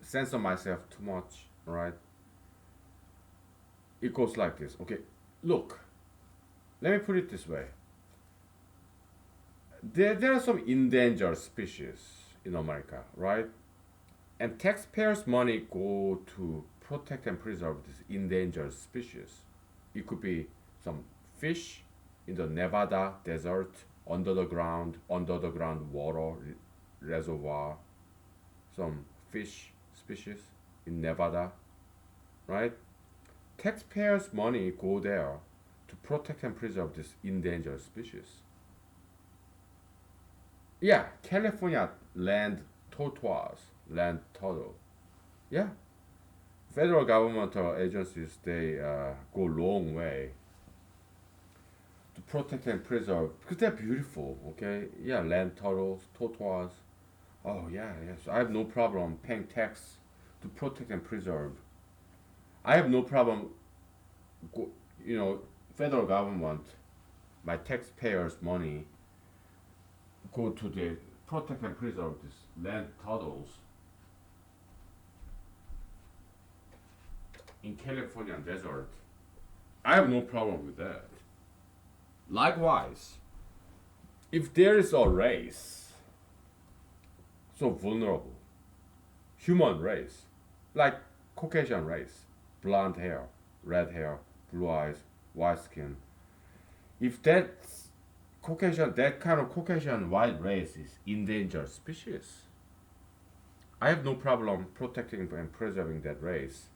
Speaker 1: censor myself too much. All right. It goes like this. Okay. Look. Let me put it this way. There are some endangered species in America, right? And taxpayers' money go to protect and preserve these endangered species. It could be some fish in the Nevada desert, under the ground water reservoir, some fish species in Nevada, right? Taxpayers' money go there to protect and preserve this endangered species. Yeah, California land tortoise, land turtle. Yeah, federal governmental agencies they go long way to protect and preserve because they're beautiful. Okay, yeah, land turtles, tortoise. Oh yeah, yes. I have no problem paying tax to protect and preserve. I have no problem, go, you know, federal government, my taxpayers' money go to the protect and preserve these land turtles in California desert. I have no problem with that. Likewise, if there is a race so vulnerable, human race, like Caucasian race, blonde hair, red hair, blue eyes, white skin, if that kind of Caucasian white race is endangered species, I have no problem protecting and preserving that race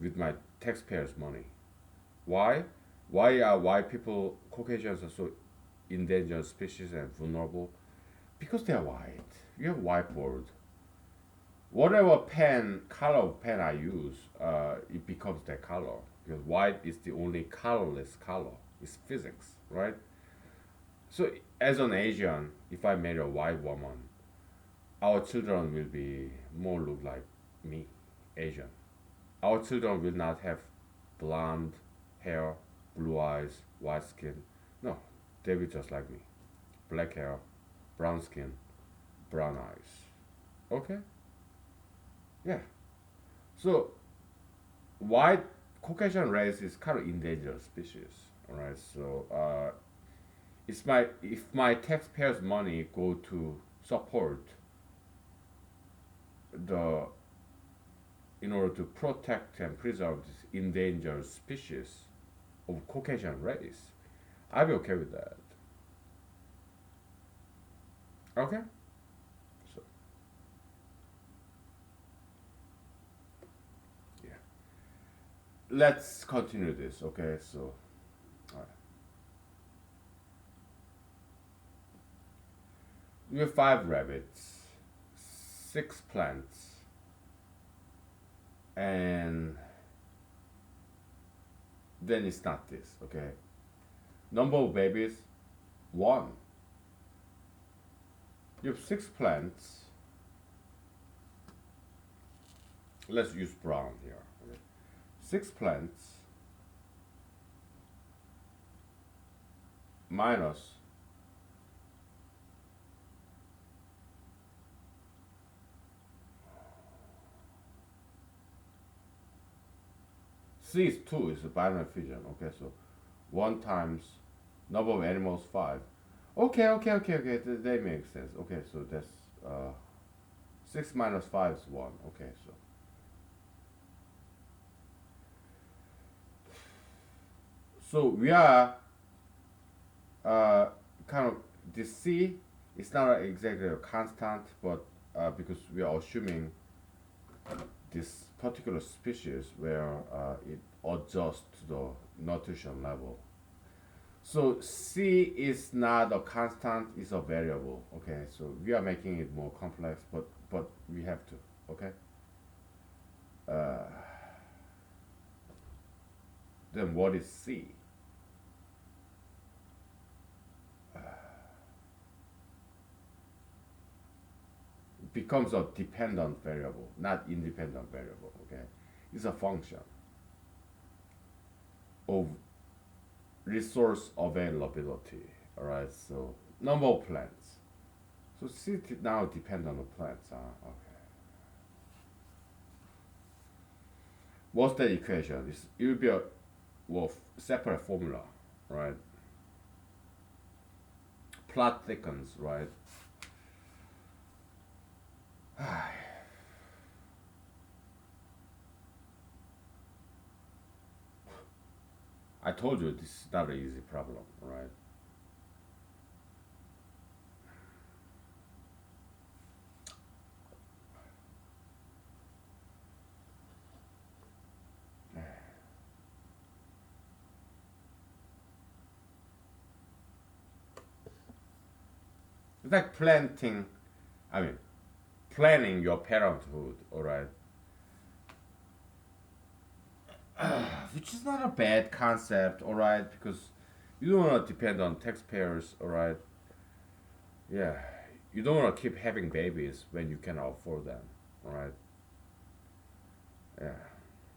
Speaker 1: with my taxpayers' money. Why? Why are white people, Caucasians are so endangered species and vulnerable? Because they are white. We have whiteboard. Whatever color of pen I use, it becomes that color. Because white is the only colorless color. It's physics, right? So as an Asian, if I marry a white woman, our children will be more look like me, Asian. Our children will not have blonde hair, blue eyes, white skin. No, they will just like me. Black hair, brown skin, brown eyes. Okay? Yeah. So white Caucasian race is kind of endangered species. Alright, so it's my if my taxpayers' money go to support the in order to protect and preserve this endangered species of Caucasian race, I'll be okay with that. Okay? So, yeah. Let's continue this, okay? So, alright. We have 5 rabbits, 6 plants, and then it's not this, okay? Number of babies, 1. You have 6 plants. Let's use brown here. Okay? 6 plants minus C is 2 is a binary fission. Okay, so 1 times number of animals 5. Okay. That makes sense. Okay, so that's 6 minus 5 is 1. Okay, so we are kind of this C is not exactly a constant, but because we are assuming this particular species where it adjusts to the nutrition level. So C is not a constant; it's a variable. Okay, so we are making it more complex, but we have to. Okay. Uh, then what is C? Becomes a dependent variable, not independent variable. Okay, it's a function of resource availability. All right, so number of plants. So C now depend on the plants. Okay. What's the equation? It will be a separate formula, right? Plot thickens, right? I told you this is not an easy problem, right? It's like I mean, planning your parenthood, all right? Which is not a bad concept, all right? Because you don't want to depend on taxpayers, all right? Yeah, you don't want to keep having babies when you cannot afford them, all right? Yeah,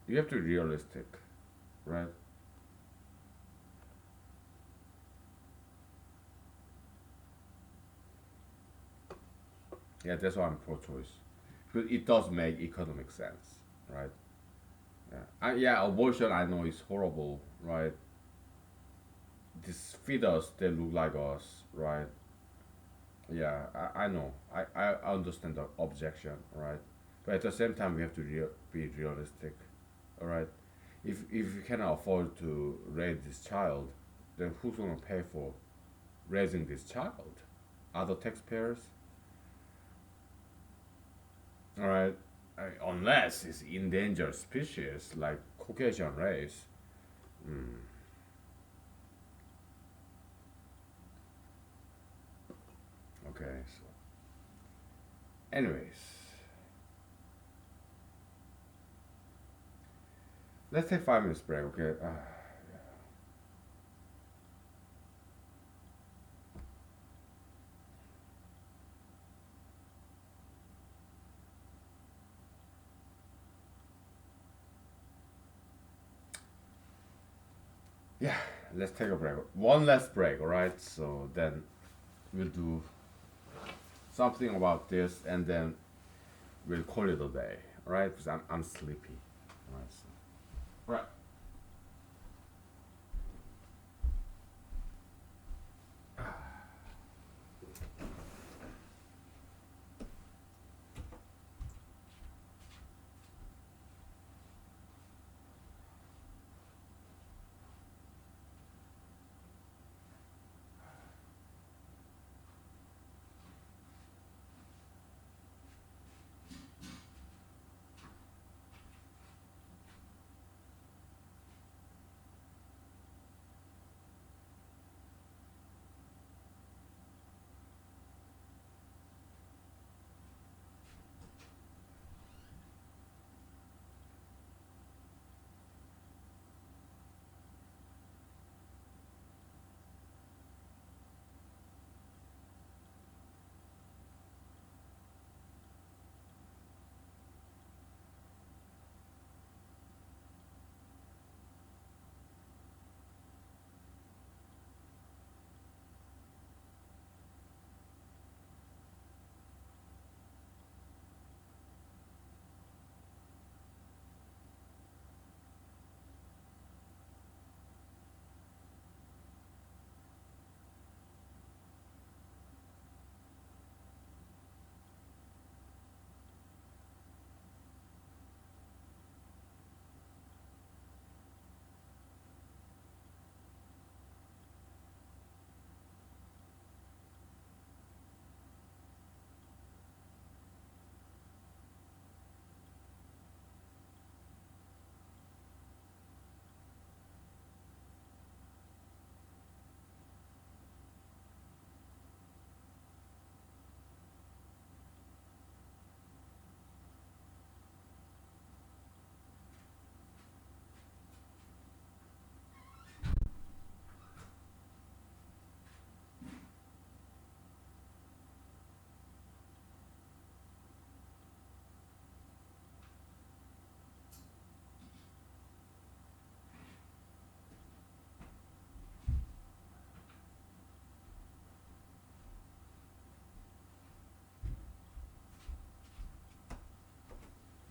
Speaker 1: you have to be realistic, right? Yeah, that's why I'm pro-choice because it does make economic sense, right? Yeah, yeah, abortion I know is horrible, right? These fetus they look like us, right? Yeah, I know. I understand the objection, right? But at the same time, we have to be realistic, all right? If you cannot afford to raise this child, then who's gonna pay for raising this child? Other taxpayers, all right? Unless it's endangered species like Caucasian race. Mm, okay, so anyways, let's take 5 minutes break, okay? Yeah, let's take a break. One last break, all right? So then we'll do something about this, and then we'll call it a day, all right? Because I'm sleepy, all right? So, right.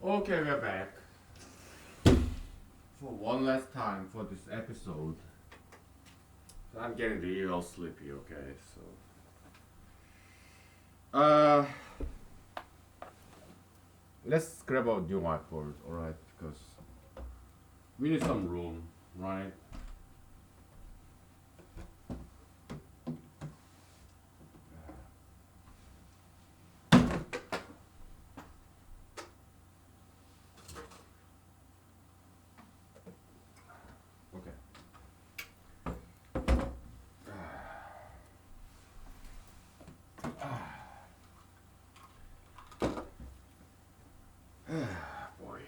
Speaker 1: Okay, we're back for one last time for this episode. So I'm getting real sleepy, okay? So, let's grab a new whiteboard, alright? Because we need some room, right? Okay. Boy.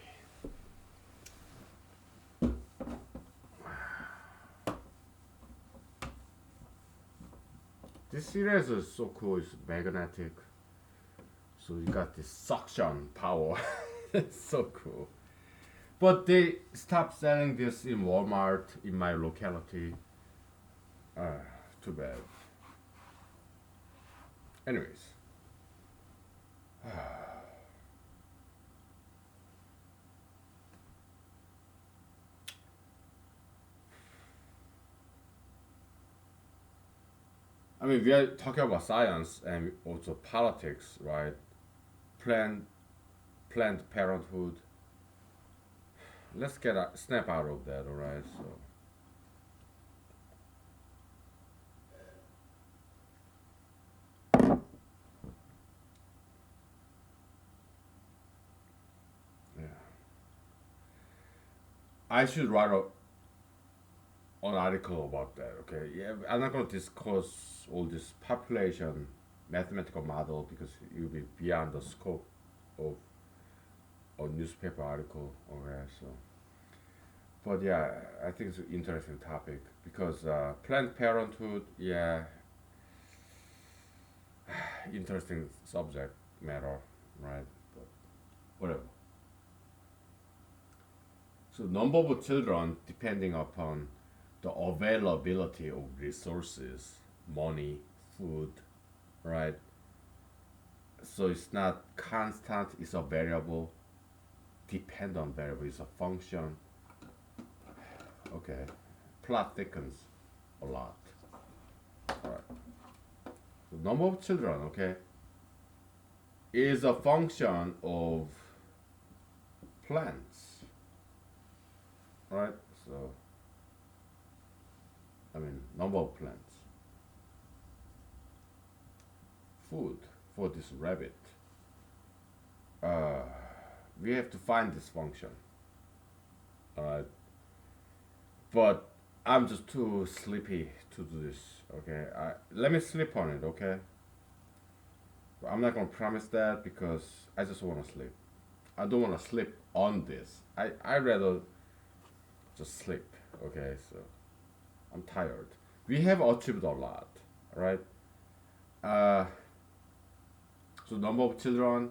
Speaker 1: This series is so cool, it's magnetic. So you got this suction power. It's so cool. But they stopped selling this in Walmart in my locality. Uh, Too bad. Anyways, mean, we are talking about science and also politics, right? Planned Planned Parenthood. Let's get a snap out of that, all right? So yeah, I should write an article about that. Okay, yeah, I'm not going to discuss all this population mathematical model because it will be beyond the scope of a newspaper article. Okay, so but yeah, I think it's an interesting topic because Planned Parenthood, yeah, interesting subject matter, right? But whatever. So number of children depending upon the availability of resources, money, food, right? So it's not constant, it's a variable, dependent variable, it's a function. Okay. Plot thickens a lot. Alright. The number of children, okay, is a function of plants. Right? So I mean number of plants. Food for this rabbit. Uh we have to find this function. Alright. But I'm just too sleepy to do this. Okay. Let me sleep on it, okay? I'm not gonna promise that because I just wanna sleep. I don't wanna sleep on this. I rather just sleep. Okay, so I'm tired. We have achieved a lot, right? Uh, so number of children,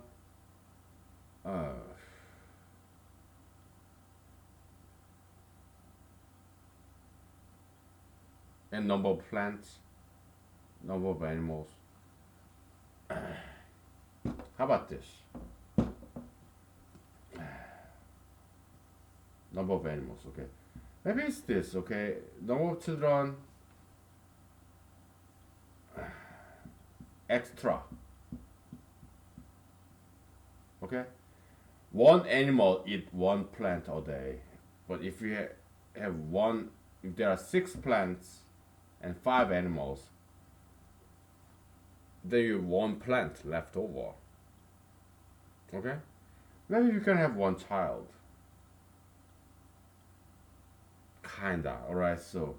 Speaker 1: uh, and number of plants, number of animals. How about this? Number of animals, okay. Maybe it's this, okay. Number of children, extra, okay. One animal eat one plant a day, but if you have one, if there are six plants and five animals, then you have one plant left over. Okay? Maybe you can have one child. Kinda, alright, so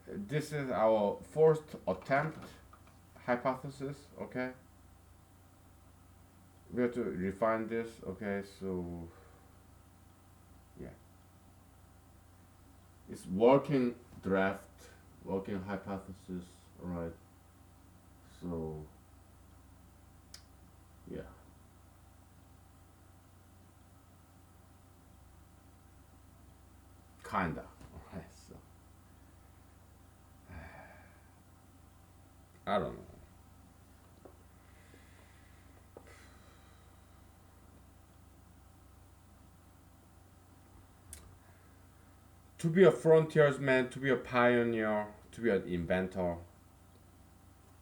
Speaker 1: this is our first attempt hypothesis, okay? We have to refine this, okay? So, yeah. It's working draft, working hypothesis, alright? So, yeah. Kinda, alright, so, I don't know. To be a frontiersman, to be a pioneer, to be an inventor,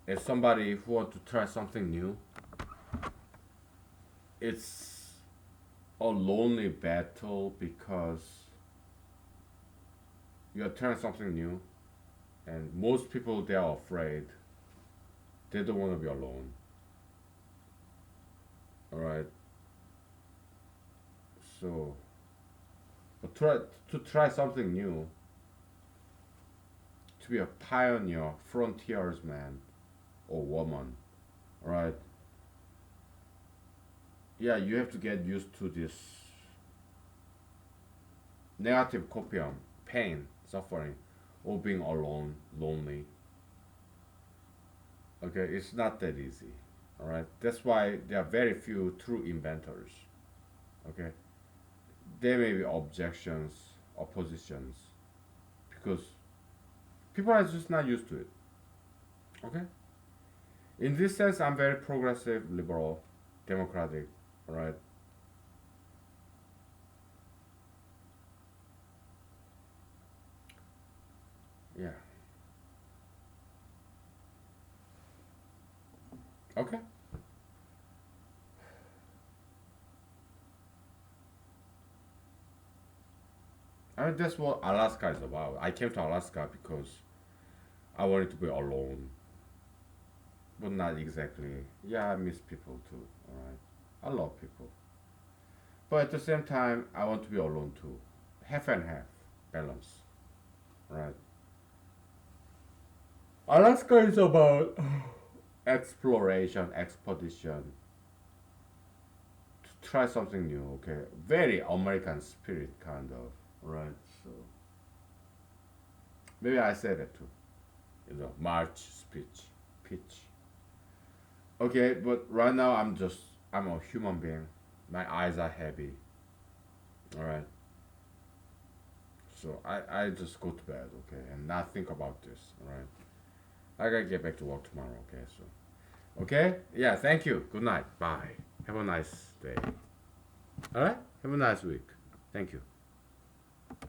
Speaker 1: as somebody who wants to try something new, it's a lonely battle because you're trying something new, and most people they are afraid. They don't want to be alone. All right. So, but try something new, to be a pioneer, frontiersman or woman. All right. Yeah, you have to get used to this negative copium, pain, suffering, or being alone, lonely. Okay, it's not that easy. All right, that's why there are very few true inventors. Okay, there may be objections, oppositions, because people are just not used to it. Okay, in this sense, I'm very progressive, liberal, democratic. All right, yeah. Okay. I mean, that's what Alaska is about. I came to Alaska because I wanted to be alone, but not exactly. Yeah, I miss people too. All right, I love people, but at the same time, I want to be alone too. Half and half, balance. Right. Alaska is about exploration, expedition, to try something new. Okay, very American spirit kind of. Right. So maybe I said it too. March speech, pitch. Okay, but right now I'm a human being. My eyes are heavy. All right. So I just go to bed, okay, and not think about this. All right. I gotta get back to work tomorrow. Okay. So okay. Yeah. Thank you. Good night. Bye. Have a nice day. All right. Have a nice week. Thank you.